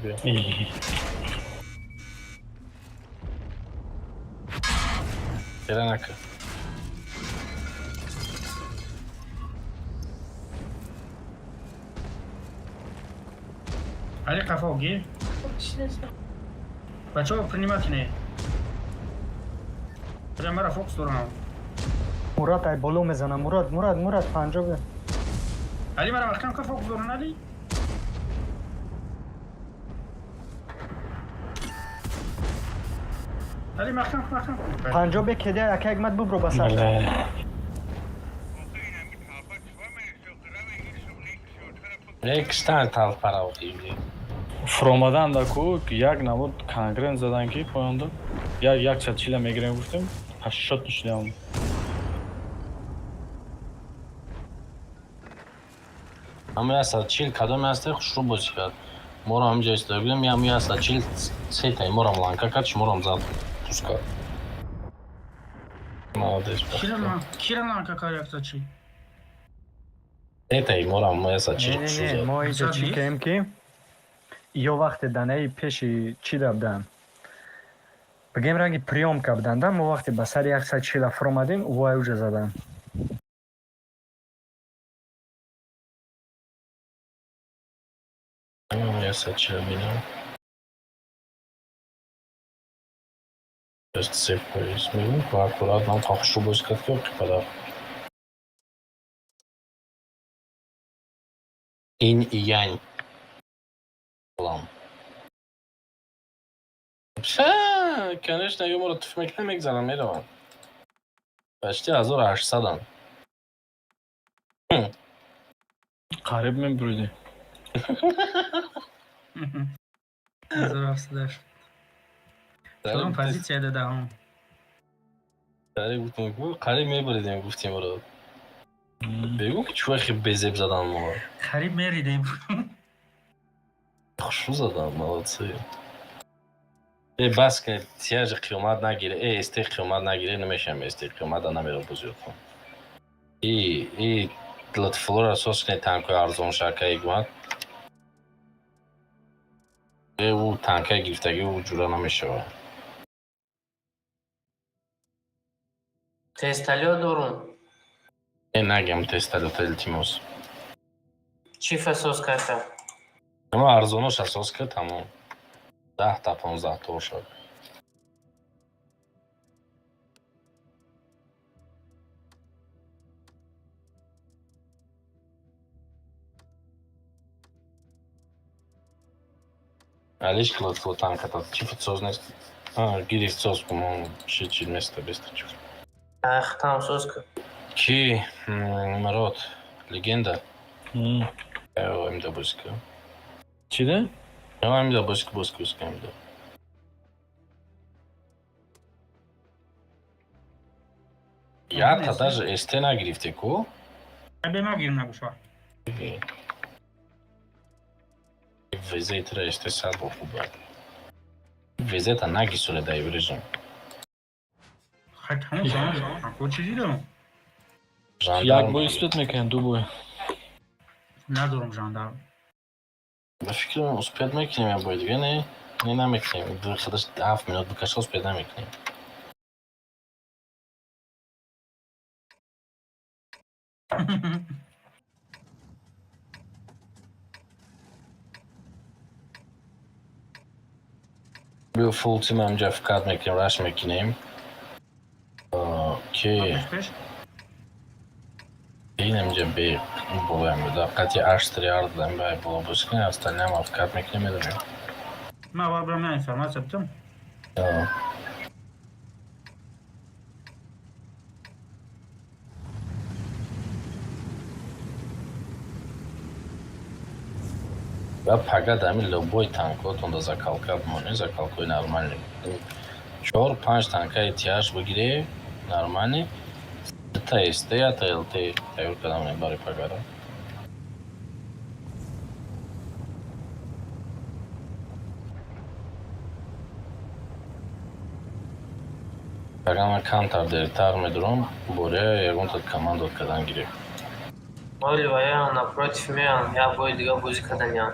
Speaker 2: بیا. Gelen hakkı.
Speaker 3: علی قفو گیر بچه ها پرنیمت نه برای مرا فوکس دارم
Speaker 4: مراد ای بالو میزنه مراد 50 به
Speaker 3: علی مرا مخکم که فوکس دارن علی علی مخکم
Speaker 4: 50 به کده یک مد ببرو بسر
Speaker 1: بله.
Speaker 2: یک ستان تال para okuyayım.
Speaker 1: Фромадан да ку як навод конгрен задан ки поёнда. Як чат чила мегирем гуфтем. 80 нишлям.
Speaker 2: Ama yasa çil kadın hasta kuşu bozuklar. Moram cesta bilmem ya yasa çil setay moram lanka kaç moram zat tuska. Молодец.
Speaker 3: کیرم که کار یکتا چی
Speaker 2: Setay moram yasa çil
Speaker 4: نه
Speaker 2: kuşu
Speaker 4: نه
Speaker 2: zat.
Speaker 4: ما اینجا
Speaker 3: زد
Speaker 4: چی
Speaker 3: نیست؟
Speaker 4: کردیم که یه وقت دنه پیشی چی دادن بگیم رنگی پریوم کردن دم ما وقتی به سر 140 فرامدیم وای اوجه زدن
Speaker 2: Yasa çil bilmem. Just save koyuyoruz. Bilmiyorum ki akurat nam kuşu bozuklar yok ki para. Инь и янь. Лам. Конечно, я могу тфмек не мегзанам мирован. Почти 1800
Speaker 1: Qarib men burdi.
Speaker 3: نظر افسدش شدون پازیسیه داده هم
Speaker 2: قریب میبریدیم گفتیم رو بگو که چوه خیلی بزیب زدن ما
Speaker 3: خریب میریدیم
Speaker 2: خوشو زدن مالاتسی بس که تیاج قیمت نگیره استی قیمت نگیره نمیشم استی قیمت نمیره بزرگ کن لطفلور اساس کنه تنکای ارزان شرکه ایگوان او تنکای گرفتگی او جورا نمیشه
Speaker 6: Testaliyo дорум.
Speaker 2: Нагам тесталиот илтимос.
Speaker 6: Чиф асос карда.
Speaker 2: Ама арзонош асос кард тамом. 10 та 15 та шуд. Алиш клад там ката чиф соз нест. Гирифт соз по-моему шичи место бестичу.
Speaker 6: Там соска.
Speaker 2: Ки Марот легенда.
Speaker 1: М.
Speaker 2: Эм да буска.
Speaker 1: Чида?
Speaker 2: Эм да буска ускам да. Я та даже эстена грифтеку.
Speaker 3: به ما گیر نگوش ها.
Speaker 2: Везет ресте садо хуба. Везета наги соле да иврежем.
Speaker 3: خط همون شما کو چیزی دارم
Speaker 1: Як бой спит мекан, ду бой.
Speaker 3: ندارم ژاندارم
Speaker 2: Ба фикрам успеет мекинем я бой дига не намекинем. 7 минут бикаша успеет намекинем. Бил фул тим амҷа фикат мекинем раш мекинем. Ки این امجا به بولم بده قطعی 8 ریال دادم به بولا بسکنه استانی هم افکار میکنه میدونیم
Speaker 3: ما باید برم یه انفرماسیون بدم
Speaker 2: و пагад ами любой танкот он да закалкад моне закалкой нормальный 4-5 танка тяж бигире нормальный это СТ это ЛТ тайур кадам не бари пагада пагама кантар дертар медуром боре ягон тот командот кадан гире
Speaker 6: Оливер, я напротив меня, я бой дига бузи каданян.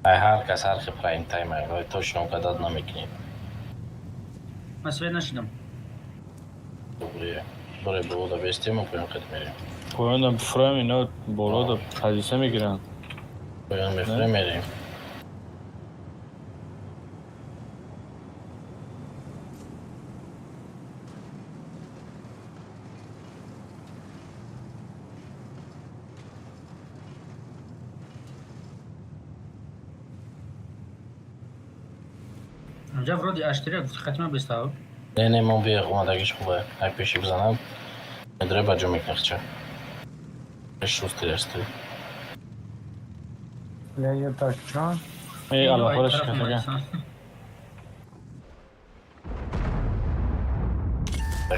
Speaker 2: ай ҳар кас ҳархи прайм тайм ай точно кадад намекунем
Speaker 3: من سوید نشیدم
Speaker 2: добре боре буда бестем و поён қад мерем
Speaker 1: Поён фрам ино боло да позиция мегиранд.
Speaker 2: поён мефре мерем
Speaker 3: اونجا ورودی اشتری گفت ختم بستاو
Speaker 2: не мон беғ омадагиш хубе ай пеши бизанам медре баҷо мекунахча шустирашти
Speaker 4: لیه تاک جان
Speaker 1: Эй, алла, хораш катага.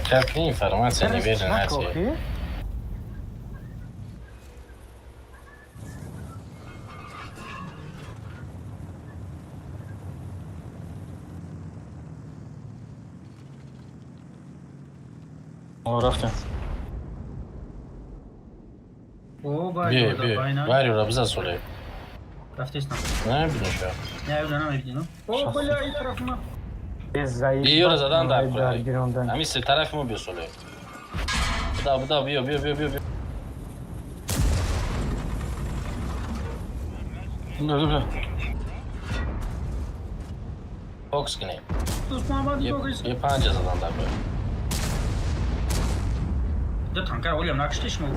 Speaker 2: какие информация не верен нации
Speaker 4: کافی
Speaker 1: О, рафтем.
Speaker 3: او
Speaker 2: бе бе
Speaker 3: باید
Speaker 2: варюра биза соле
Speaker 3: رفتیستم
Speaker 2: намебидум ша
Speaker 3: نه ایو نه میبینم او بلا این طرف ما
Speaker 4: ضعیف
Speaker 2: بیار زدن در
Speaker 4: باید
Speaker 2: کره.
Speaker 4: درگیراندن.
Speaker 2: ҳамин се тарафи мо биё соле буда биё
Speaker 1: Добре.
Speaker 2: бокс кинем
Speaker 3: دوست محمد دوگریس
Speaker 2: е панҷа задан дар кӯ
Speaker 3: دو تانکر اولیم نکشتیش مو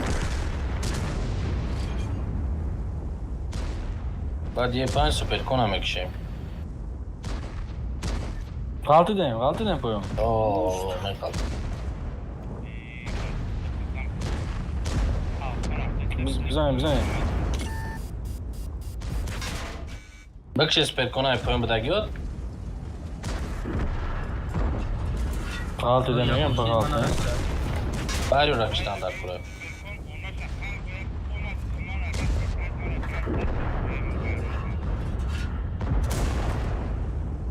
Speaker 2: баъд е 5 суперкона мекишем
Speaker 1: Галти дем поён.
Speaker 2: о мекал
Speaker 1: Бизанем.
Speaker 2: бикши суперконаи поён бидагиёт
Speaker 1: Галти дем мегам, ба галти.
Speaker 2: варюра киштан дар кӯра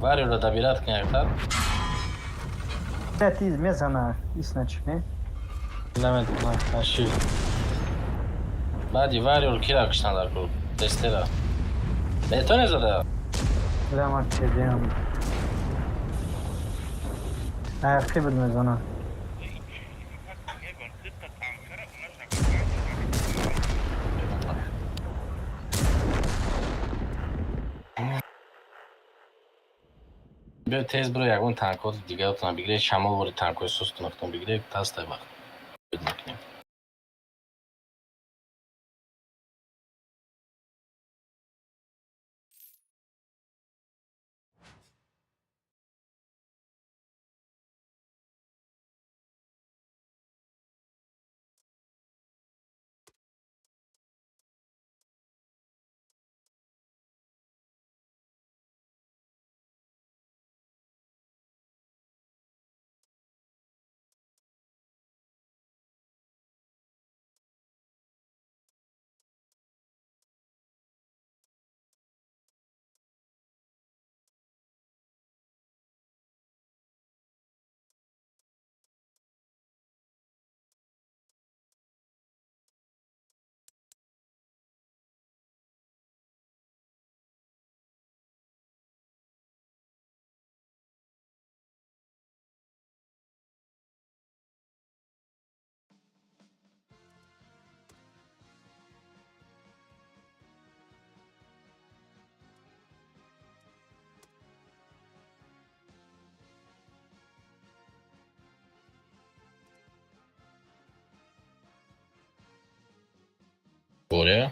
Speaker 2: варюра дабират киняктар
Speaker 4: نه تیز میزنه ایست نچکنه
Speaker 1: Ламет, аши.
Speaker 2: баъди варюр кира киштан дар кӯр тестера метоне зада
Speaker 4: لما چه دیم ayakta bilmezana.
Speaker 2: بیا تیز برو یکون تنکات دیگه اتنا بگیره شمال باری تنکای سوست نفتون بگیره تست وقت بید مکنیم بوره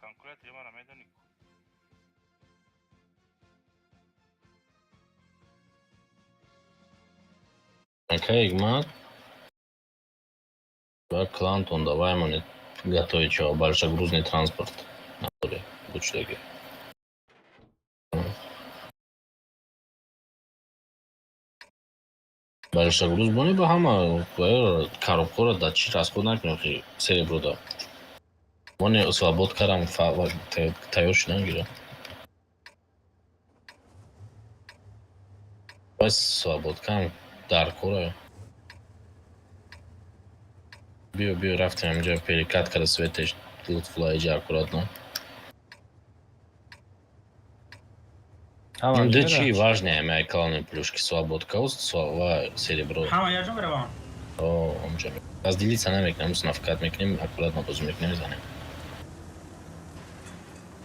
Speaker 5: Calculatrice ma la medono
Speaker 2: окей, Игмат. Клантон, давай мы готовить что, большегрузный транспорт на поле, Бучлеге. Большегруз бони ба ҳама коробкора да чӣ расход накунем хи серебро да. Бони свобод карам тайёр шудан гира. Бas свобод кам дар кора. Био рафтем инҷа перекаткада светеш лутфлайҷа аккуратно. Да чи важнее моя колонная плюшки свободка ва серебро.
Speaker 3: Ҳама яҷо биравам.
Speaker 2: О, онҷа. Разделиться намекунем, нафикат мекунем, аккуратно боз мекунем, занем.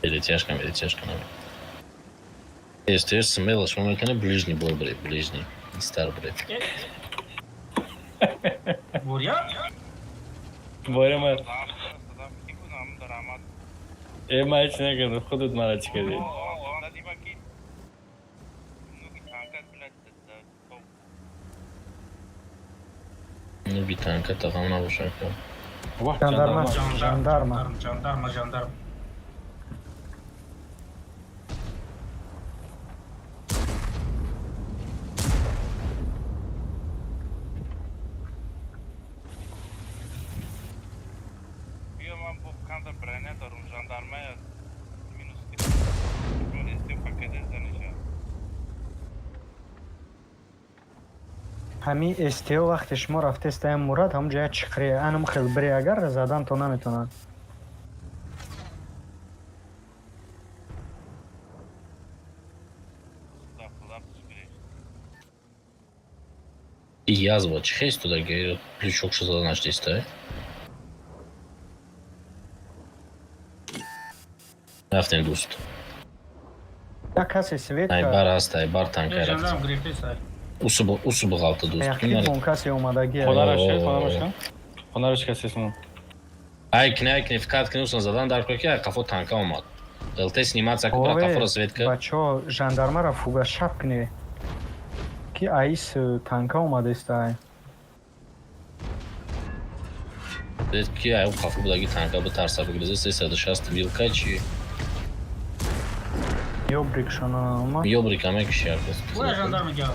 Speaker 2: Перетяжка намекунем. Если смело, что мекунем, ближний бой, ближний. Стар, блядь.
Speaker 3: Буря?
Speaker 1: باره من ما هیچ نکردم خودت مرا چی کردی
Speaker 2: بی تانکه تقام نباشن که
Speaker 3: Jandarma.
Speaker 4: ҳамин STO вақте шумо рафтестаи мурад ҳамҷоя чиқре анам хел бире агар задан то наметонад.
Speaker 2: И язва, чихесть туда, где плючок что за наш здесь, да? Рафтен дуст.
Speaker 4: Як каси светка.
Speaker 2: Айбар аст, айбар танка рафт.
Speaker 3: Жандарм грифтеса.
Speaker 2: Усу бухалта дуст.
Speaker 4: Яхти бон каси омадаги.
Speaker 1: Хонараш касисну.
Speaker 2: Айкне, вкат кнусан задан дар коки, кафо танка омад. ЛТ сниматься, как про кафо светка.
Speaker 4: Бачо, жандармара фуга шапкне. Ки аис танка омадестай.
Speaker 2: Ки ай кафо будаги танка бы тарса бигрезе 360 вилка чи.
Speaker 4: Ёбрик шона ома.
Speaker 2: Ёбрик аме киши аркас.
Speaker 3: Боя жандарма гя.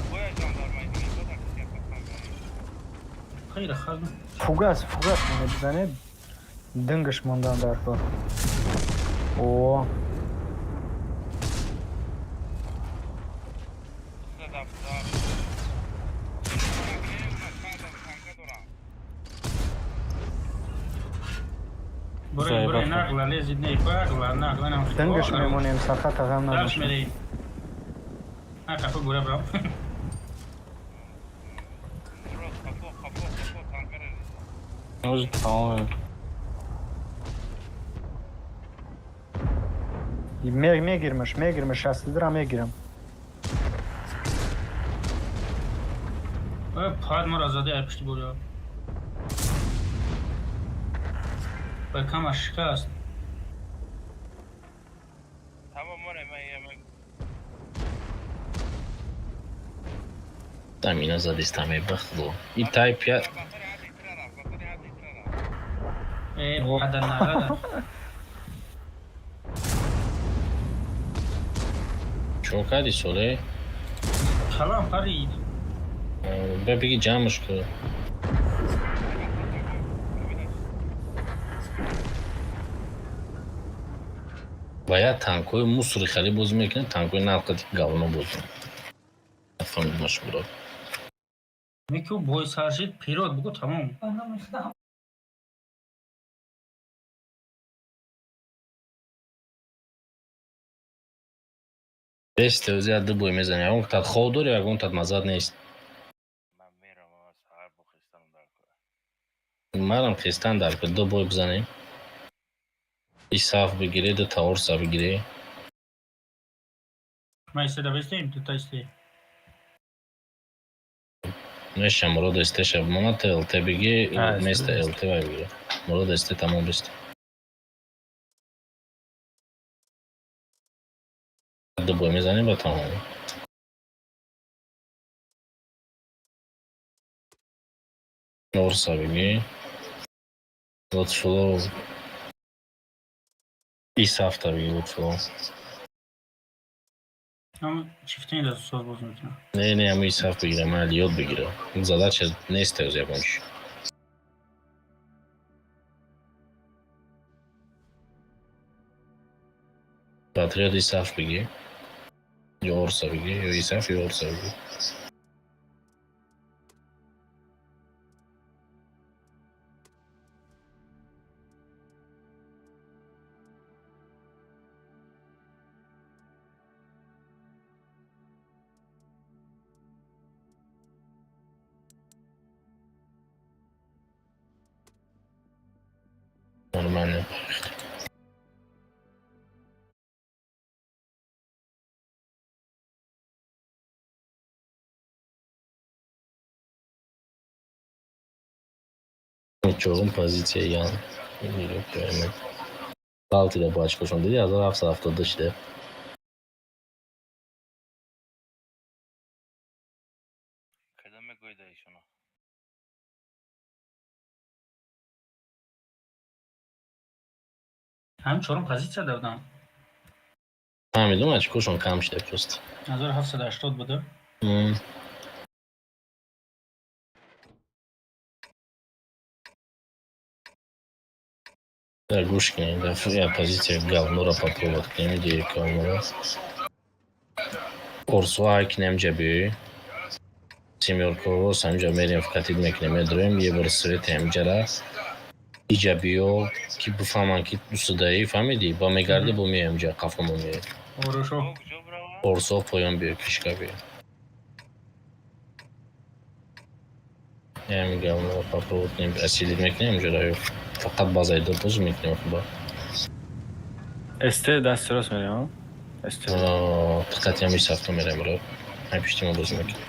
Speaker 3: Хейра хазм.
Speaker 4: Фугас мене бизане. Дынгаш мондан дар кор. О.
Speaker 3: برو نقل لازم نيفاق نقل انا
Speaker 4: دنگش میمونیم سخت غم
Speaker 3: دارش
Speaker 4: نداشتیم.
Speaker 3: میری ها کافو گوره برام
Speaker 1: روز تمام
Speaker 4: میگیرمش 60 درم میگیرم.
Speaker 3: پاد ما را زده پشتی برو با کم شکست
Speaker 5: تمام مونه من
Speaker 2: Tamina zadistame bakhdo. I type ya
Speaker 3: بعد النهار
Speaker 2: chokadi sole.
Speaker 3: خلاص قريب
Speaker 2: Bebigi jamsh ko. باید تانکوی موسری خیلی باز میکنه تانکوی نالقتی گاونو باز افهم مشغوله
Speaker 3: میکو بوی سرشید پیرود بگو تمام
Speaker 2: بسته و زیاد بوی میزنه اون تاد خود داره اون تاد مزاد نیست
Speaker 5: من میرم از هر بخستم در کنم
Speaker 2: مرم خستان در که دو بوی بزنیم ای صاف بگیره دو تاور صاف بگیره
Speaker 3: ما ایسته بستیم تو تایسته
Speaker 2: نشه مراد استه شب مانا الت بگی میسته الت بای بگیره مراد استه تمام بسته دو بوی میزنیم با تمام تاور صاف بگیره لطفلو ای صاف تا بگیره لطفلو
Speaker 3: هم چیفتین دست سوز باز میکنم
Speaker 2: نه همه ای صاف بگیره من یاد بگیره این زده چه نیسته از یابانش باتری ای صاف بگیره یا ارسا بگیره یا ای صاف یا ارسا بگیره من چهارم پوزیسیه یان میگیره که بالتی ده باش کشون دیدی 1770 داشته
Speaker 5: کدام میگویده ایشونو
Speaker 3: هم چورم پازیچه دادم
Speaker 2: فهمیدم از کشون کم شده پست
Speaker 3: 1780 بوده
Speaker 2: در گوش کنید در پوزیسیه گاونو را попробовать کنیم دیگه گاونو ارسو هایک نمیجه семерку самжа мерим вкатид мекунем медроем е бор свет амҷара иҷабиё ки буфаҳманд ки дӯст дарӣ фаҳмидӣ ба мегарди бо меамҷа қафамо ме
Speaker 3: орушо
Speaker 2: орсо поён биё кишка биё ями гавно попробовать кунем асилит мекунем амҷара ё фақат базайдо боз мекунем хуба
Speaker 1: استه دست راست میره ها استه
Speaker 2: диққати ҳамин сафто мерем ро ҳам пиштимо боз мекунем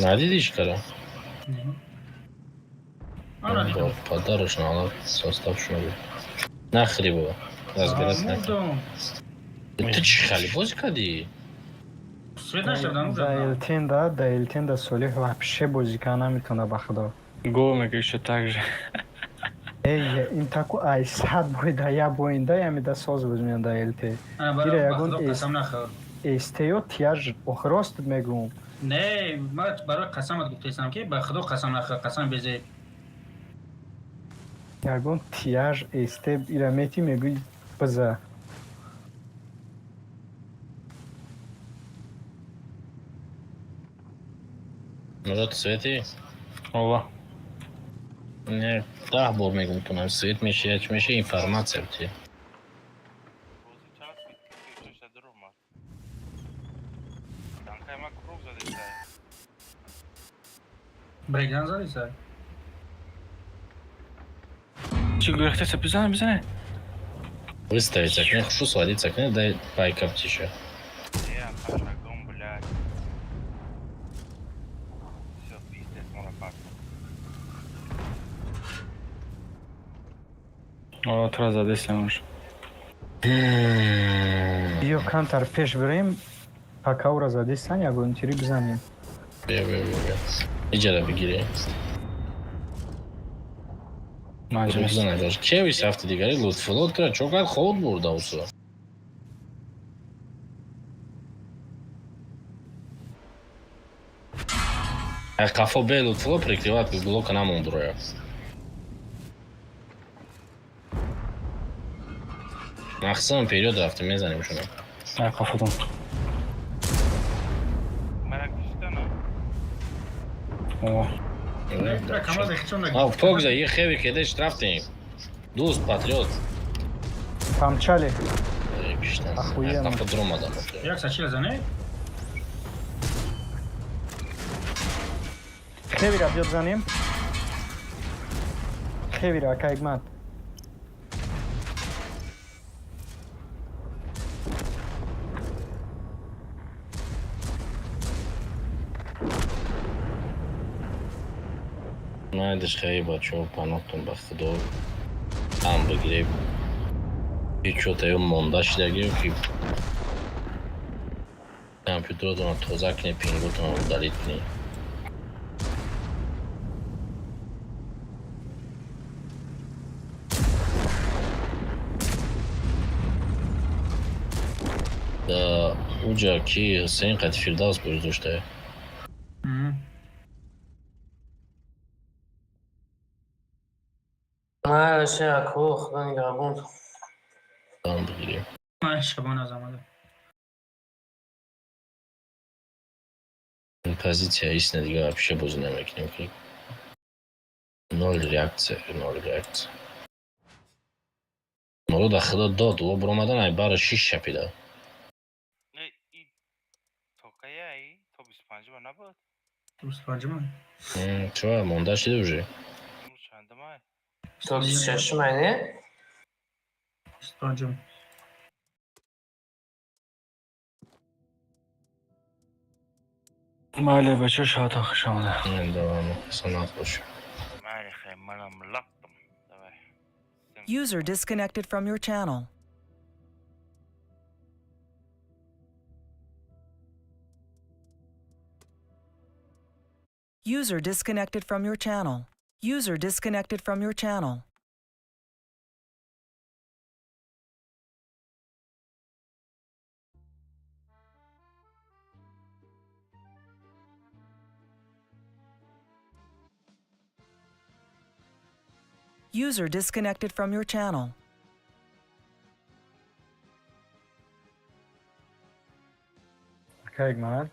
Speaker 2: надидиш кара подарочно ҳала составшуно бу нахри бо разбират накун ту чӣ хали бозӣ кардӣ
Speaker 3: свет нашдам
Speaker 4: Да Эльтинда Солих вообще бозика наметона ба худо.
Speaker 1: Го мекише так же.
Speaker 4: Ин таку ай сад бойда я боинда ямида соз бузмиан да Эльте. Гира ягон эстеё тияж охрост мегум.
Speaker 3: Не, ма барои қасамат гуфтаистам ки ба худо қасам нахӯр, қасам безе.
Speaker 4: ягон тияж эстеб ира мети мегӯй биза.
Speaker 2: Мурод Свети?
Speaker 1: ова
Speaker 2: Не, 10 бор мегумтунам, Свет меше информация ти.
Speaker 5: Бозӣ час виткиша дур омад. Танкай ма круг задиша.
Speaker 3: Брейкдан задиса?
Speaker 1: чӣ гӯяхтеса бизане
Speaker 2: Выставить окне, хочу сводить окне, дай пайкап тише.
Speaker 5: Я пашагон, блядь. Всё, пиздец, морапак.
Speaker 1: ова тура задесамаш
Speaker 4: биё камтар пеш бирем пакаура задисан ягон тири бизанем.
Speaker 2: Бия. Иҷара бигири.
Speaker 1: маҷлис
Speaker 2: Чевис ҳафта дигари Лутфулло кра чокар ход бурда усо. Қафо бе Лутфулло прикриват блока намондроя. Махсам вперед рафта мезанем шуна.
Speaker 1: қафотон
Speaker 5: Марак киштана?
Speaker 1: ова
Speaker 3: Камаз эхчон
Speaker 2: Погза, е хеви кедеш рафтем. Дуст патриот.
Speaker 4: Памчали.
Speaker 2: Ахуенно. Қафо дромада.
Speaker 3: Як сачила зане?
Speaker 4: Хевира биё бизанем. Хевира акайгмат.
Speaker 2: Найдеш хай бачо панохтун ба худо ам бигирем. Чё-то ё мондаш даги ки компьютердон тоза кне пингутон удалит кне. Да, уҷа ки Ҳусейн қати Фирдавс гузошта.
Speaker 6: Худо нигаҳбон.
Speaker 2: Ам бигирем.
Speaker 3: Шабона замада.
Speaker 2: Позиция истина дига вообще бозӣ намекунем ки 0 реакция. Морода худо дод ва буромадан ай бара 6 шапида.
Speaker 5: И токаяи то 25 набуд?
Speaker 3: 25
Speaker 2: Чё, монда шида уже?
Speaker 5: Имрӯз чандамай?
Speaker 6: То 26 не?
Speaker 3: 25
Speaker 1: мале бачо шодон хуш омада
Speaker 2: Давай, саломат бош.
Speaker 5: Майли хай, манам лақтам. Давай.
Speaker 7: User disconnected from your channel. User disconnected from your channel. User disconnected from your channel. User disconnected from your channel.
Speaker 4: Akaygmat.